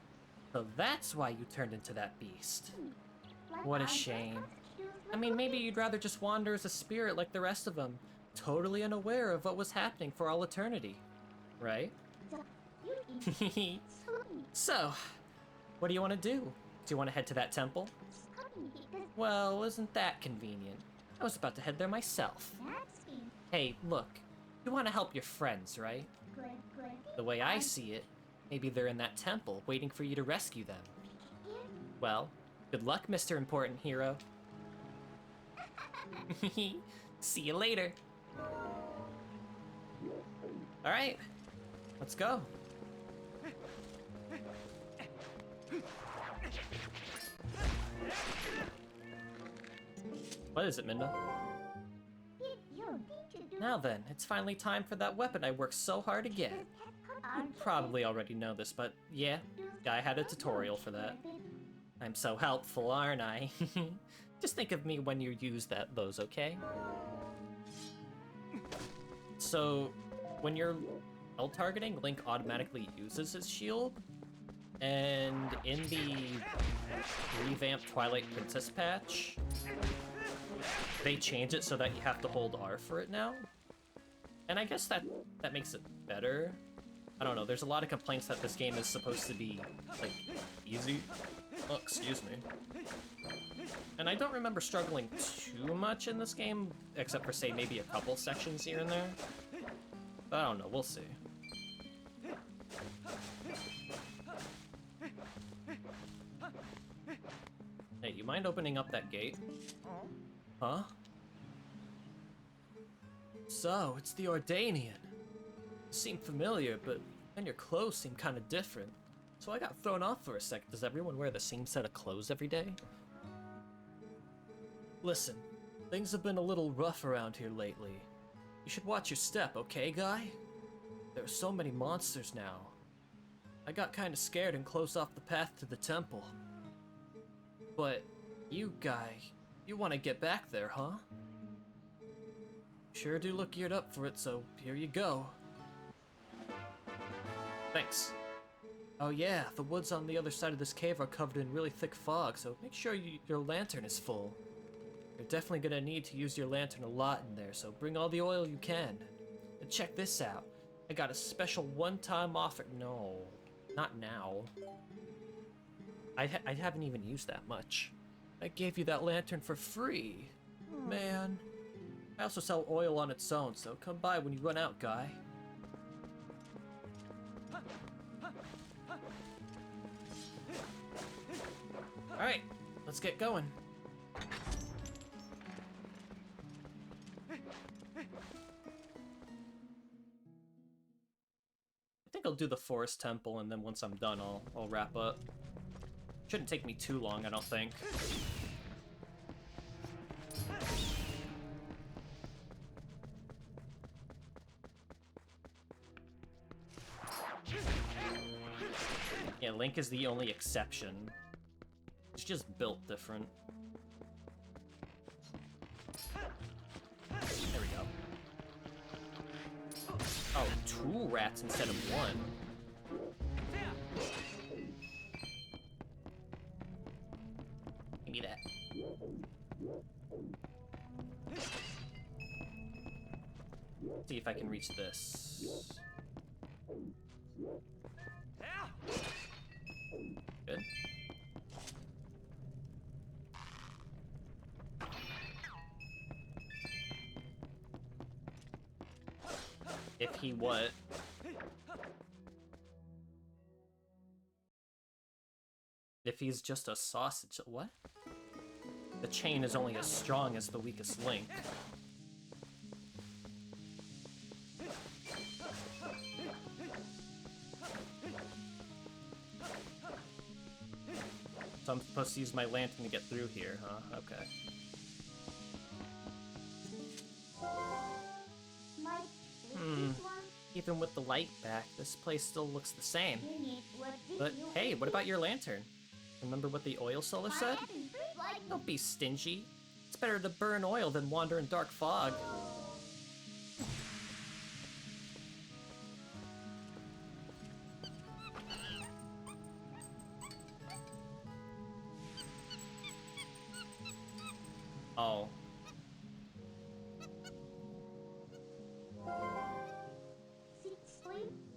So that's why you turned into that beast. What a shame. I mean, maybe you'd rather just wander as a spirit like the rest of them, totally unaware of what was happening for all eternity. Right? So, what do you want to do? Do you want to head to that temple? Well, isn't that convenient? I was about to head there myself. Hey, look, you want to help your friends, right? The way I see it, maybe they're in that temple waiting for you to rescue them. Well, good luck, Mr. Important Hero. See you later. Alright, let's go. What is it, Minda? Now then, it's finally time for that weapon I worked so hard to get. You probably already know this, but yeah, I had a tutorial for that. I'm so helpful, aren't I? Just think of me when you use those, okay? So, when you're L-targeting, Link automatically uses his shield, and in the revamped Twilight Princess patch, they change it so that you have to hold R for it now. And I guess that makes it better. I don't know, there's a lot of complaints that this game is supposed to be, like, easy. Oh, excuse me. And I don't remember struggling too much in this game, except for, say, maybe a couple sections here and there. But I don't know, we'll see. Hey, you mind opening up that gate? Huh? So, it's the Ordanian. You seem familiar, but then your clothes seem kind of different. So I got thrown off for a sec. Does everyone wear the same set of clothes every day? Listen, things have been a little rough around here lately. You should watch your step, okay, guy? There are so many monsters now. I got kinda scared and closed off the path to the temple. But, you guy, you wanna get back there, huh? Sure do look geared up for it, so here you go. Thanks. Oh yeah, the woods on the other side of this cave are covered in really thick fog, so make sure your lantern is full. You're definitely gonna need to use your lantern a lot in there, so bring all the oil you can. And check this out. I got a special one-time offer. No, not now. I haven't even used that much. I gave you that lantern for free. Man. I also sell oil on its own, so come by when you run out, guy. Alright, let's get going. I think I'll do the forest temple, and then once I'm done, I'll wrap up. Shouldn't take me too long, I don't think. Link is the only exception. He's just built different. There we go. Oh, 2 rats instead of 1. Give me that. See if I can reach this. Good. If he what? If he's just a sausage, what? The chain is only as strong as the weakest link. So I'm supposed to use my lantern to get through here, huh? Okay. Even with the light back, this place still looks the same. But hey, what about your lantern? Remember what the oil seller said? Don't be stingy. It's better to burn oil than wander in dark fog. Oh.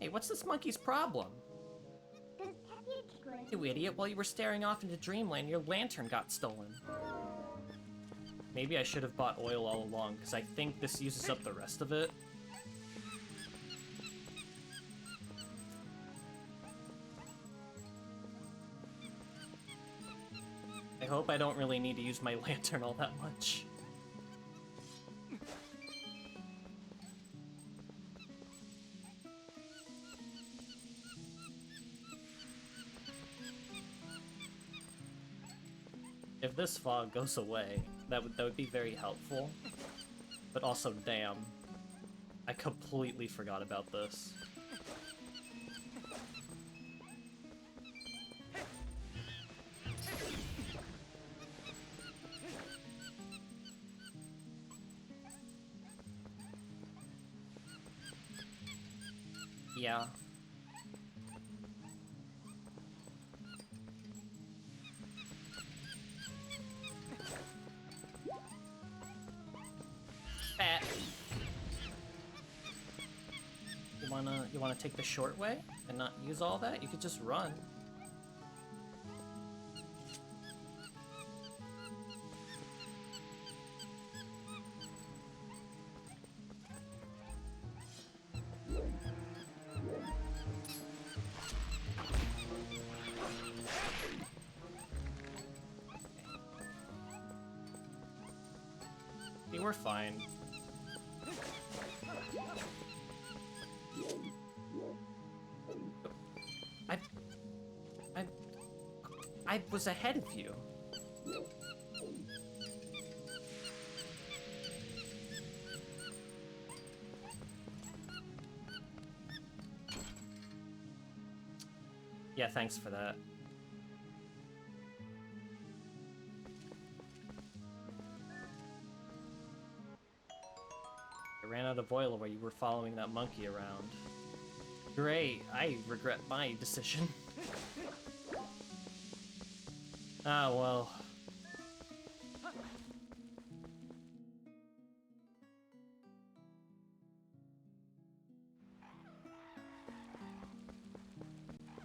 Hey, what's this monkey's problem? You idiot, while you were staring off into dreamland, your lantern got stolen. Maybe I should have bought oil all along, because I think this uses up the rest of it. I hope I don't really need to use my lantern all that much. If this fog goes away, that would be very helpful. But also, damn. I completely forgot about this. Yeah. You wanna take the short way and not use all that? You could just run. See, we're fine. I was ahead of you. Yeah, thanks for that. I ran out of oil while you were following that monkey around. Great, I regret my decision. Ah, well.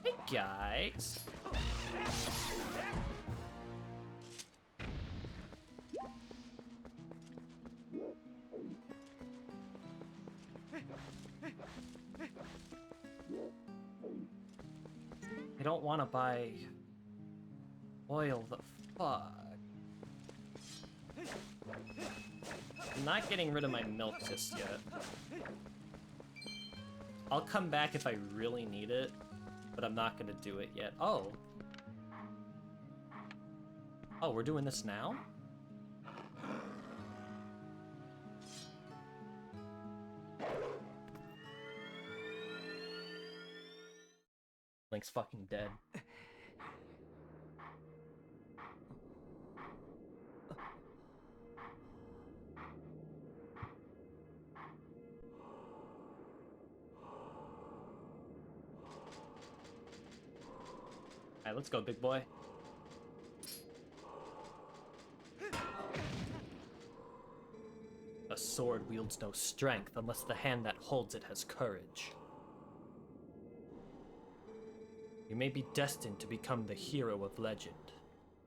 Hey, guys. I don't want to buy oil, the fuck. I'm not getting rid of my milk just yet. I'll come back if I really need it, but I'm not gonna do it yet. Oh. Oh, we're doing this now? Link's fucking dead. Alright, let's go, big boy. A sword wields no strength unless the hand that holds it has courage. You may be destined to become the hero of legend,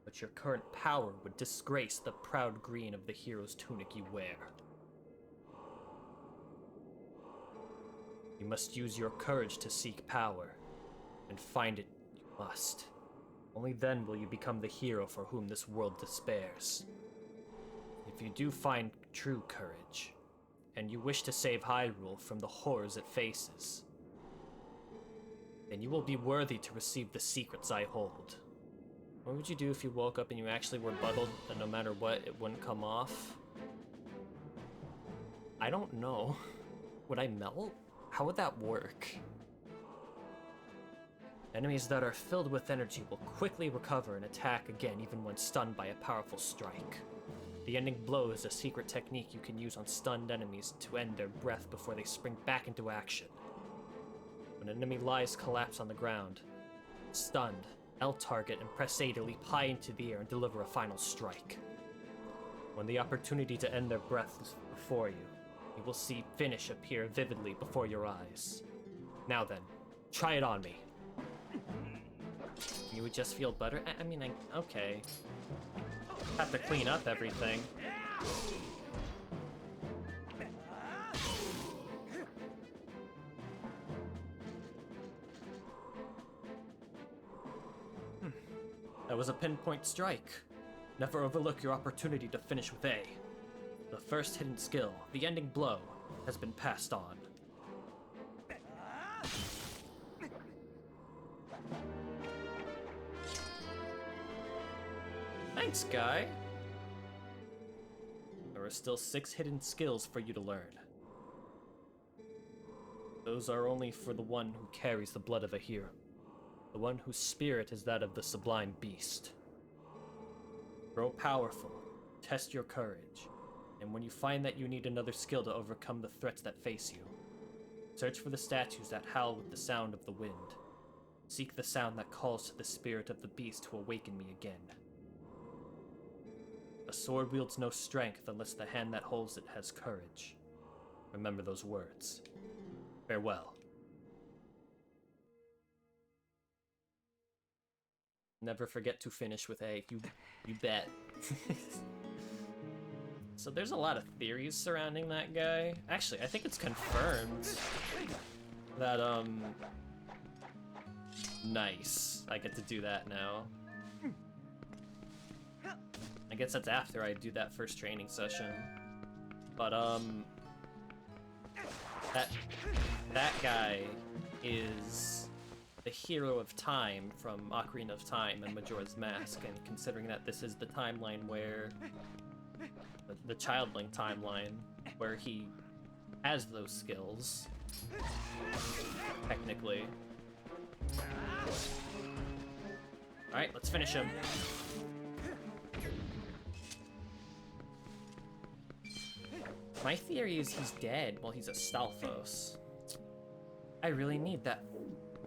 but your current power would disgrace the proud green of the hero's tunic you wear. You must use your courage to seek power, and find it you must. Only then will you become the hero for whom this world despairs. If you do find true courage, and you wish to save Hyrule from the horrors it faces, then you will be worthy to receive the secrets I hold. What would you do if you woke up and you actually were bundled, and no matter what, it wouldn't come off? I don't know. Would I melt? How would that work? Enemies that are filled with energy will quickly recover and attack again even when stunned by a powerful strike. The ending blow is a secret technique you can use on stunned enemies to end their breath before they spring back into action. When an enemy lies collapsed on the ground, stunned, L-target and press A to leap high into the air and deliver a final strike. When the opportunity to end their breath is before you, you will see finish appear vividly before your eyes. Now then, try it on me. You would just feel better? I mean, okay. Have to clean up everything. That was a pinpoint strike. Never overlook your opportunity to finish with A. The first hidden skill, the ending blow, has been passed on. Thanks, guy. There are still 6 hidden skills for you to learn. Those are only for the one who carries the blood of a hero. The one whose spirit is that of the sublime beast. Grow powerful, test your courage, and when you find that you need another skill to overcome the threats that face you, search for the statues that howl with the sound of the wind. Seek the sound that calls to the spirit of the beast to awaken me again. A sword wields no strength unless the hand that holds it has courage. Remember those words. Farewell. Never forget to finish with A. You bet. So there's a lot of theories surrounding that guy. Actually, I think it's confirmed that, nice. I get to do that now. I guess that's after I do that first training session. But, that guy is the hero of time from Ocarina of Time and Majora's Mask, and considering that this is the timeline where the Childling timeline where he has those skills, technically. Alright, let's finish him. My theory is he's dead. Well, he's a Stalfos. I really need that.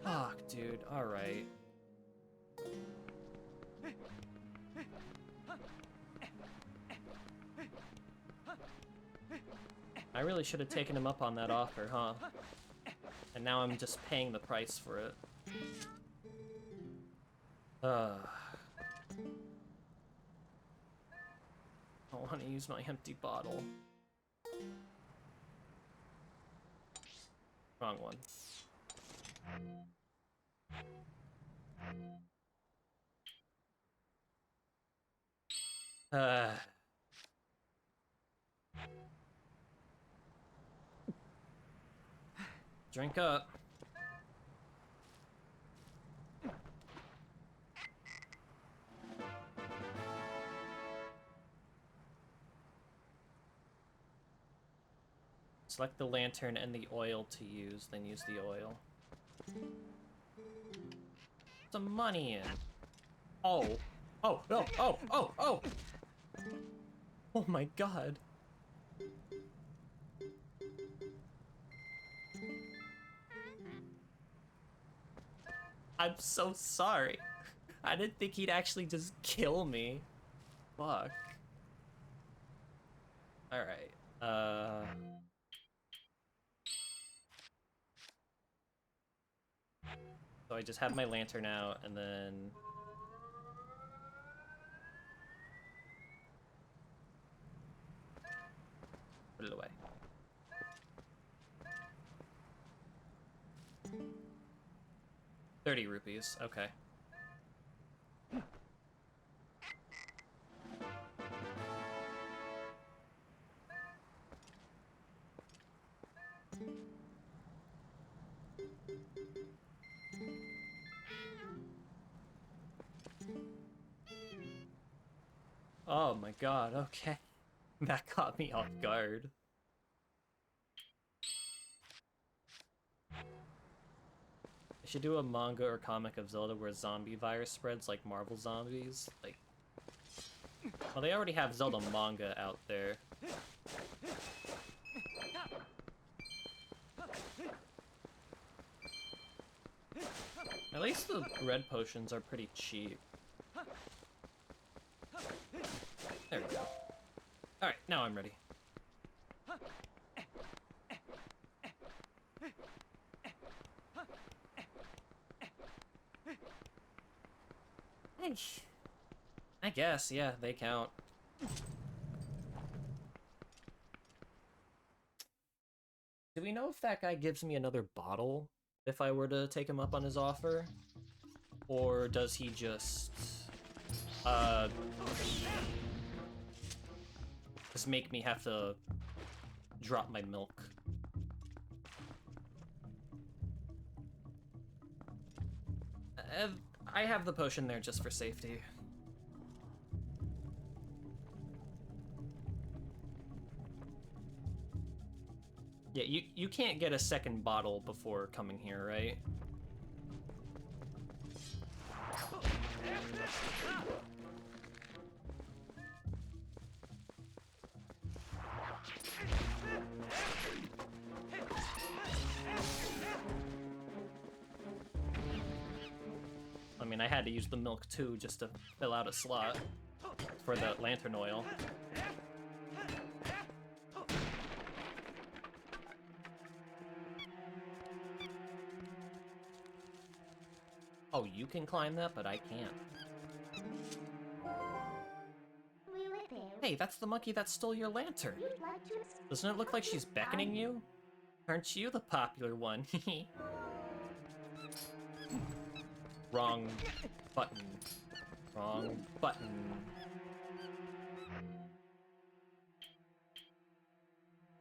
Fuck, dude. Alright. I really should have taken him up on that offer, huh? And now I'm just paying the price for it. I want to use my empty bottle. Wrong one. Drink up. Select the lantern and the oil to use, then use the oil. Some money in. Oh. Oh, no. Oh, oh, oh! Oh my god. I'm so sorry. I didn't think he'd actually just kill me. Fuck. Alright. So I just have my lantern out, and then... put it away. ₹30, okay. Oh my god, okay. That caught me off guard. I should do a manga or comic of Zelda where zombie virus spreads like Marvel zombies. Like, well, they already have Zelda manga out there. At least the red potions are pretty cheap. There we go. Alright, now I'm ready. I guess, yeah, they count. Do we know if that guy gives me another bottle if I were to take him up on his offer? Or does he just make me have to drop my milk? I have the potion there just for safety. Yeah, you can't get a second bottle before coming here, right? I mean, I had to use the milk too, just to fill out a slot for the lantern oil. Oh, you can climb that, but I can't. Hey, that's the monkey that stole your lantern. Doesn't it look like she's beckoning you? Aren't you the popular one? Wrong button. Wrong button.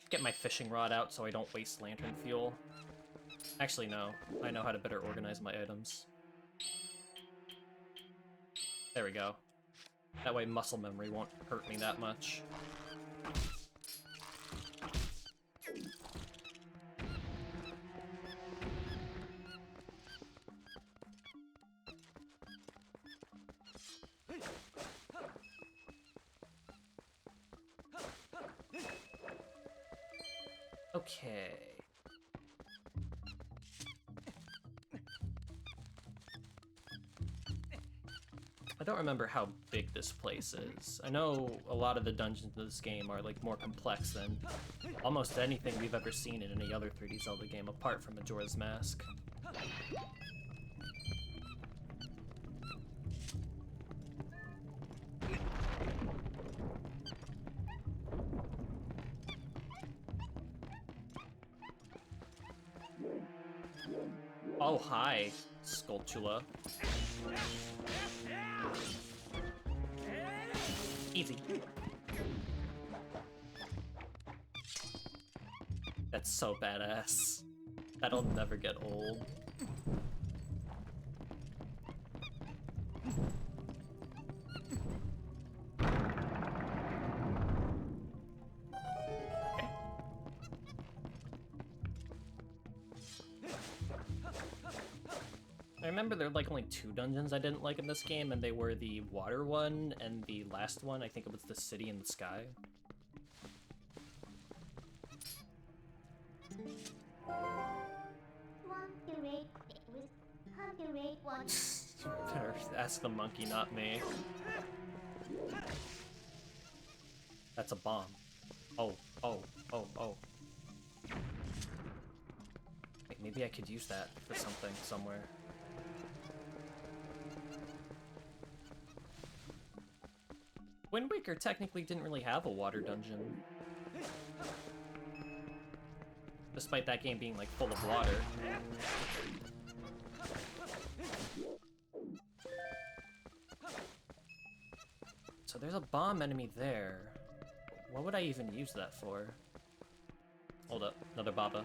Get my fishing rod out so I don't waste lantern fuel. Actually, no. I know how to better organize my items. There we go. That way muscle memory won't hurt me that much. Okay. I don't remember how big this place is. I know a lot of the dungeons in this game are like more complex than almost anything we've ever seen in any other 3D Zelda game apart from Majora's Mask. Oh, hi, Skulltula. Easy. That's so badass. That'll never get old. I remember there were like only 2 dungeons I didn't like in this game, and they were the water one and the last one. I think it was the city in the sky. Better ask the monkey, not me. That's a bomb. Oh, oh, oh, oh. Wait, maybe I could use that for something somewhere. Wind Waker technically didn't really have a water dungeon. Despite that game being, like, full of water. So there's a bomb enemy there. What would I even use that for? Hold up, another Baba.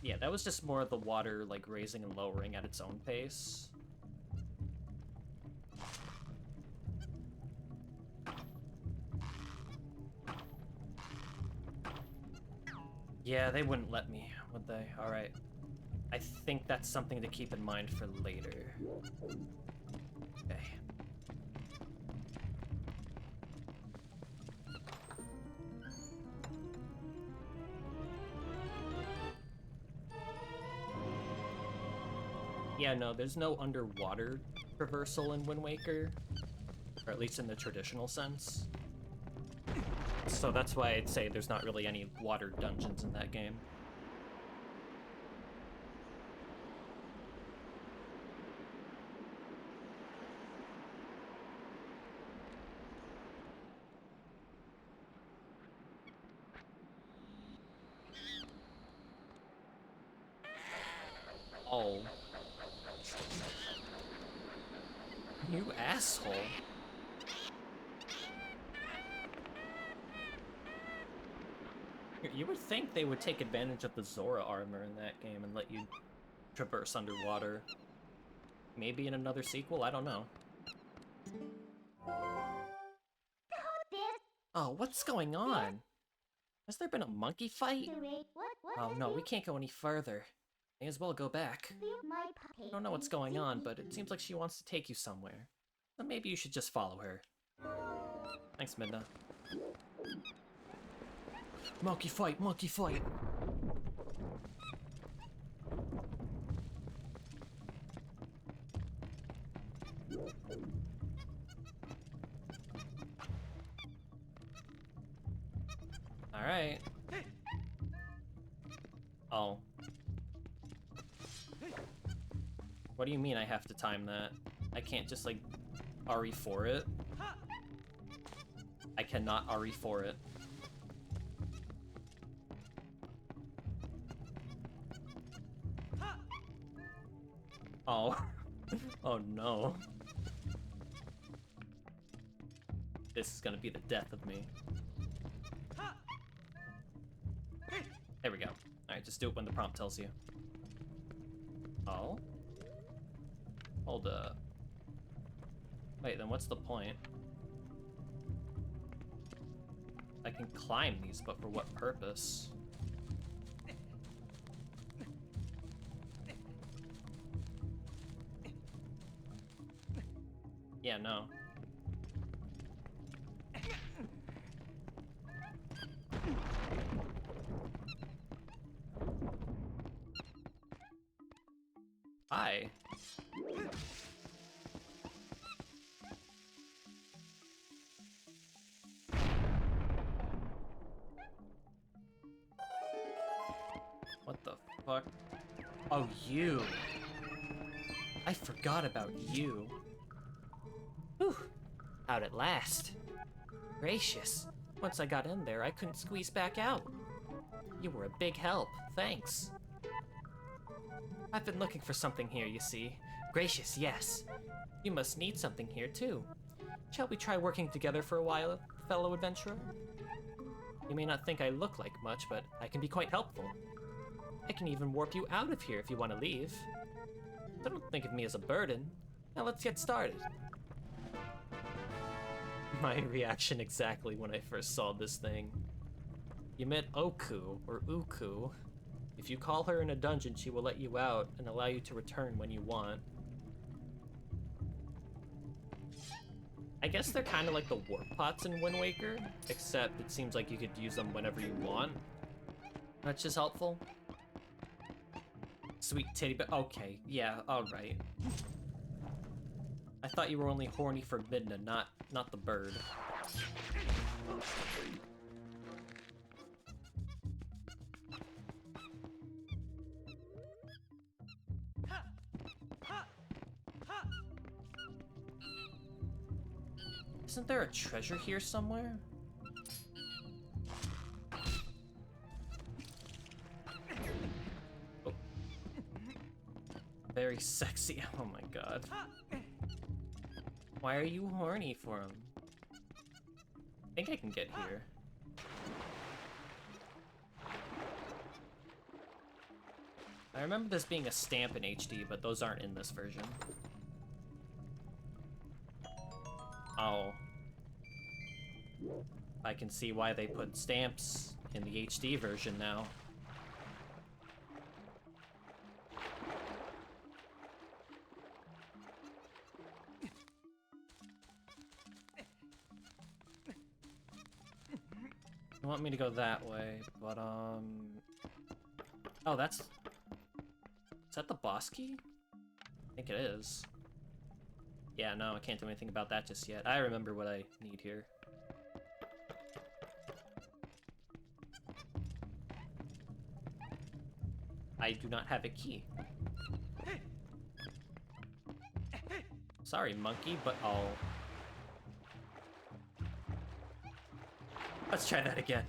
Yeah, that was just more of the water, like, raising and lowering at its own pace. Yeah, they wouldn't let me, would they? Alright. I think that's something to keep in mind for later. Okay. Yeah, no, there's no underwater traversal in Wind Waker. Or at least in the traditional sense. So that's why I'd say there's not really any water dungeons in that game. Oh. You asshole. You would think they would take advantage of the Zora armor in that game and let you traverse underwater. Maybe in another sequel? I don't know. Oh, what's going on? Has there been a monkey fight? Oh no, we can't go any further. May as well go back. I don't know what's going on, but it seems like she wants to take you somewhere. So maybe you should just follow her. Thanks, Midna. Monkey fight, monkey fight! Alright. Oh. What do you mean I have to time that? I can't just, like, RE4 it? I cannot RE4 it. Oh. Oh no. This is gonna be the death of me. There we go. Alright, just do it when the prompt tells you. Oh? Hold up. Wait, then what's the point? I can climb these, but for what purpose? Yeah, no. Hi. What the fuck? Oh, you. I forgot about you. Whew. Out at last. Gracious. Once I got in there, I couldn't squeeze back out. You were a big help. Thanks. I've been looking for something here, you see. Gracious, yes. You must need something here, too. Shall we try working together for a while, fellow adventurer? You may not think I look like much, but I can be quite helpful. I can even warp you out of here if you want to leave. So don't think of me as a burden. Now let's get started. My reaction exactly when I first saw this thing. You met Oku, or Uku. If you call her in a dungeon, she will let you out and allow you to return when you want. I guess they're kind of like the warp pots in Wind Waker, except it seems like you could use them whenever you want. That's just helpful. Sweet titty, but okay, yeah, alright. I thought you were only horny for Midna, not the bird. Isn't there a treasure here somewhere? Oh. Very sexy, oh my god. Why are you horny for him? I think I can get here. I remember this being a stamp in HD, but those aren't in this version. Oh. I can see why they put stamps in the HD version now. You want me to go that way, but oh, that's... Is that the boss key? I think it is. Yeah, no, I can't do anything about that just yet. I remember what I need here. I do not have a key. Sorry, monkey, but oh. Let's try that again.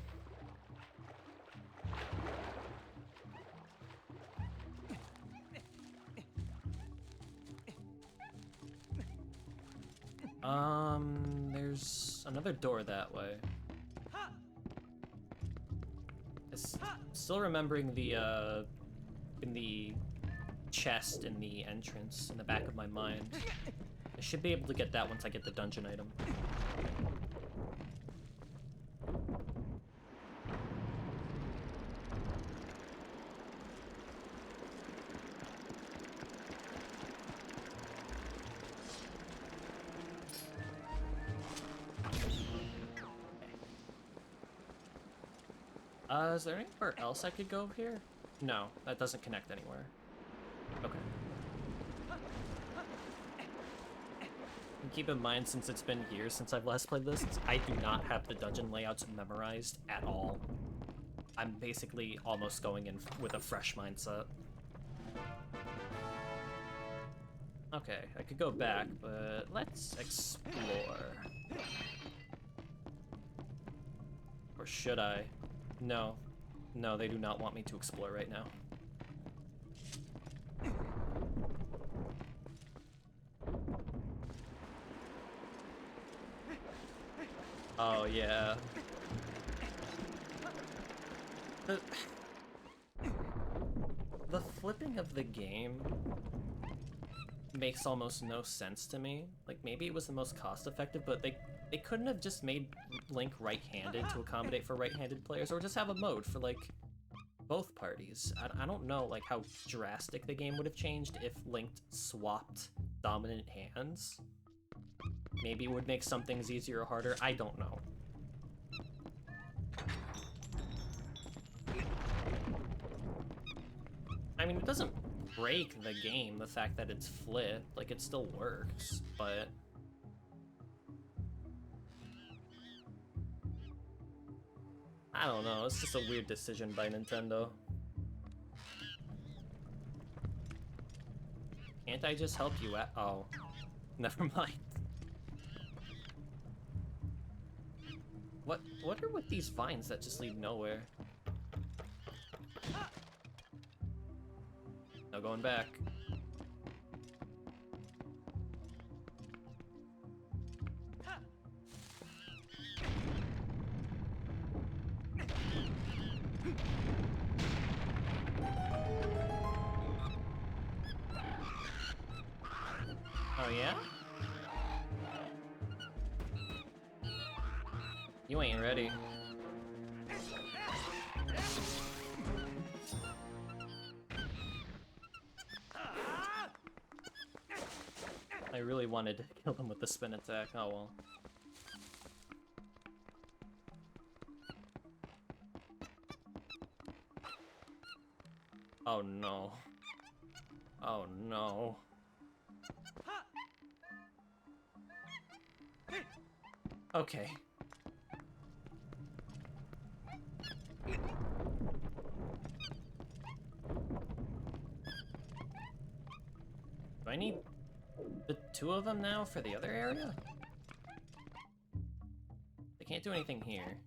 There's another door that way. Still remembering the, in the chest in the entrance in the back of my mind. I should be able to get that once I get the dungeon item. Is there anywhere else I could go here? No, that doesn't connect anywhere. Okay. And keep in mind, since it's been years since I've last played this, I do not have the dungeon layouts memorized at all. I'm basically almost going in with a fresh mindset. Okay, I could go back, but let's explore. Or should I? No. No, they do not want me to explore right now. Oh, yeah. The flipping of the game makes almost no sense to me. Like, maybe it was the most cost-effective, but they couldn't have just made Link right-handed to accommodate for right-handed players, or just have a mode for, like, both parties. I don't know, like, how drastic the game would have changed if Link swapped dominant hands. Maybe it would make some things easier or harder. I don't know. I mean, it doesn't break the game, the fact that it's flipped. Like, it still works, but... I don't know, it's just a weird decision by Nintendo. Can't I just help you at- oh. Never mind. What are with these vines that just lead nowhere? No going back. Oh yeah? You ain't ready. I really wanted to kill them with the spin attack. Oh well. Oh no. Oh no. Okay. Do I need the two of them now for the other area? They can't do anything here.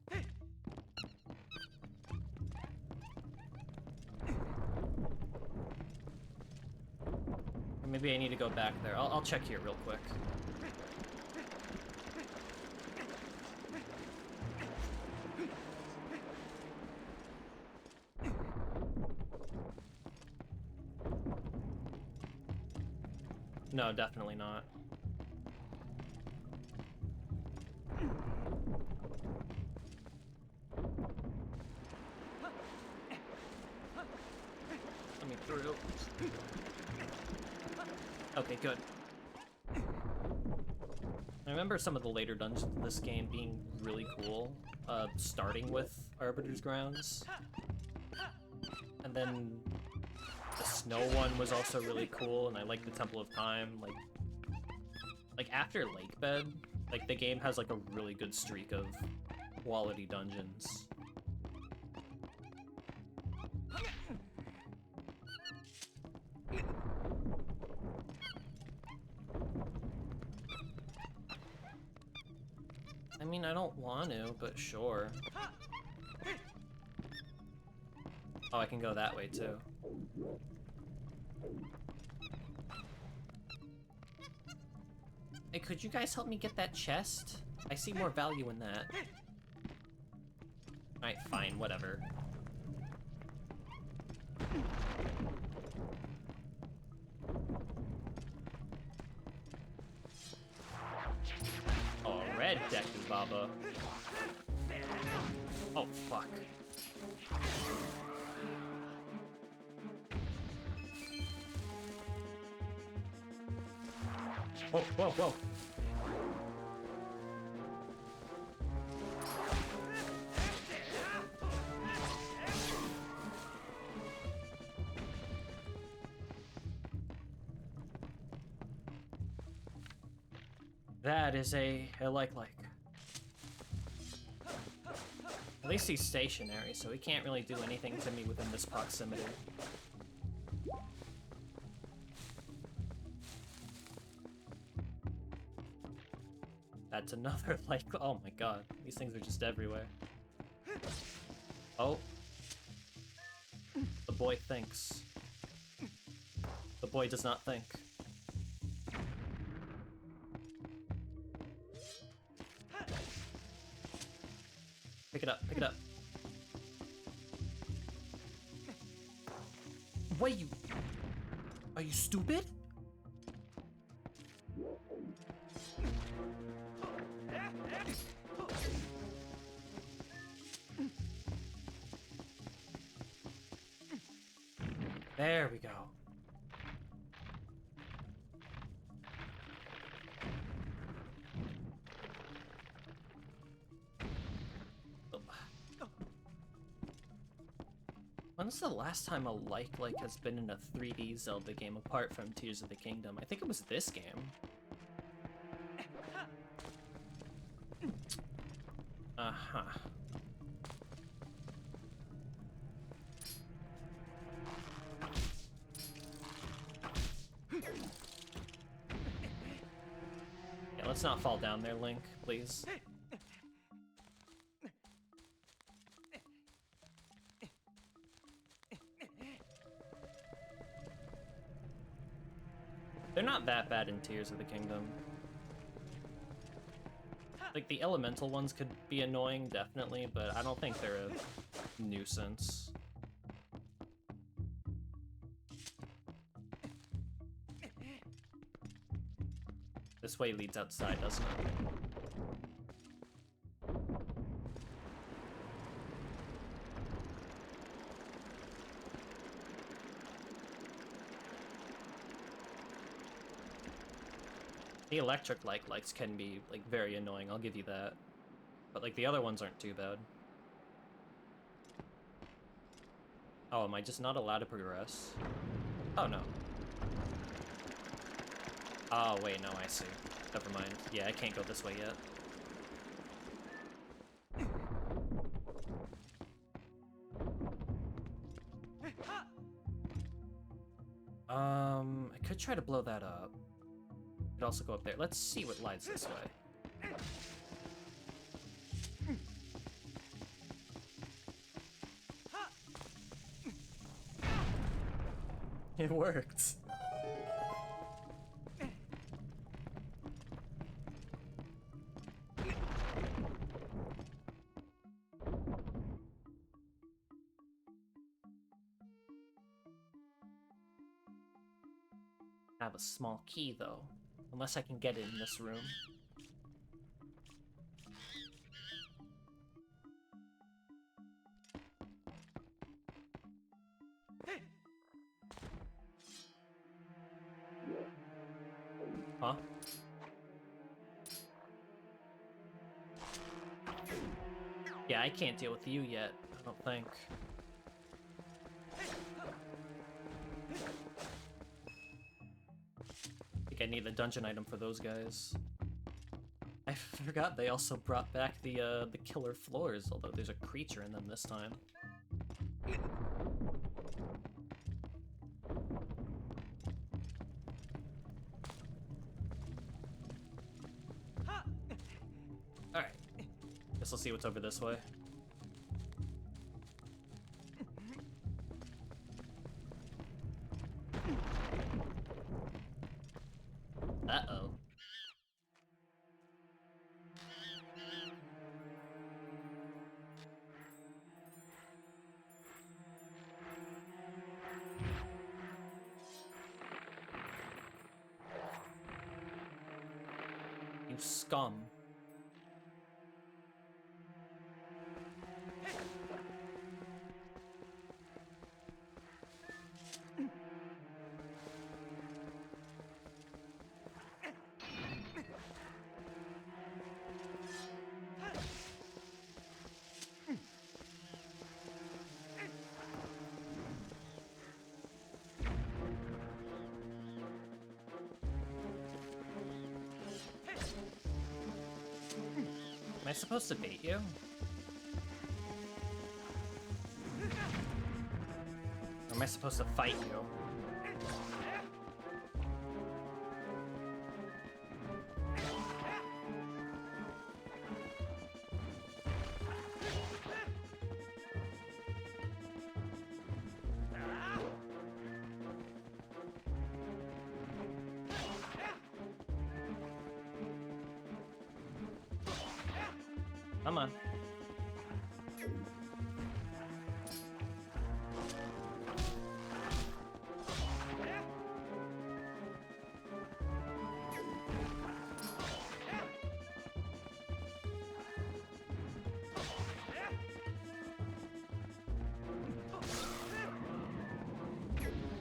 Or maybe I need to go back there. I'll check here real quick. No, definitely not. Let me through. Okay, good. I remember some of the later dungeons of this game being really cool, starting with Arbiter's Grounds. And then the snow one was also really cool, and I like the Temple of Time. Like after Lake Bed, like the game has like a really good streak of quality dungeons. I mean, I don't want to, but sure. Oh, I can go that way too. Hey, could you guys help me get that chest? I see more value in that. Alright, fine, whatever. Oh, red Deku Baba. Oh, fuck. Whoa, whoa, whoa. That is a like. At least he's stationary, so he can't really do anything to me within this proximity. That's another like, oh my god, these things are just everywhere. Oh. The boy thinks. The boy does not think. Pick it up, pick it up. What are you? Are you stupid? There we go. When's the last time a like has been in a 3D Zelda game apart from Tears of the Kingdom? I think it was this game. Uh-huh. Yeah, let's not fall down there, Link, please. They're not that bad in Tears of the Kingdom. Like, the elemental ones could be annoying, definitely, but I don't think they're a nuisance. This way leads outside, doesn't it? The electric lights can be, like, very annoying, I'll give you that. But, like, the other ones aren't too bad. Oh, am I just not allowed to progress? Oh, no. Oh, wait, no, I see. Never mind. Yeah, I can't go this way yet. I could try to blow that up. Could also go up there. Let's see what lies this way. It worked. I have a small key, though. Unless I can get it in this room. Huh? Yeah, I can't deal with you yet, I don't think. I think I need the dungeon item for those guys. I forgot they also brought back the killer floors, although there's a creature in them this time. Alright. Guess we'll see what's over this way. Uh-oh. You scum. Am I supposed to bait you? Or am I supposed to fight you? Come on.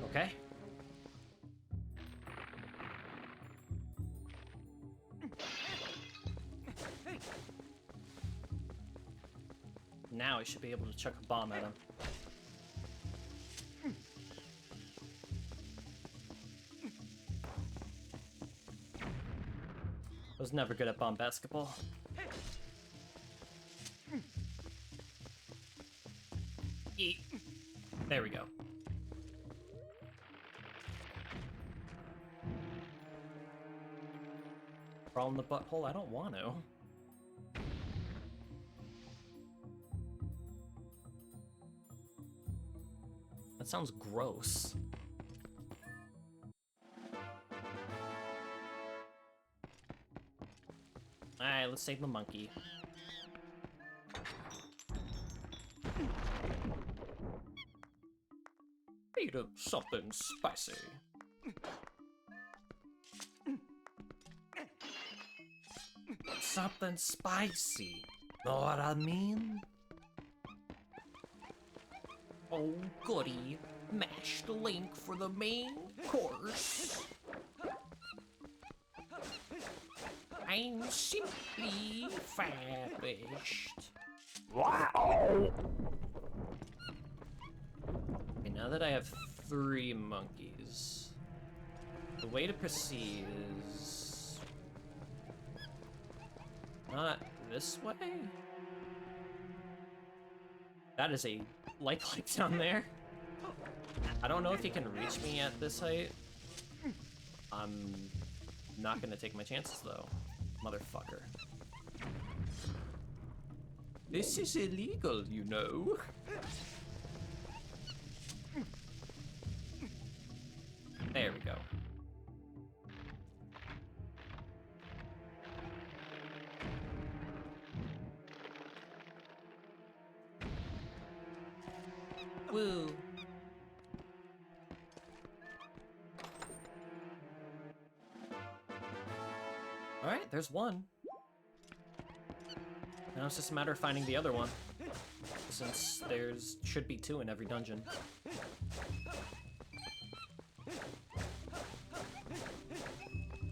Okay. Now I should be able to chuck a bomb at him. I was never good at bomb basketball. Eat. There we go. Crawl in the butthole? I don't want to. That sounds gross. Alright, let's save the monkey. Need something spicy. Something spicy. Know what I mean? Oh, goody. Mash the link for the main course. I'm simply famished. Wow! Okay, now that I have 3 monkeys, the way to proceed is not this way? That is a light down there. I don't know if he can reach me at this height. I'm not gonna take my chances though, motherfucker. This is illegal, you know. There we go. Woo. Alright, there's one. Now it's just a matter of finding the other one, since there's should be 2 in every dungeon. If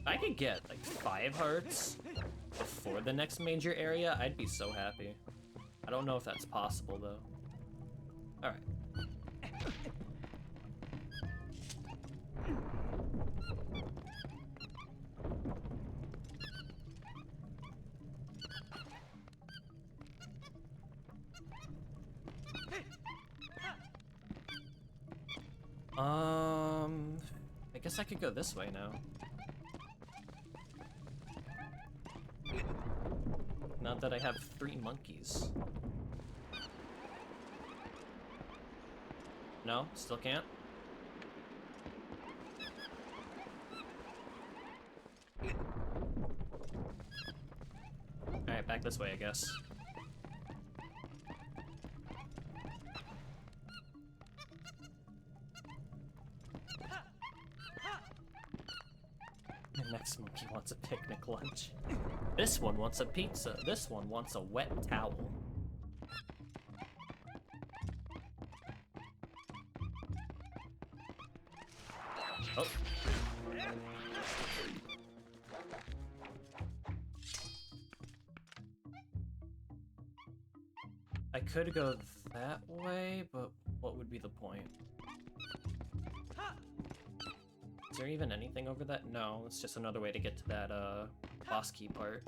I could get like 5 hearts before the next major area, I'd be so happy. I don't know if that's possible though. Alright. I guess I could go this way now. Now that I have 3 monkeys. No, still can't. Alright, back this way, I guess. The next monkey wants a picnic lunch. This one wants a pizza. This one wants a wet towel. Oh. I could go that way, but what would be the point? Is there even anything over that? No, it's just another way to get to that, boss key part.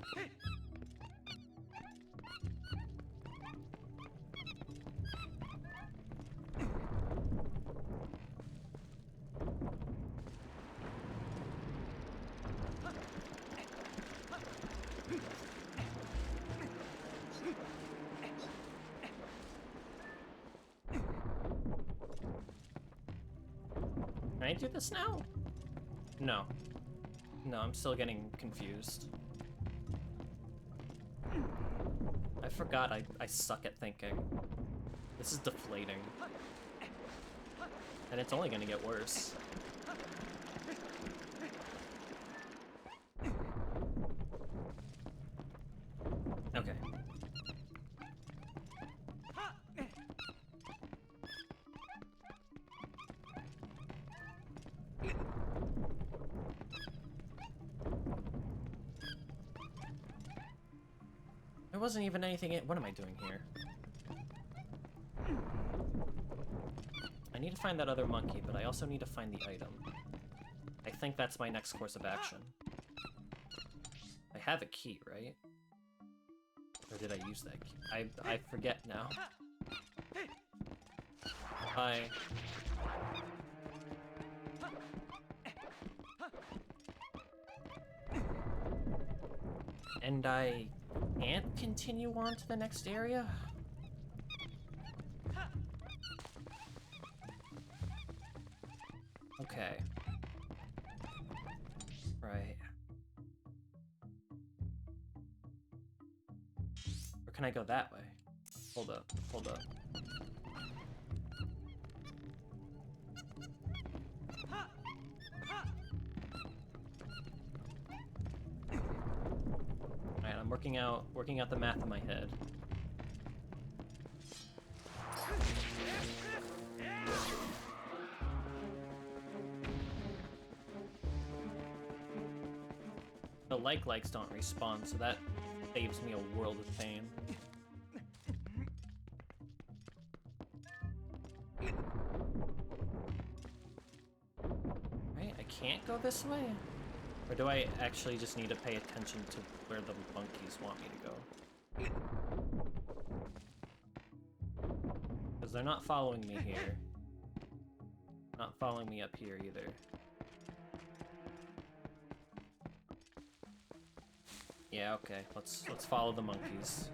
Can I do this now? No. No, I'm still getting confused. I forgot I suck at thinking. This is deflating. And it's only gonna get worse. Okay. There wasn't even anything in— what am I doing here? I need to find that other monkey, but I also need to find the item. I think that's my next course of action. I have a key, right? Or did I use that key? I forget now. Hi. And I can't continue on to the next area? Okay. Right. Or can I go that way? Hold up, hold up. Alright, I'm working out the math in my head. The likes don't respawn, so that saves me a world of pain. Right, I can't go this way? Or do I actually just need to pay attention to where the monkeys want me to go? Because they're not following me here. Not following me up here either. Yeah, okay. Let's follow the monkeys.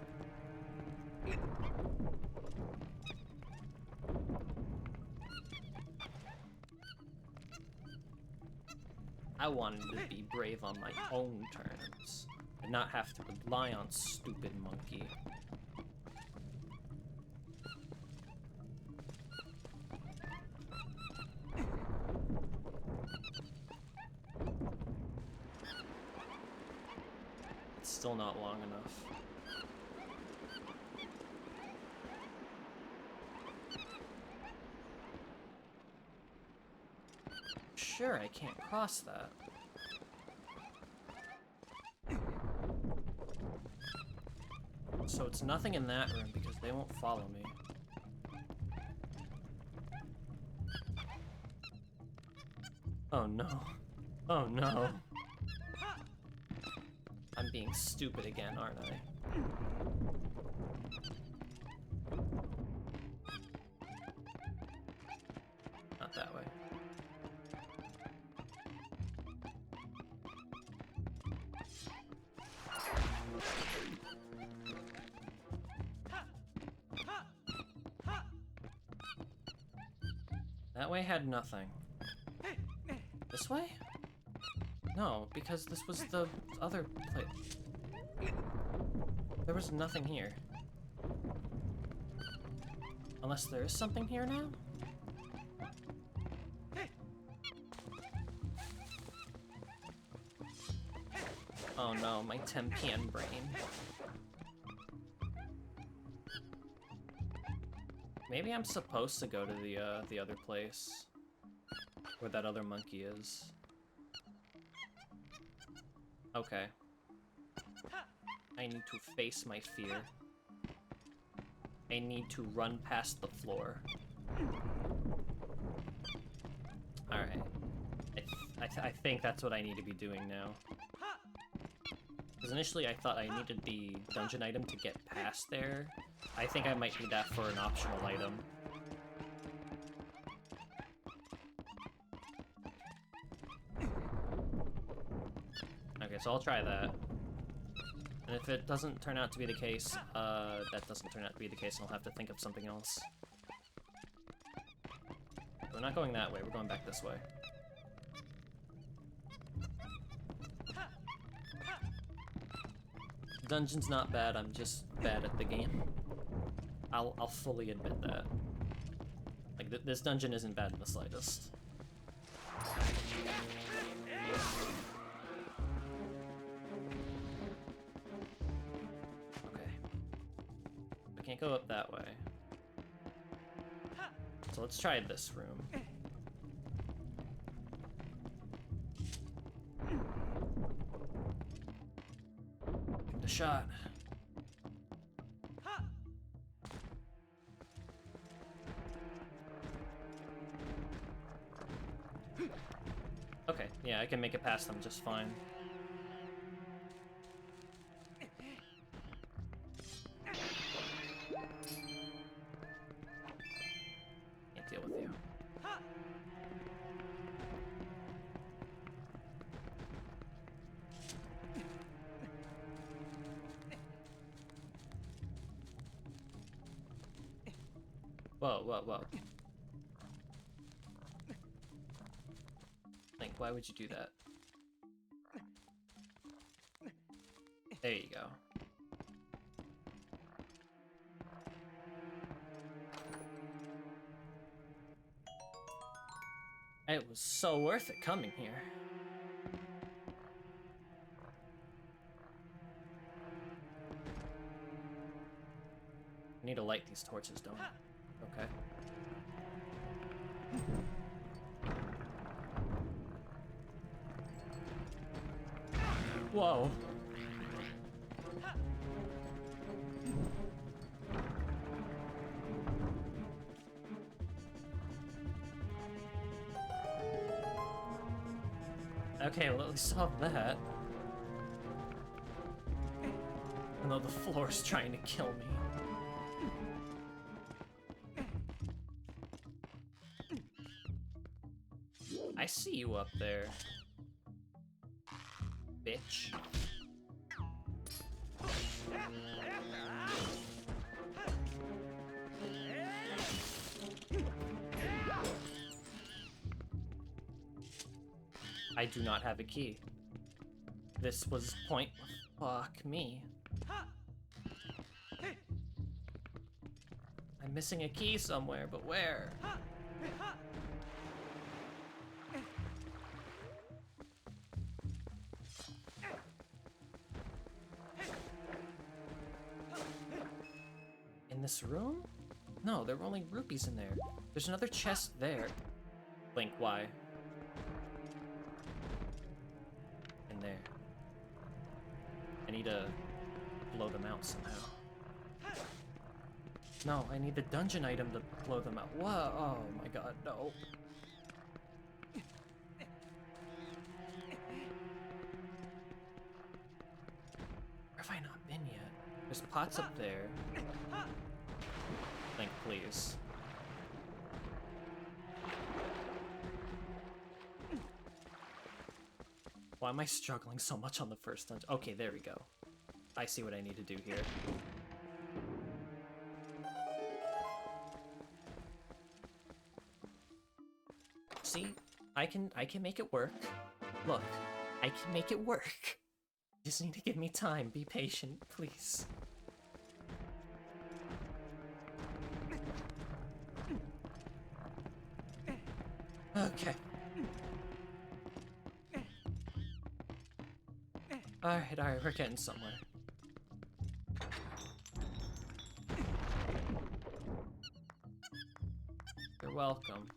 I wanted to be brave on my own terms, and not have to rely on stupid monkey. It's still not long enough. Sure, I can't cross that. So it's nothing in that room because they won't follow me. Oh no. Oh no. I'm being stupid again, aren't I? Not that way. That way had nothing. This way? No, because this was the other place. There was nothing here. Unless there is something here now? Oh no, my 10 p.m. brain. Maybe I'm supposed to go to the other place. Where that other monkey is. Okay. I need to face my fear. I need to run past the floor. Alright. I think that's what I need to be doing now. Because initially I thought I needed the dungeon item to get past there. I think I might need that for an optional item. Okay, so I'll try that. And if it doesn't turn out to be the case, that doesn't turn out to be the case, and I'll have to think of something else. We're not going that way, we're going back this way. Dungeon's not bad, I'm just bad at the game. I'll fully admit that. Like, this dungeon isn't bad in the slightest. Okay. I can't go up that way. So let's try this room. Give it a shot. Okay, yeah, I can make it past them just fine. Can't deal with you. Whoa, whoa, whoa. Like, why would you do that? There you go. It was so worth it coming here. I need to light these torches, don't I? Okay. Whoa. Okay, well, at least solve that. Even though the floor's trying to kill me. I see you up there, bitch. I do not have a key. This was point. Fuck me. I'm missing a key somewhere, but where? In this room? No, there were only rupees in there. There's another chest there. Link, why? In there. I need to blow them out somehow. No, I need the dungeon item to blow them out. Whoa, oh my god, no. Where have I not been yet? There's pots up there. Link, please. Why am I struggling so much on the first dungeon? Okay, there we go. I see what I need to do here. See? I can make it work. Look, I can make it work. You just need to give me time. Be patient, please. Okay. Alright, we're getting somewhere. You're welcome.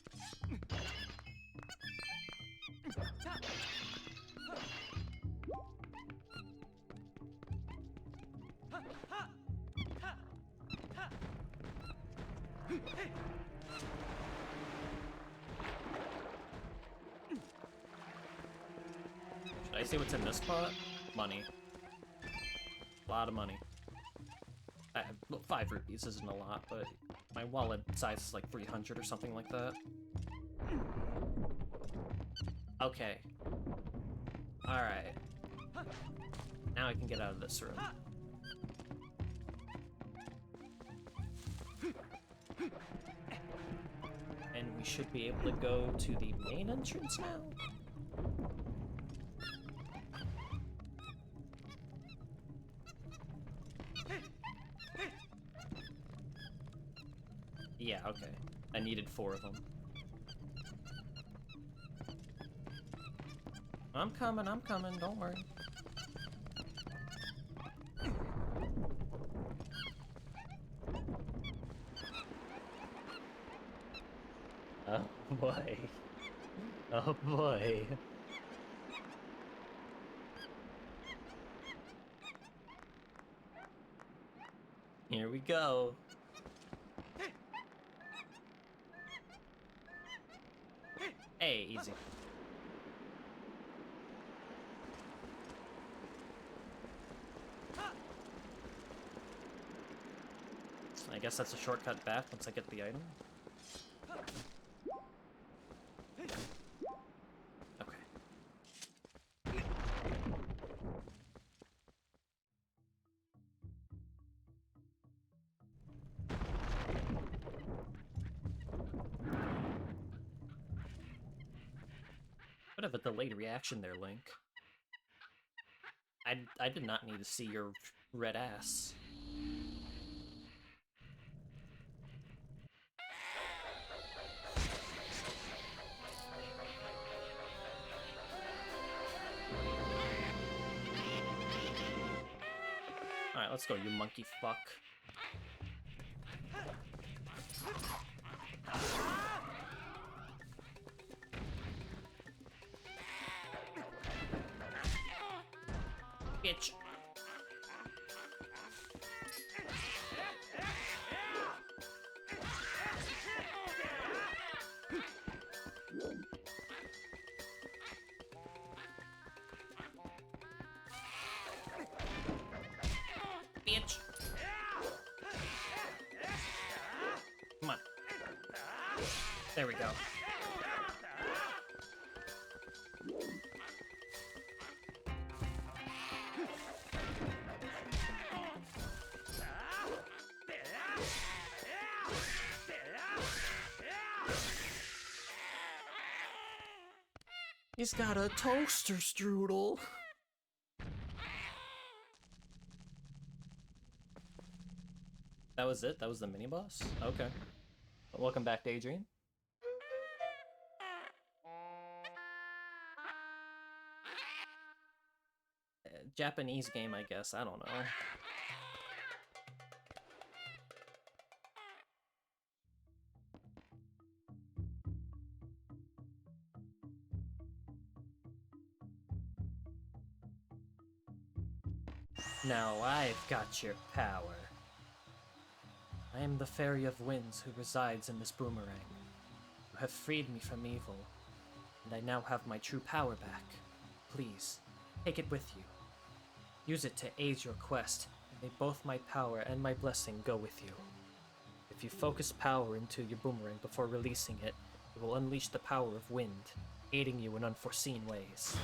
Should I see what's in this pot? Money. A lot of money. 5 rupees isn't a lot, but my wallet size is like 300 or something like that. Okay. Alright. Now I can get out of this room. And we should be able to go to the main entrance now. Yeah, okay. I needed 4 of them. I'm coming, don't worry. Oh boy. Oh boy. Here we go. Hey, easy. I guess that's a shortcut back once I get the item. Okay. Bit of a delayed reaction there, Link. I did not need to see your red ass. Alright, let's go, you monkey fuck. Bitch. Bitch. Come on. There we go. He's got a toaster strudel. That was it? That was the mini-boss? Okay. Welcome back, Daydream. Japanese game, I guess. I don't know. Now I've got your power. I am the Fairy of Winds who resides in this boomerang. You have freed me from evil, and I now have my true power back. Please, take it with you. Use it to aid your quest, and may both my power and my blessing go with you. If you focus power into your boomerang before releasing it, it will unleash the power of wind, aiding you in unforeseen ways.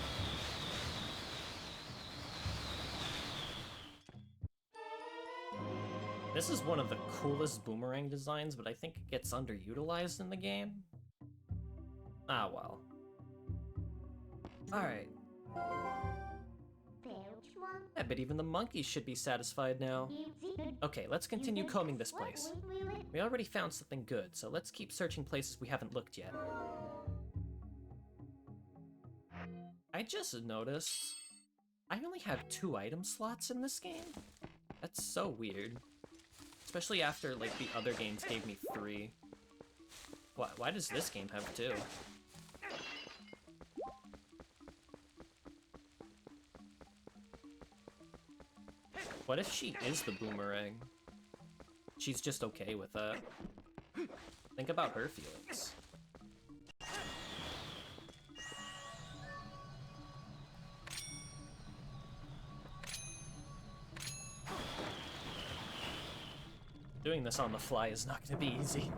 This is one of the coolest boomerang designs, but I think it gets underutilized in the game. Ah, well. Alright. I bet even the monkeys should be satisfied now. Okay, let's continue combing this place. We already found something good, so let's keep searching places we haven't looked yet. I just noticed I only have 2 item slots in this game. That's so weird. Especially after, like, the other games gave me 3. Why does this game have 2? What if she is the boomerang? She's just okay with that. Think about her feelings. Doing this on the fly is not going to be easy.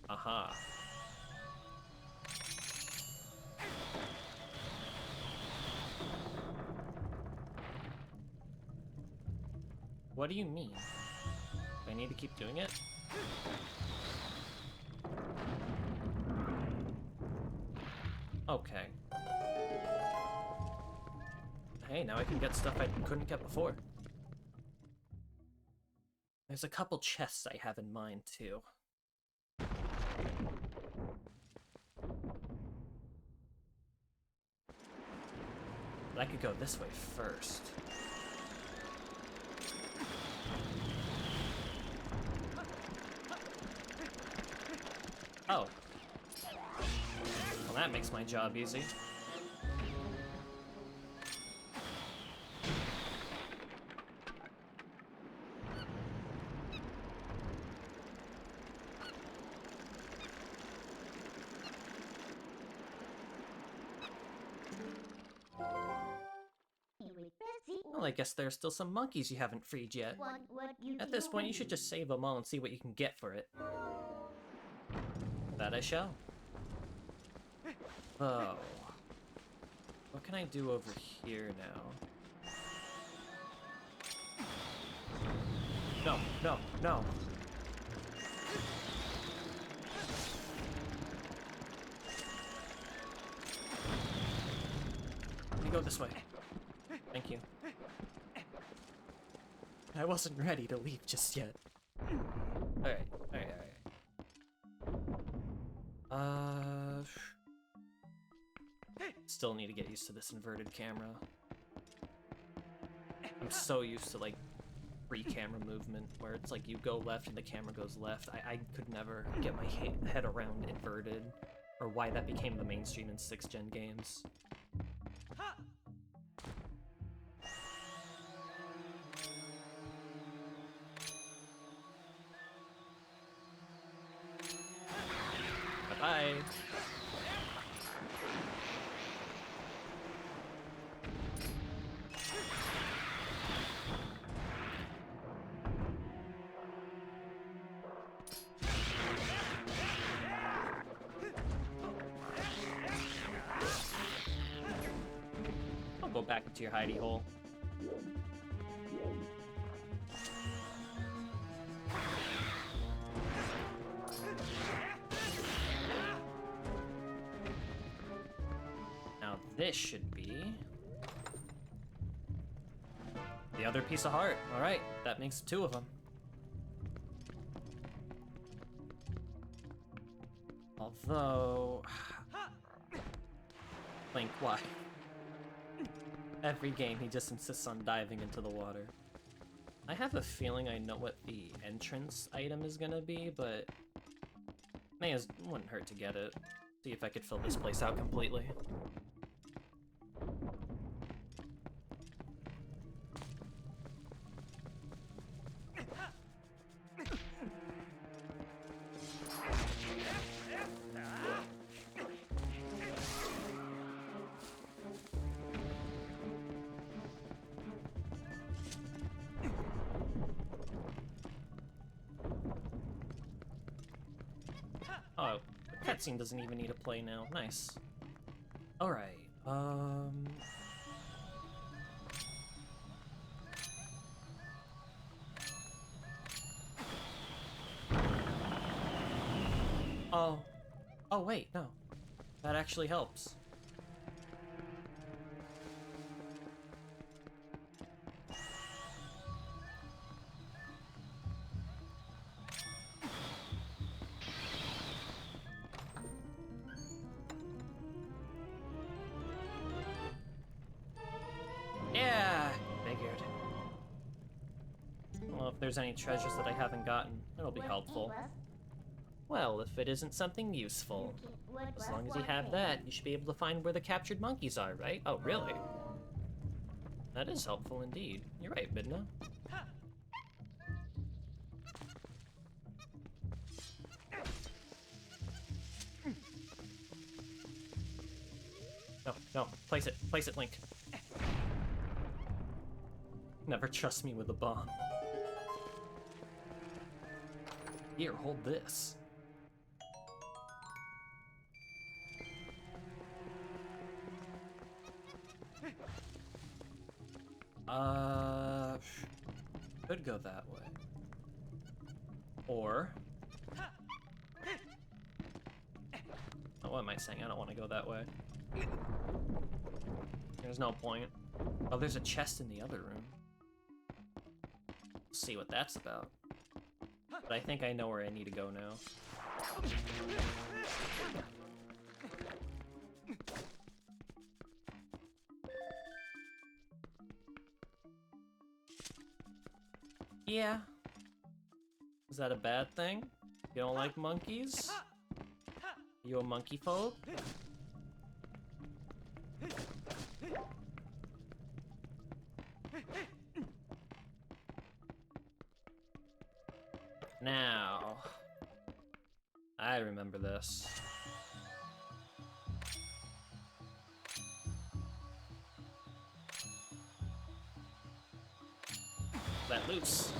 Aha. What do you mean? Do I need to keep doing it? Okay. Hey, now I can get stuff I couldn't get before. There's a couple chests I have in mind, too. But I could go this way first. Oh. Well, that makes my job easy. Well, I guess there's still some monkeys you haven't freed yet. At this point, you should just save them all and see what you can get for it. That I shall. Oh. What can I do over here now? No, no, no! Let me go this way. Thank you. I wasn't ready to leave just yet. Alright, alright, alright. Still need to get used to this inverted camera. I'm so used to, like, free camera movement, where it's like you go left and the camera goes left. I could never get my head around inverted, or why that became the mainstream in 6th gen games. Bye-bye. I'll go back into your hidey hole. Now this should be the other piece of heart. All right, that makes 2 of them. Although, Link, why? Every game he just insists on diving into the water. I have a feeling I know what the entrance item is gonna be, but wouldn't hurt to get it. See if I could fill this place out completely. Oh, the cutscene doesn't even need to play now. Nice. Alright, Oh. Oh, wait, no. That actually helps. Yeah, figured. Well, if there's any treasures that I haven't gotten, it'll be helpful. Well, if it isn't something useful. As long as you have that, you should be able to find where the captured monkeys are, right? Oh, really? That is helpful indeed. You're right, Midna. No, no, place it, Link. Never trust me with a bomb. Here, hold this. Could go that way. Or... Oh, what am I saying? I don't want to go that way. There's no point. Oh, there's a chest in the other room. Let's see what that's about. But I think I know where I need to go now. Yeah. Is that a bad thing? You don't like monkeys? You a monkey phobe? Now, I remember this. Let loose.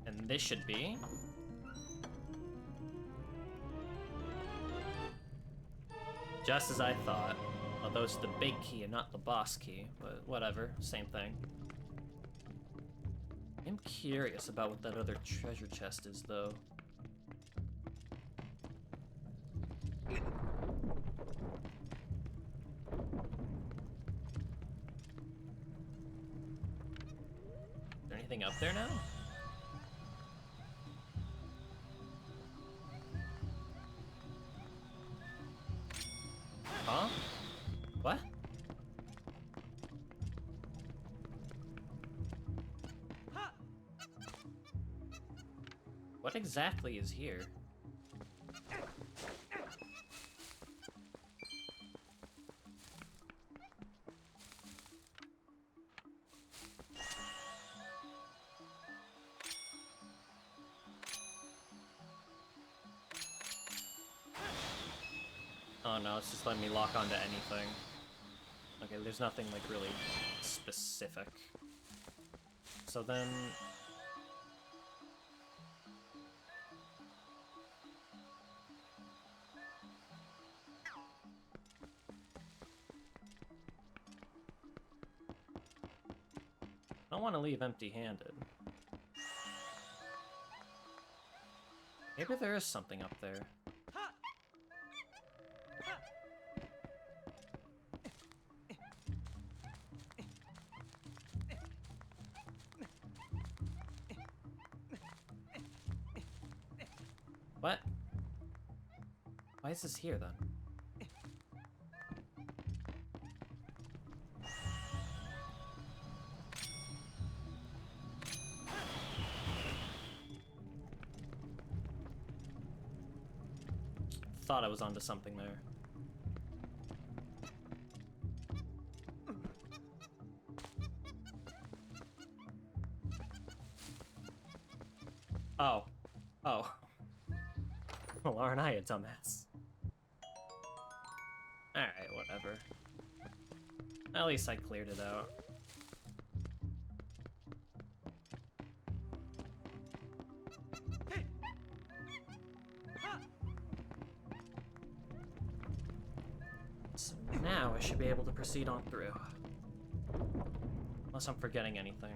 And this should be... just as I thought. Although it's the big key and not the boss key, but whatever, same thing. I'm curious about what that other treasure chest is, though. Is there anything up there now? Huh? What? What exactly is here? Oh no, it's just letting me lock onto anything. Okay, there's nothing, like, really specific. So then... I don't want to leave empty-handed. Maybe there is something up there. What? Why is this here, then? Thought I was onto something there. Oh. Oh. Well, aren't I a dumbass? Alright, whatever. At least I cleared it out. So now I should be able to proceed on through. Unless I'm forgetting anything.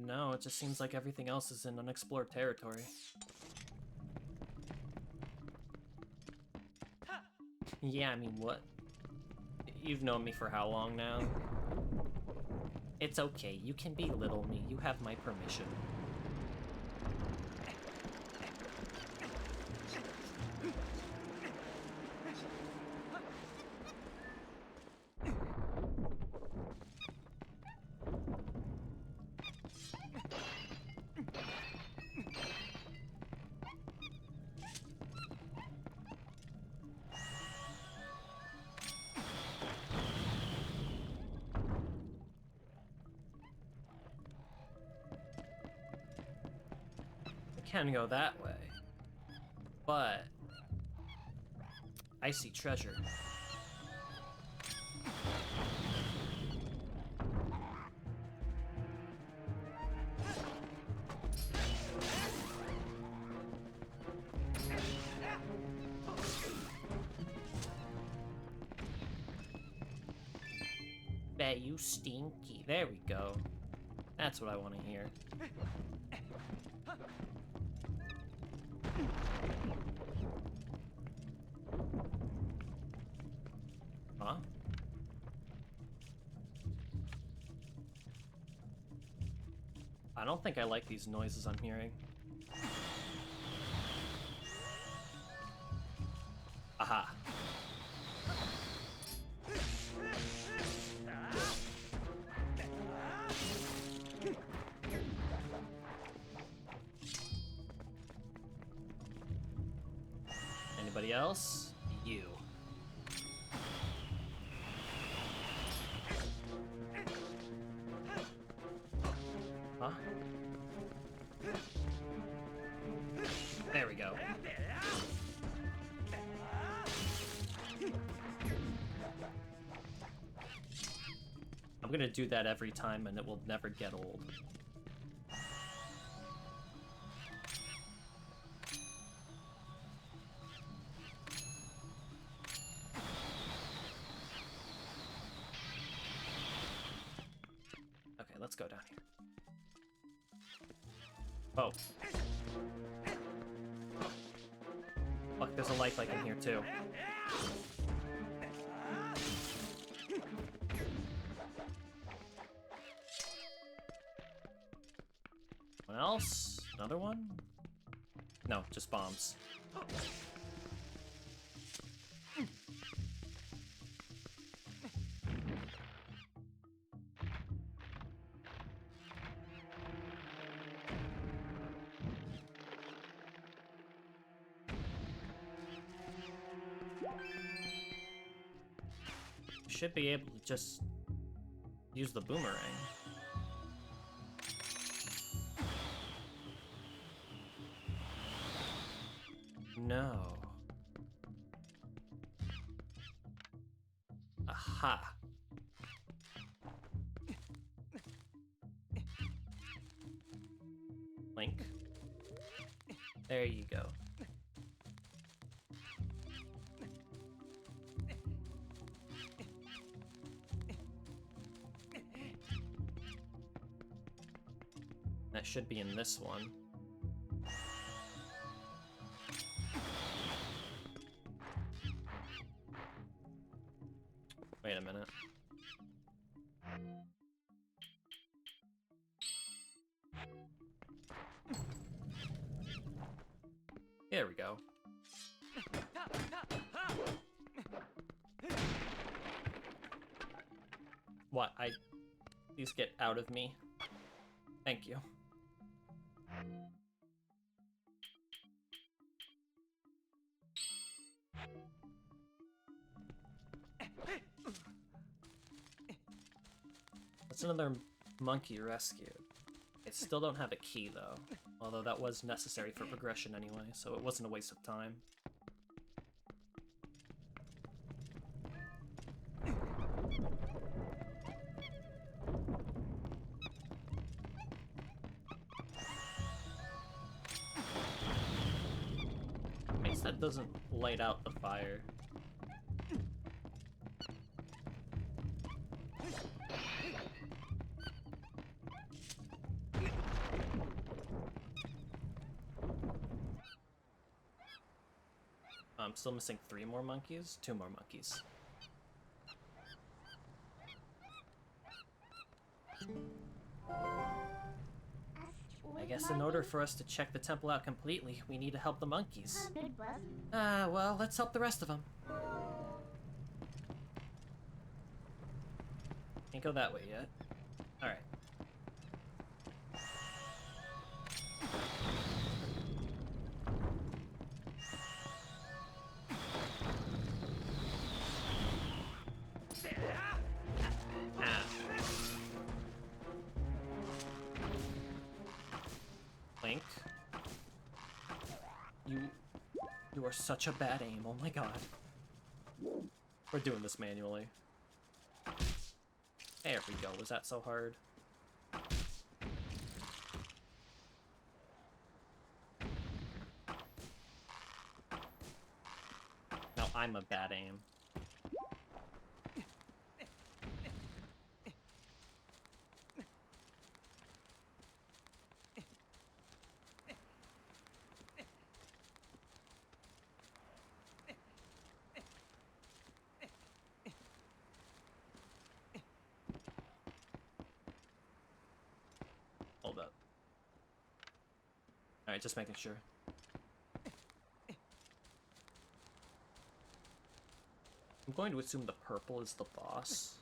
No, it just seems like everything else is in unexplored territory. Yeah, I mean, what? You've known me for how long now? It's okay, you can belittle me. You have my permission. Can go that way, but I see treasure. Bet you stinky. There we go. That's what I want to hear. Huh? I don't think I like these noises I'm hearing. Aha. Anybody else? You. Huh? There we go. I'm gonna do that every time and it will never get old. Okay, let's go down here. Oh. Look, there's a light like in here too. What else? Another one? No, just bombs. Should be able to just use the boomerang. No. Aha. Link. There you go. That should be in this one. Wait a minute. There we go. What? Please get out of me. Thank you. That's another monkey rescued. I still don't have a key, though. Although that was necessary for progression anyway, so it wasn't a waste of time. Makes that doesn't light out the fire. I'm still missing 3 more monkeys? 2 more monkeys. I guess in order for us to check the temple out completely, we need to help the monkeys. Well, let's help the rest of them. Can't go that way yet. Alright. Link. You are such a bad aim, oh my god. We're doing this manually. There we go, was that so hard? Now I'm a bad aim. Hold up. Alright, just making sure. I'm going to assume the purple is the boss.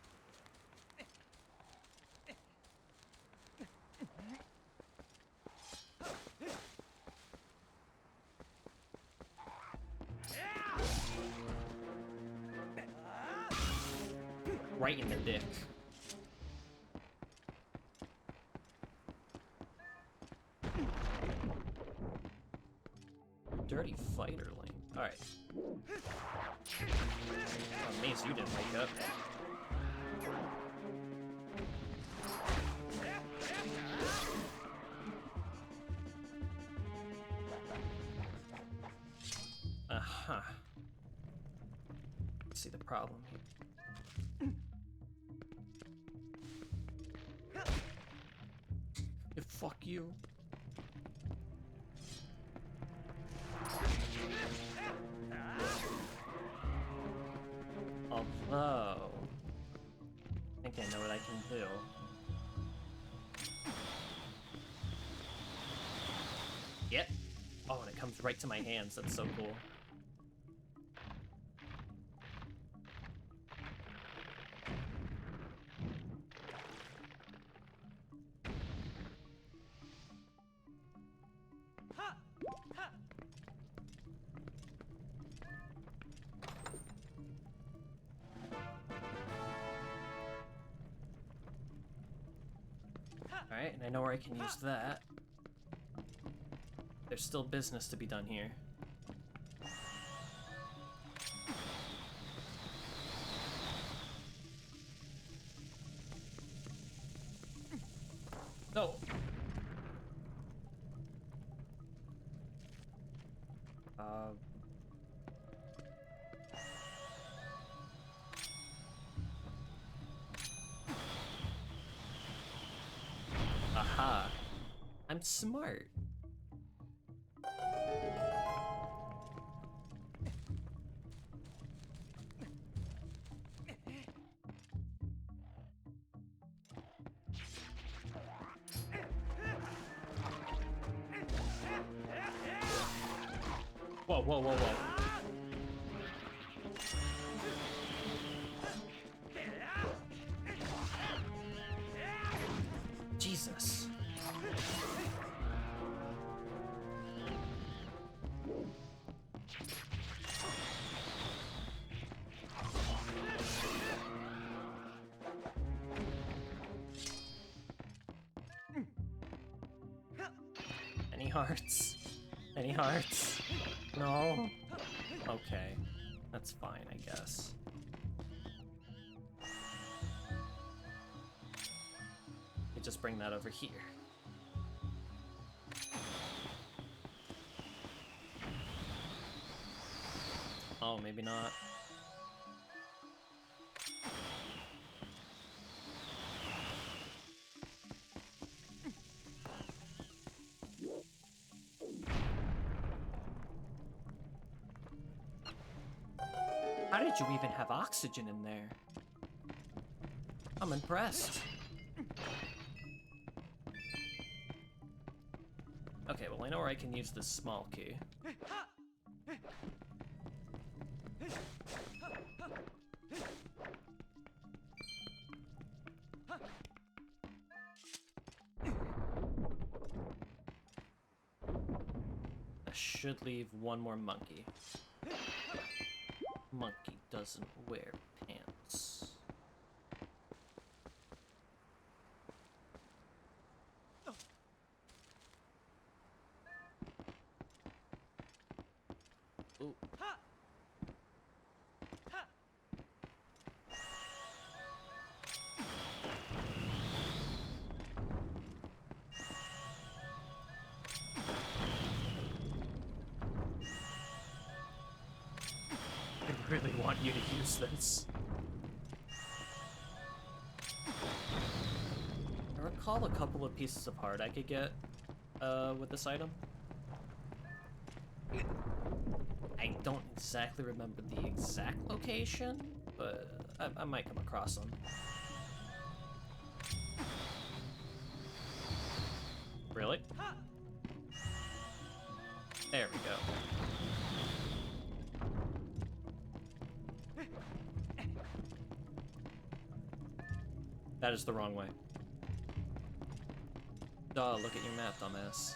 Right in the dick. Dirty fighter, Link. Alright. I'm amazed you didn't wake up. Uh-huh. Let's see the problem here. Fuck you. Although, I think I know what I can do. Yep. Oh, and it comes right to my hands. That's so cool. Alright, and I know where I can use that. There's still business to be done here. No! Aha. I'm smart. Whoa, whoa, whoa, whoa. Jesus. Any hearts? Any hearts? No? Okay. That's fine, I guess. You just bring that over here. Oh, maybe not. How did you even have oxygen in there? I'm impressed. Okay, well I know where I can use this small key. I should leave one more monkey. Monkey doesn't wear pants. Ooh. I really want you to use this. I recall a couple of pieces of heart I could get with this item. I don't exactly remember the exact location, but I might come across them. Really? There we go. That is the wrong way. Duh, look at your map, dumbass.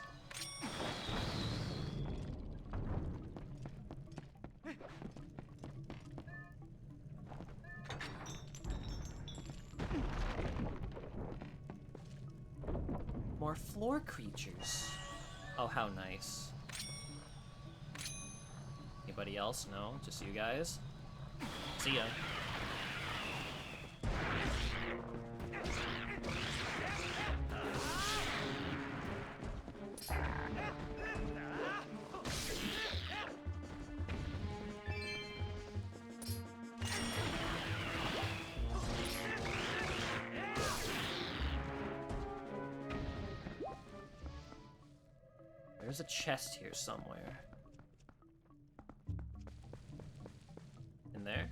More floor creatures. Oh, how nice. Anybody else? No, just you guys. See ya. There's a chest here somewhere. In there?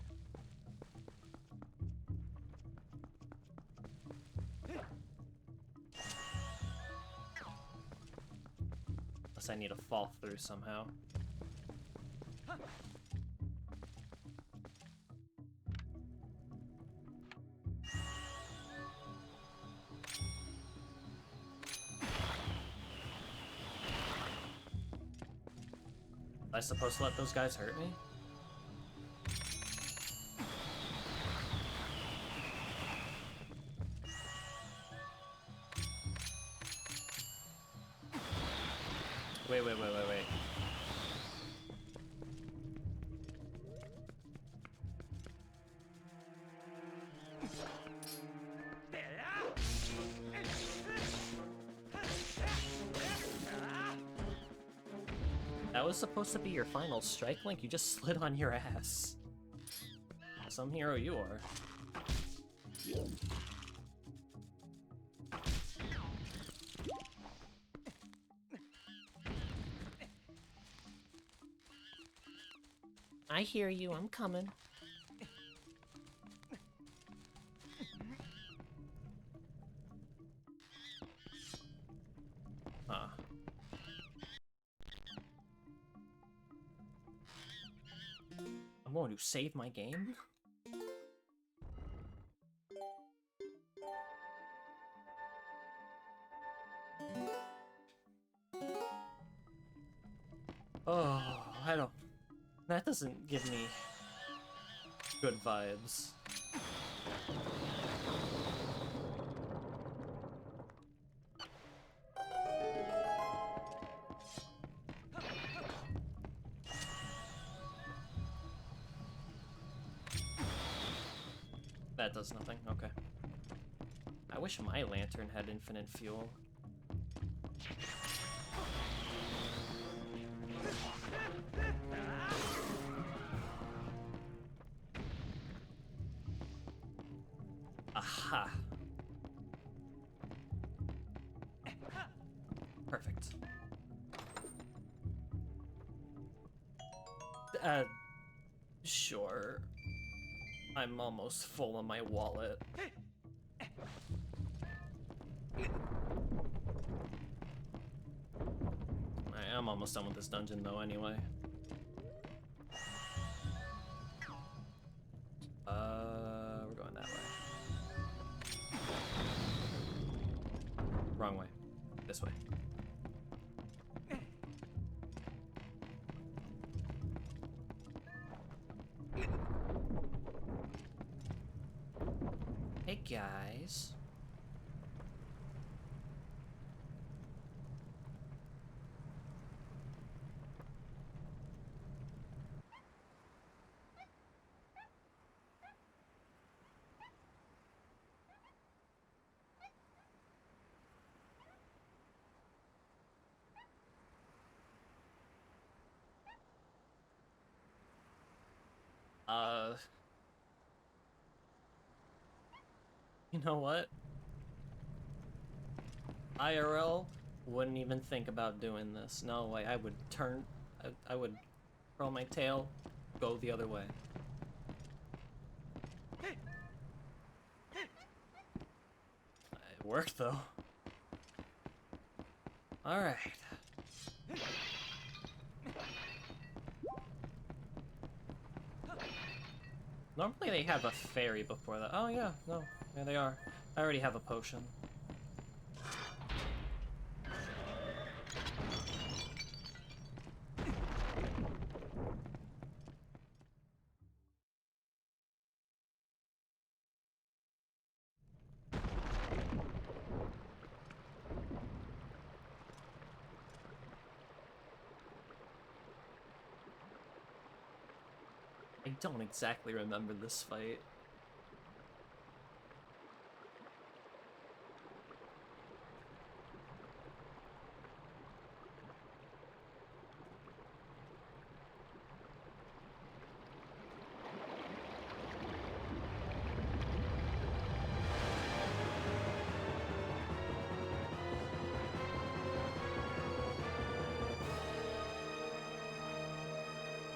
Unless I need to fall through somehow. Am I supposed to let those guys hurt me? wait. That was supposed to be your final strike, Link? You just slid on your ass. Some hero you are. I hear you, I'm coming. Huh. I'm going to save my game? Oh, I don't... That doesn't give me good vibes. That does nothing, okay. I wish my lantern had infinite fuel. Aha! Perfect. Sure. I'm almost full on my wallet. I am almost done with this dungeon though anyway. We're going that way. Wrong way. This way. Hey guys. You know what? IRL wouldn't even think about doing this. No way, I would turn... I would curl my tail, go the other way. It worked though. Alright. Normally they have a fairy before that. Oh yeah, no, there they are. I already have a potion. I don't exactly remember this fight.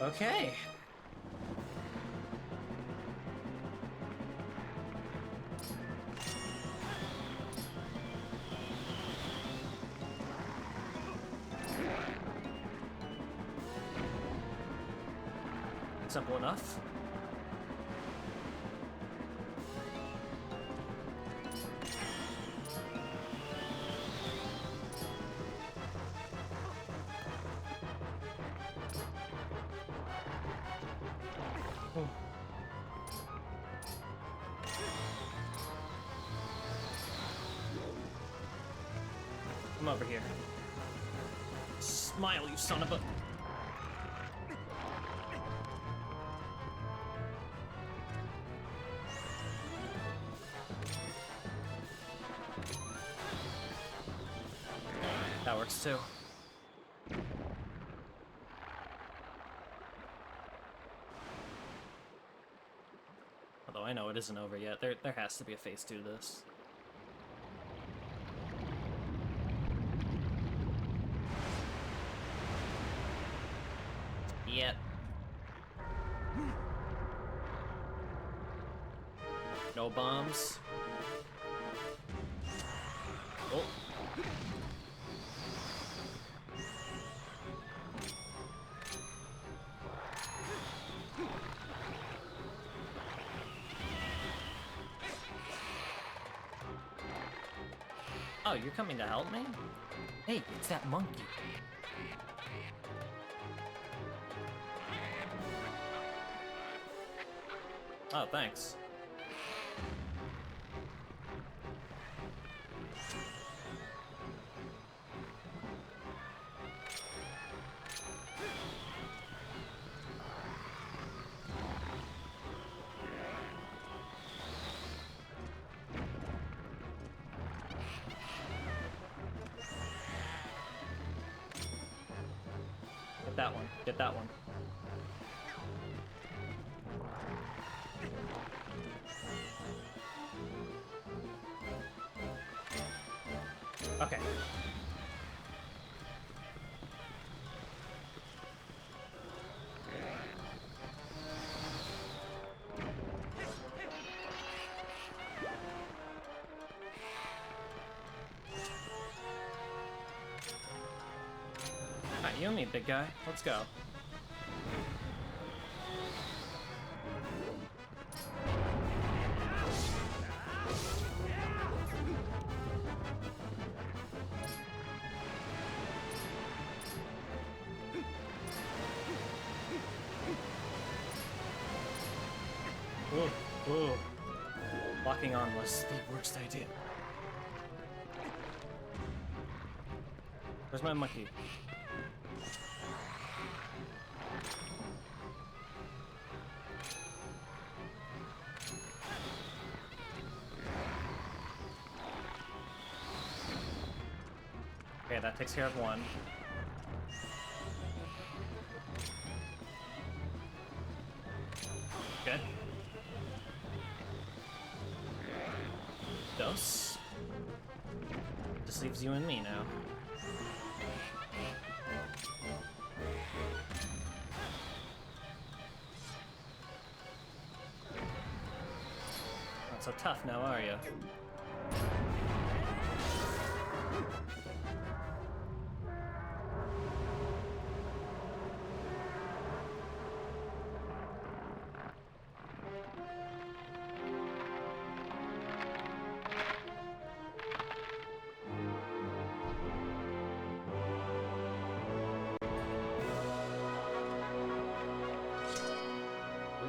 Okay. Simple enough. Oh. Come over here. Smile, you son of a... That works too. Although I know it isn't over yet. There has to be a phase 2 to this. Yep. No bombs. Oh. Oh, you're coming to help me? Hey, it's that monkey. Oh, thanks. Get that one. Get that one. Okay. Alright, you and me, big guy. Let's go. Ooh, ooh. Locking on was the worst idea. Where's my monkey? Okay, that takes care of one. Good. Dose. Just leaves you and me now. Not so tough now, are you?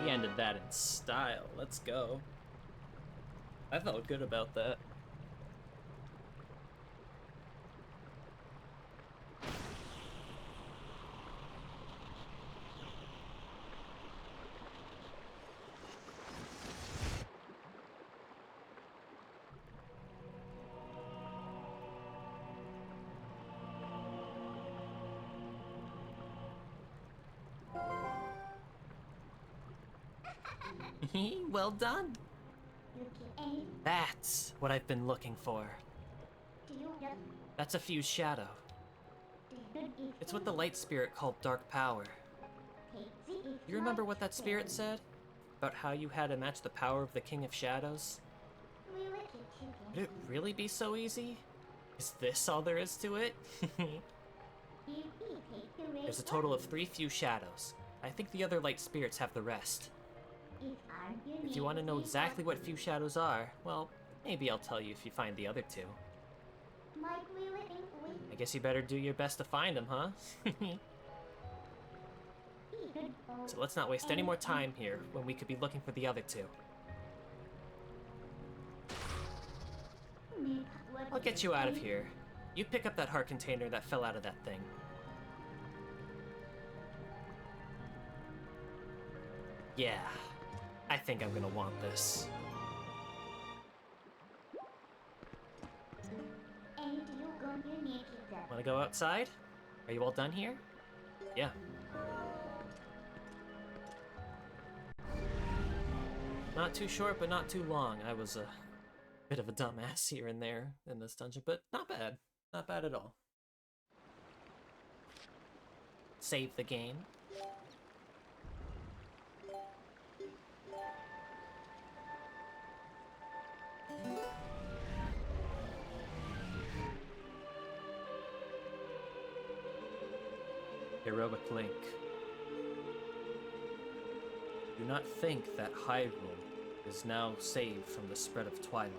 We ended that in style. Let's go. I felt good about that. Well done. That's what I've been looking for. That's a fused shadow. It's what the light spirit called dark power. You remember what that spirit said? About how you had to match the power of the King of Shadows? Could it really be so easy? Is this all there is to it? There's a total of 3 fused shadows. I think the other light spirits have the rest. If you want to know exactly what fused shadows are, well, maybe I'll tell you if you find the other 2. I guess you better do your best to find them, huh? So let's not waste any more time here when we could be looking for the other 2. I'll get you out of here. You pick up that heart container that fell out of that thing. Yeah, I think I'm gonna want this. Wanna go outside? Are you all done here? Yeah. Not too short, but not too long. I was a bit of a dumbass here and there in this dungeon, but not bad. Not bad at all. Save the game. Heroic Link. Do not think that Hyrule is now saved from the spread of Twilight.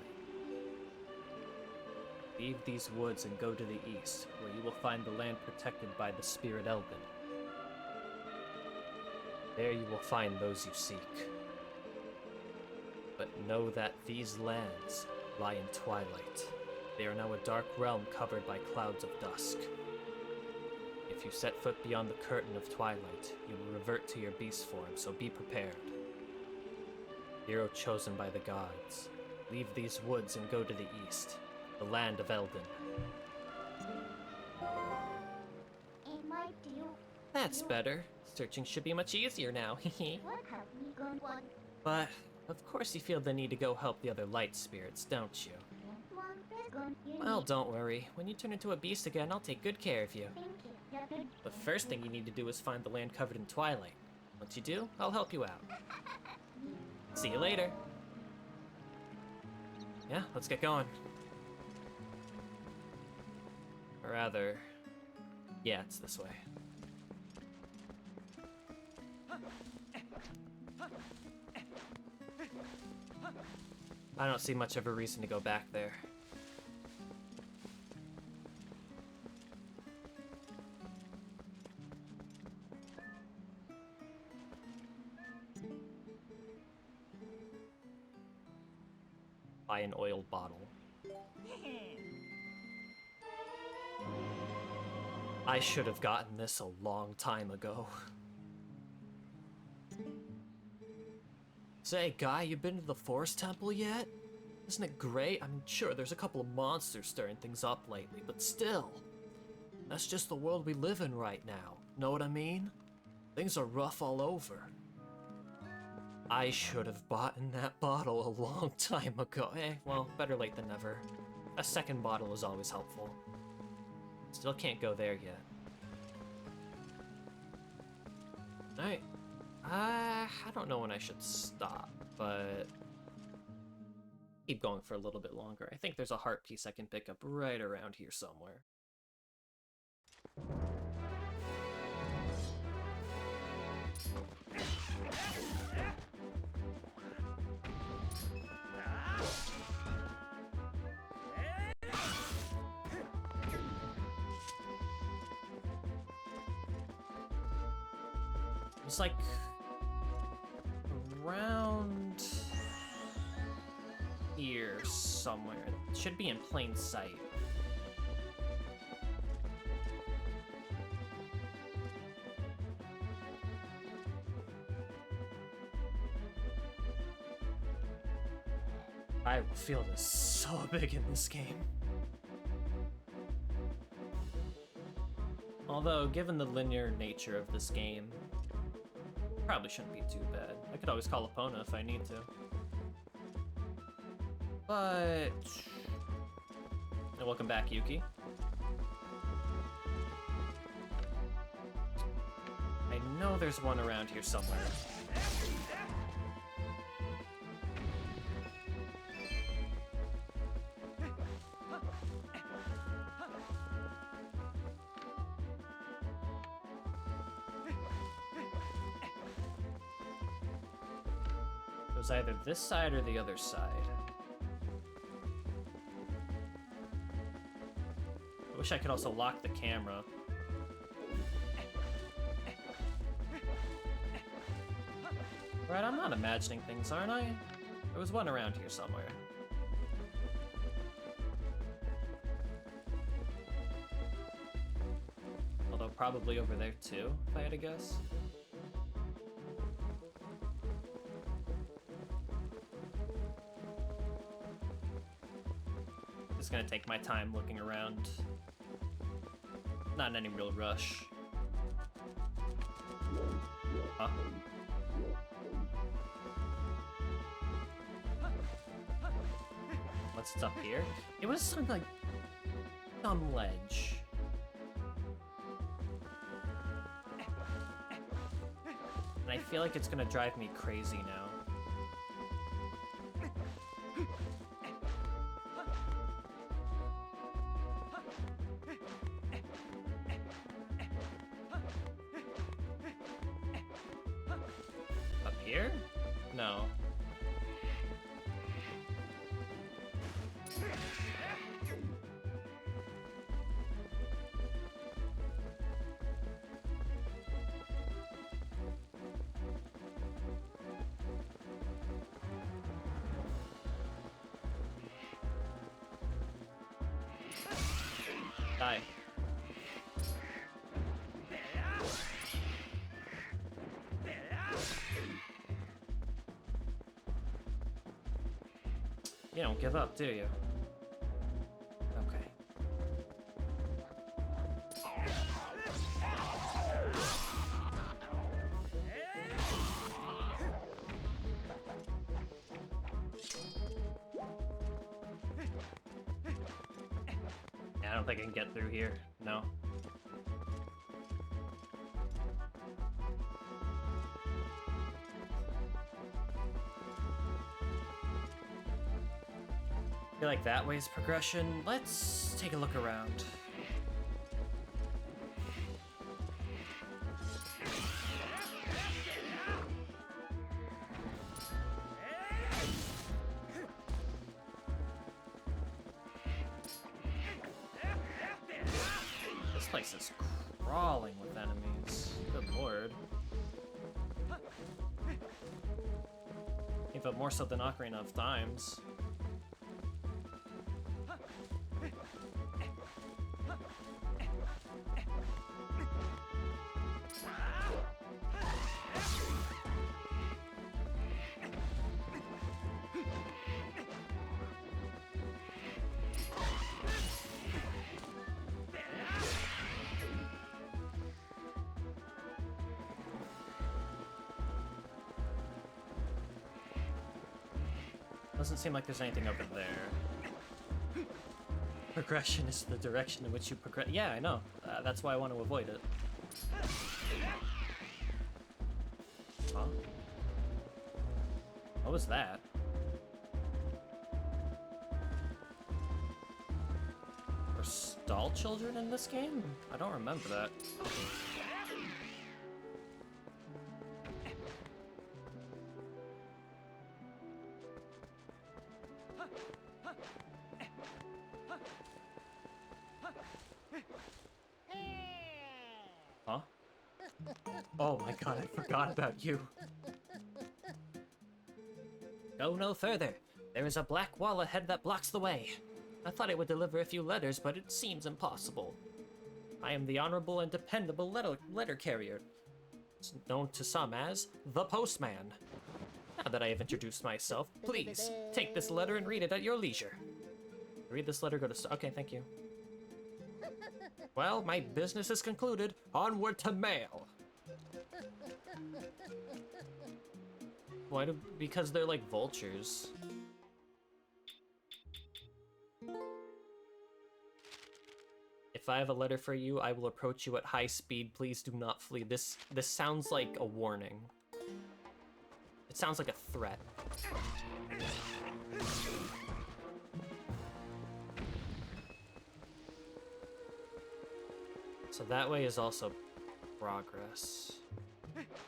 Leave these woods and go to the east, where you will find the land protected by the Spirit Elven. There you will find those you seek. But know that these lands lie in Twilight. They are now a dark realm covered by clouds of dusk. If you set foot beyond the curtain of Twilight, you will revert to your beast form, so be prepared. Hero chosen by the gods, leave these woods and go to the east, the land of Eldin. That's better. Searching should be much easier now, But, of course you feel the need to go help the other light spirits, don't you? Well, don't worry. When you turn into a beast again, I'll take good care of you. The first thing you need to do is find the land covered in Twilight. Once you do, I'll help you out. See you later. Yeah, let's get going. Or rather, yeah, it's this way. I don't see much of a reason to go back there. Buy an oil bottle. I should have gotten this a long time ago. Say, guy, you been to the Forest Temple yet? Isn't it great? I'm sure there's a couple of monsters stirring things up lately, but still. That's just the world we live in right now. Know what I mean? Things are rough all over. I should have bought in that bottle a long time ago. Well, better late than never. A second bottle is always helpful. Still can't go there yet. Alright. I don't know when I should stop, but keep going for a little bit longer. I think there's a heart piece I can pick up right around here somewhere. It's like around here somewhere. It should be in plain sight. Field is so big in this game. Although, given the linear nature of this game, probably shouldn't be too bad. I could always call Epona if I need to. But... And welcome back, Yuki. I know there's one around here somewhere. It was either this side or the other side. I wish I could also lock the camera. Right, I'm not imagining things, aren't I? There was one around here somewhere. Although probably over there too, if I had to guess. just gonna take my time looking around. Not in any real rush. Huh? What's up here? It was some, like, some ledge. And I feel like it's gonna drive me crazy now. Up here? No. Die. You don't give up, do you? Okay. Yeah, I don't think I can get through here. No. I feel like that way's progression. Let's take a look around. This place is crawling with enemies. Good lord. Even more so than Ocarina of Times. Doesn't seem like there's anything over there. Progression is the direction in which you progress. Yeah, I know. That's why I want to avoid it. Huh? What was that? Were stall children in this game? I don't remember that. Huh? Oh my god, I forgot about you. Go no further. There is a black wall ahead that blocks the way. I thought it would deliver a few letters, but it seems impossible. I am the honorable and dependable letter carrier. It's known to some as the Postman. Now that I have introduced myself, please take this letter and read it at your leisure. Read this letter, go to... Okay, thank you. Well, my business is concluded. Onward to mail. Why do... Because they're like vultures. If I have a letter for you, I will approach you at high speed. Please do not flee. This sounds like a warning. It sounds like a threat. So that way is also progress.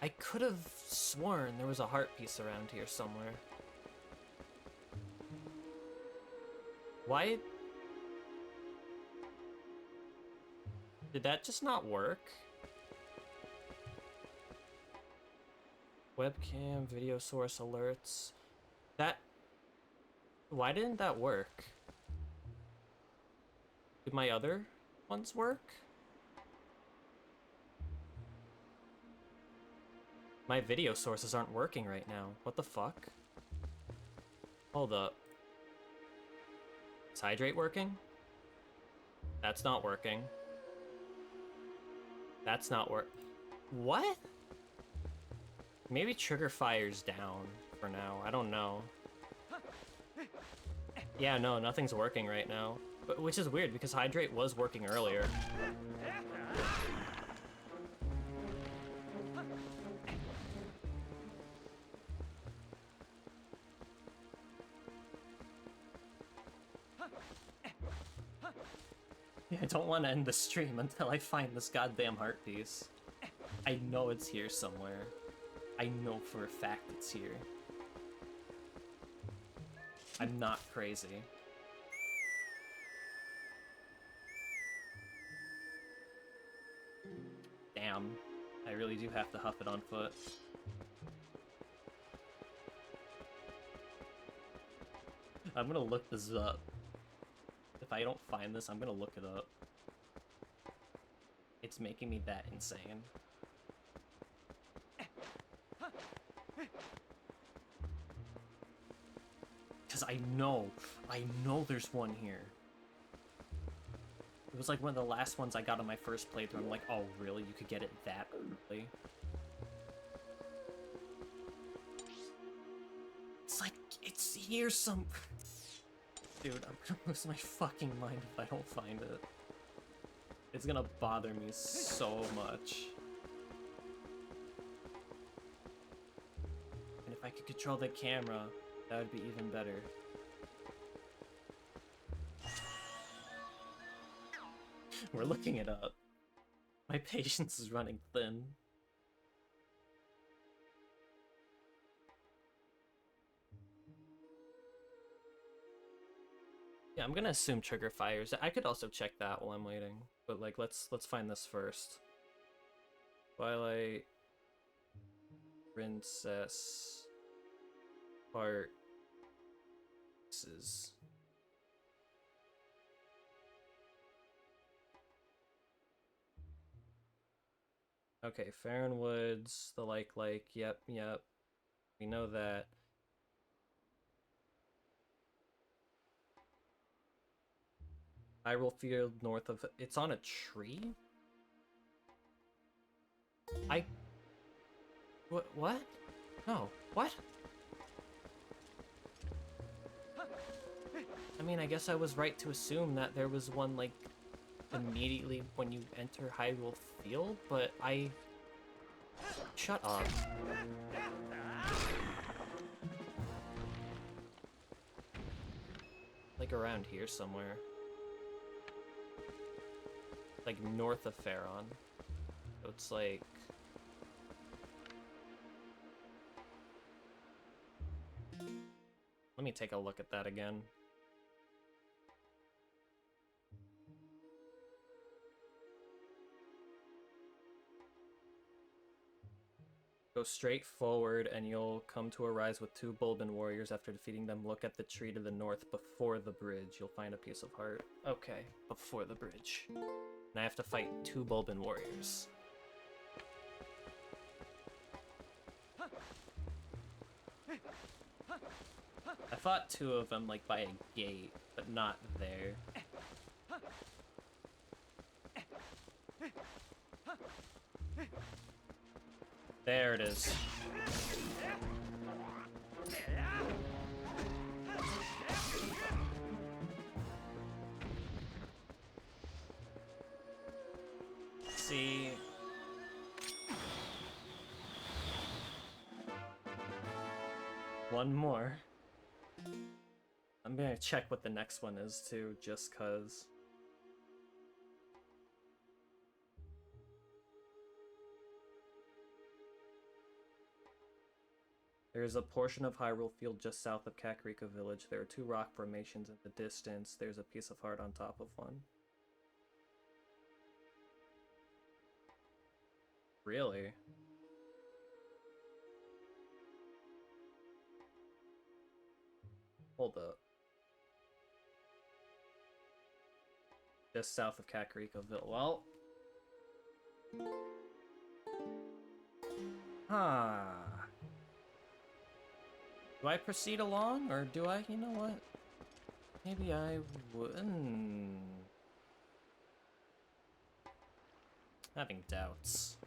I could have sworn there was a heart piece around here somewhere. Why? Did that just not work? Webcam, video source alerts. That... Why didn't that work? Did my other ones work? My video sources aren't working right now. What the fuck? Hold up. Is hydrate working? That's not working. That's not What? Maybe trigger fire's down for now. I don't know. Yeah, no, nothing's working right now. But, which is weird because hydrate was working earlier. Yeah, I don't want to end the stream until I find this goddamn heart piece. I know it's here somewhere. I know for a fact it's here. I'm not crazy. Damn. I really do have to huff it on foot. I'm gonna look this up. If I don't find this, I'm gonna look it up. It's making me that insane. Because I know there's one here. It was like one of the last ones I got on my first playthrough. I'm like, oh really? You could get it that early? It's like, it's here some... Dude, I'm gonna lose my fucking mind if I don't find it. It's gonna bother me so much. And if I could control the camera, that would be even better. We're looking it up. My patience is running thin. Yeah, I'm gonna assume trigger fires. I could also check that while I'm waiting, but like let's find this first. Twilight Princess Heart pieces. Okay, Farron Woods, the like, yep. We know that. Hyrule Field north of... It's on a tree? What? No. What? I mean, I guess I was right to assume that there was one, like, immediately when you enter Hyrule Field, but I... Shut up. Like, around here somewhere. Like, north of Farron. So it's like... Let me take a look at that again. Go straight forward and you'll come to a rise with 2 Bulbin warriors. After defeating them, look at the tree to the north before the bridge. You'll find a piece of heart. Okay, before the bridge. And I have to fight 2 Bulbin warriors. I fought 2 of them, like, by a gate, but not there. There it is. See... One more. I'm gonna check what the next one is too, just cause. There is a portion of Hyrule Field just south of Kakariko Village. There are 2 rock formations in the distance. There's a piece of heart on top of one. Really? Hold up. Just south of Kakariko Village. Well... Huh. Do I proceed along, or do I? You know what? Maybe I wouldn't. Having doubts.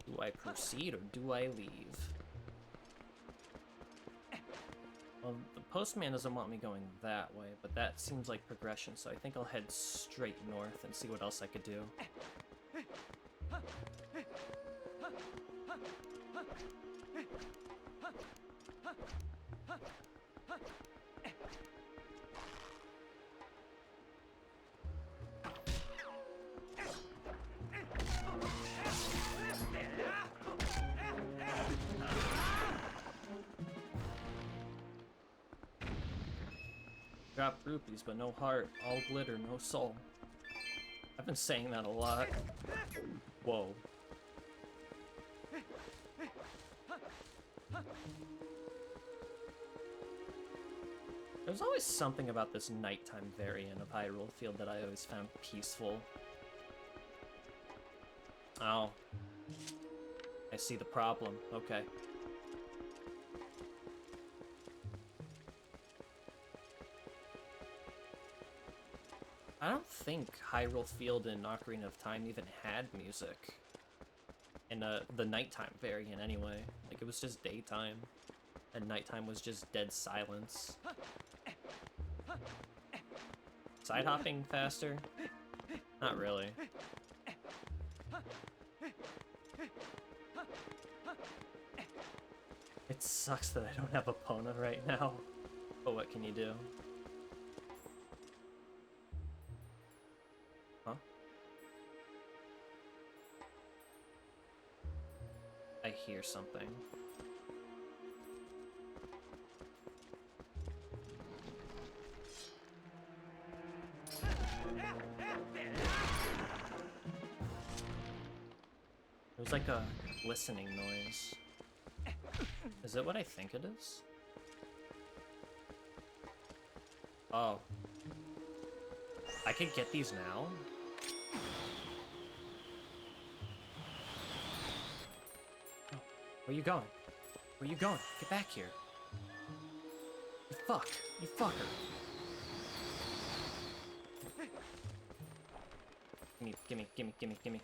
Do I proceed or do I leave? Well, the postman doesn't want me going that way, but that seems like progression, so I think I'll head straight north and see what else I could do. Drop rupees, but no heart. All glitter, no soul. I've been saying that a lot. Whoa. There's always something about this nighttime variant of Hyrule Field that I always found peaceful. Oh. I see the problem. Okay. I don't think Hyrule Field and Ocarina of Time even had music. In the nighttime variant, anyway. Like, it was just daytime. And nighttime was just dead silence. Side hopping faster? Not really. It sucks that I don't have Epona right now. But what can you do? Huh? I hear something. There's like a listening noise. Is it what I think it is? Oh. I could get these now? Oh. Where you going? Where you going? Get back here. You fuck. You fucker. Gimme.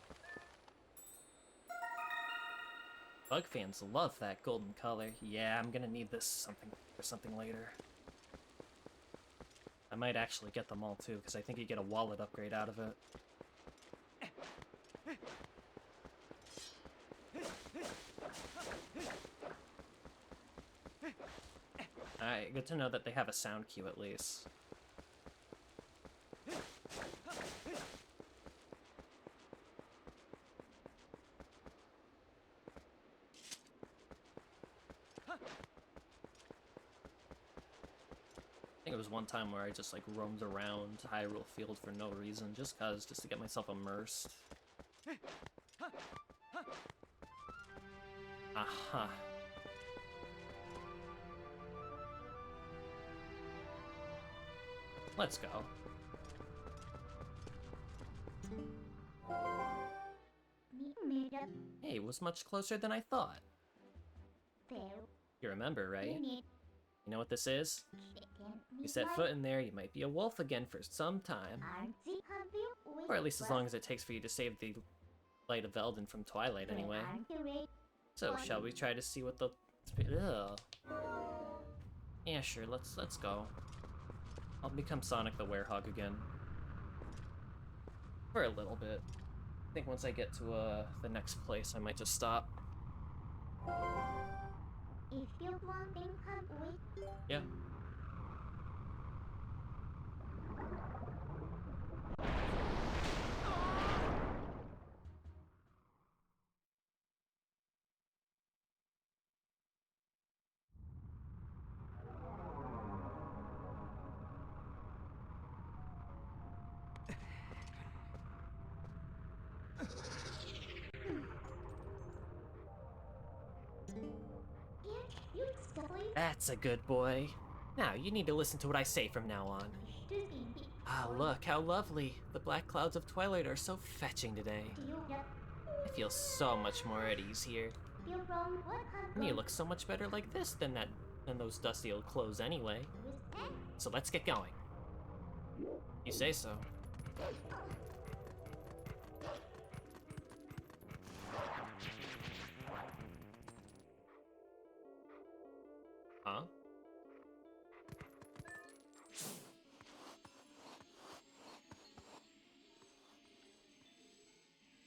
Bug fans love that golden color. Yeah, I'm gonna need this for something later. I might actually get them all too, because I think you get a wallet upgrade out of it. Alright, good to know that they have a sound cue at least. It was one time where I just like roamed around Hyrule Field for no reason, just to get myself immersed. Aha. Let's go. Hey, it was much closer than I thought. You remember, right? You know what this is? You set foot in there, you might be a wolf again for some time. Or at least as long as it takes for you to save the Light of Elden from Twilight anyway. So, shall we try to see what the... Ugh. Yeah, sure, let's go. I'll become Sonic the Werehog again. For a little bit. I think once I get to the next place, I might just stop. Yeah. That's a good boy. Now, you need to listen to what I say from now on. Ah, look, how lovely. The black clouds of Twilight are so fetching today. I feel so much more at ease here. And you look so much better like this than in those dusty old clothes anyway. So let's get going. You say so. Huh?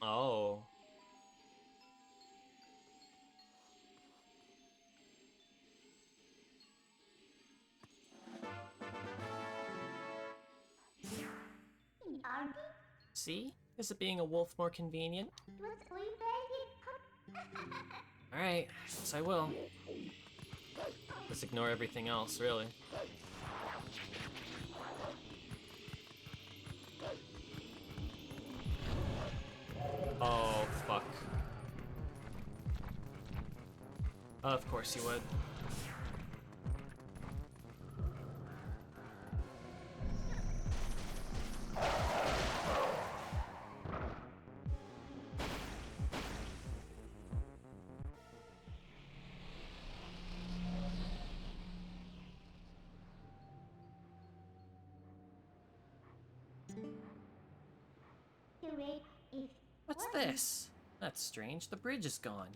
Oh. See? Is it being a wolf more convenient? Alright, guess I will. Just ignore everything else, really. Oh, fuck. Of course you would. What's this? That's strange. The bridge is gone.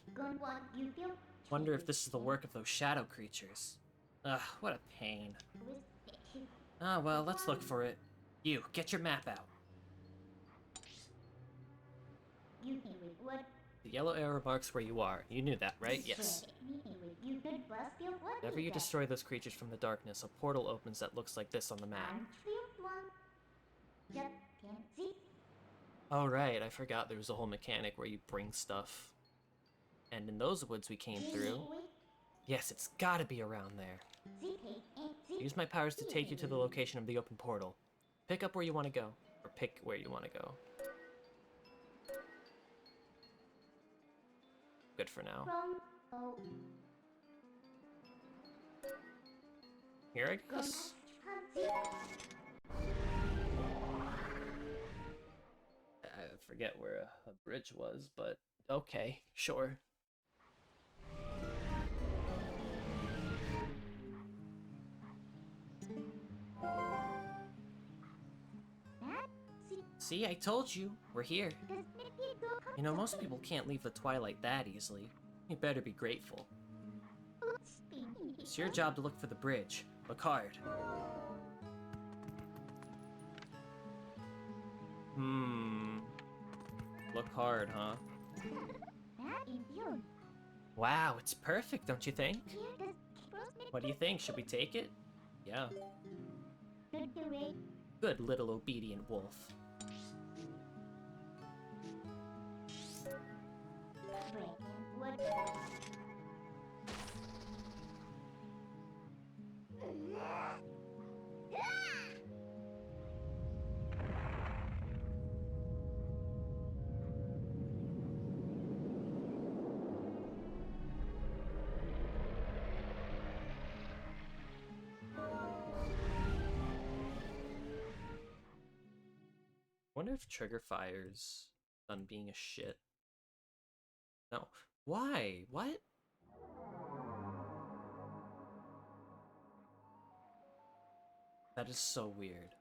Wonder if this is the work of those shadow creatures. Ugh, what a pain. Ah, well, let's look for it. You, get your map out. The yellow arrow marks where you are. You knew that, right? Yes. Whenever you destroy those creatures from the darkness, a portal opens that looks like this on the map. Oh right, I forgot there was a whole mechanic where you bring stuff. And in those woods we came through... Yes, it's gotta be around there. Use my powers to take you to the location of the open portal. Pick up where you want to go. Or pick where you want to go. Good for now. Here I guess. I forget where a bridge was, but okay, sure. See, I told you. We're here. You know, most people can't leave the Twilight that easily. You better be grateful. It's your job to look for the bridge. Look hard. Look hard, huh? Wow, it's perfect, don't you think? What do you think? Should we take it? Yeah. Good little obedient wolf. Wonder if trigger fire's done being a shit. No. Why? What? That is so weird.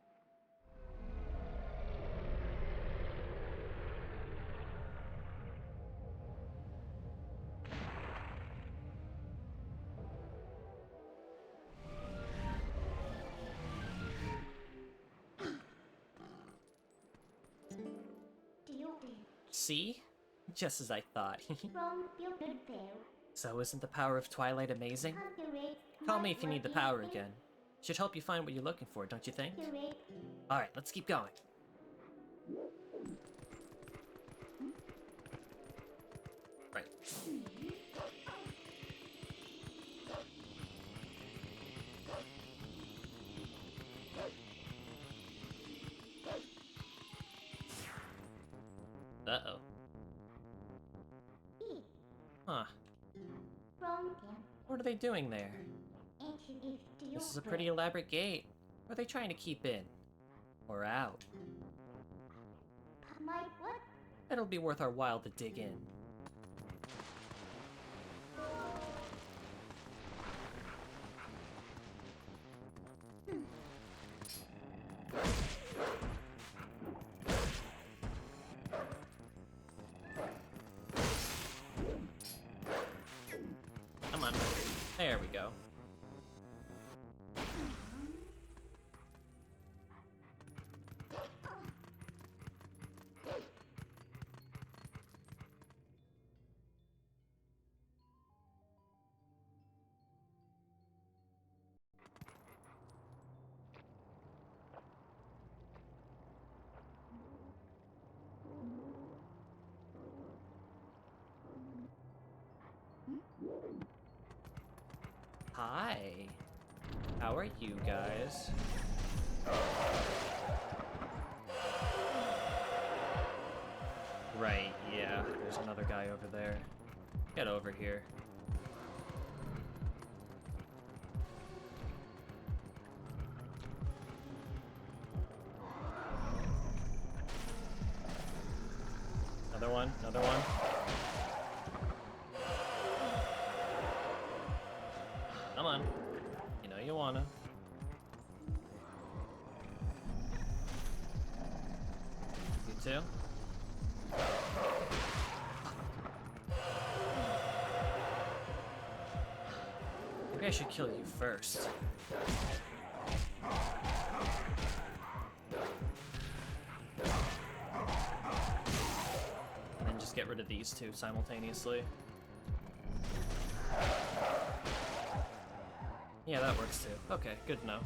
See? Just as I thought. So isn't the power of Twilight amazing? Call me if you need the power again. Should help you find what you're looking for, don't you think? Alright, let's keep going. Right. Uh-oh. Huh. What are they doing there? This is a pretty elaborate gate. What are they trying to keep in? Or out? It'll be worth our while to dig in. we go. Hi. How are you guys? Right, yeah. There's another guy over there. Get over here. Another one, another one. Come on. You know you wanna. You too? Maybe I should kill you first. And then just get rid of these two simultaneously. Yeah, that works too. Okay, good to know.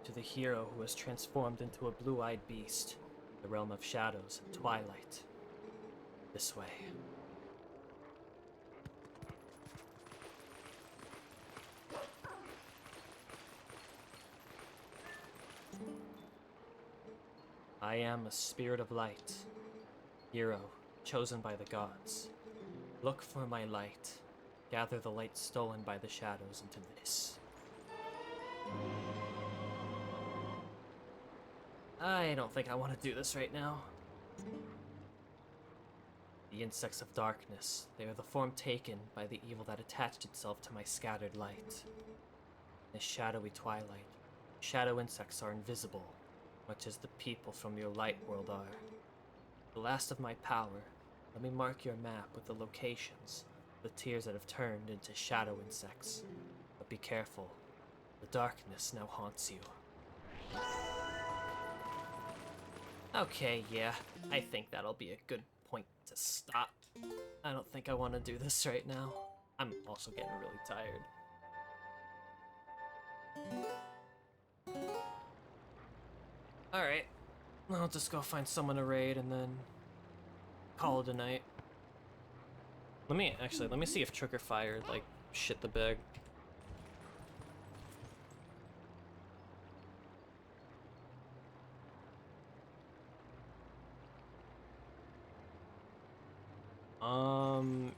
To the hero who was transformed into a blue-eyed beast, the realm of shadows and twilight. This way. I am a spirit of light, hero chosen by the gods. Look for my light. Gather the light stolen by the shadows into this. I don't think I want to do this right now. The insects of darkness, they are the form taken by the evil that attached itself to my scattered light. In this shadowy twilight, shadow insects are invisible, much as the people from your light world are. The last of my power, let me mark your map with the locations, the tears that have turned into shadow insects. But be careful, the darkness now haunts you. Okay, yeah, I think that'll be a good point to stop. I don't think I want to do this right now. I'm also getting really tired. Alright, I'll just go find someone to raid and then call it a night. Let me see if Trigger Fire, like, shit the bed.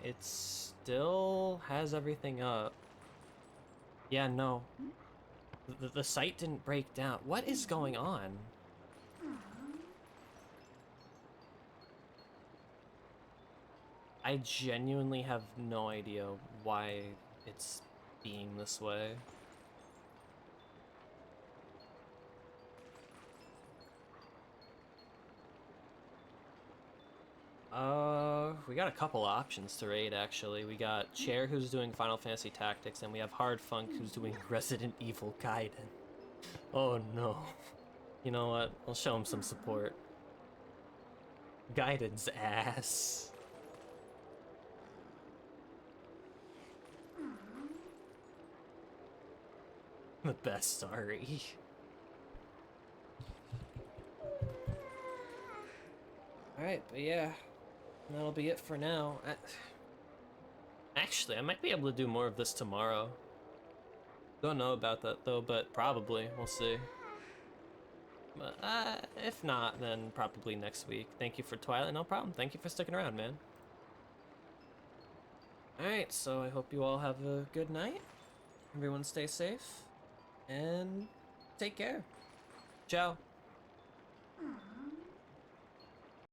It still has everything up. Yeah, no. The site didn't break down. What is going on? I genuinely have no idea why it's being this way. We got a couple options to raid, actually. We got Chair, who's doing Final Fantasy Tactics, and we have Hard Funk, who's doing Resident Evil Gaiden. Oh no. You know what? I'll show him some support. Gaiden's ass. The best, sorry. Alright, but yeah. That'll be it for now. Actually, I might be able to do more of this tomorrow. Don't know about that though, but probably. We'll see. But if not, then probably next week. Thank you for Twilight. No problem. Thank you for sticking around, man. Alright, so I hope you all have a good night. Everyone stay safe. And take care. Ciao.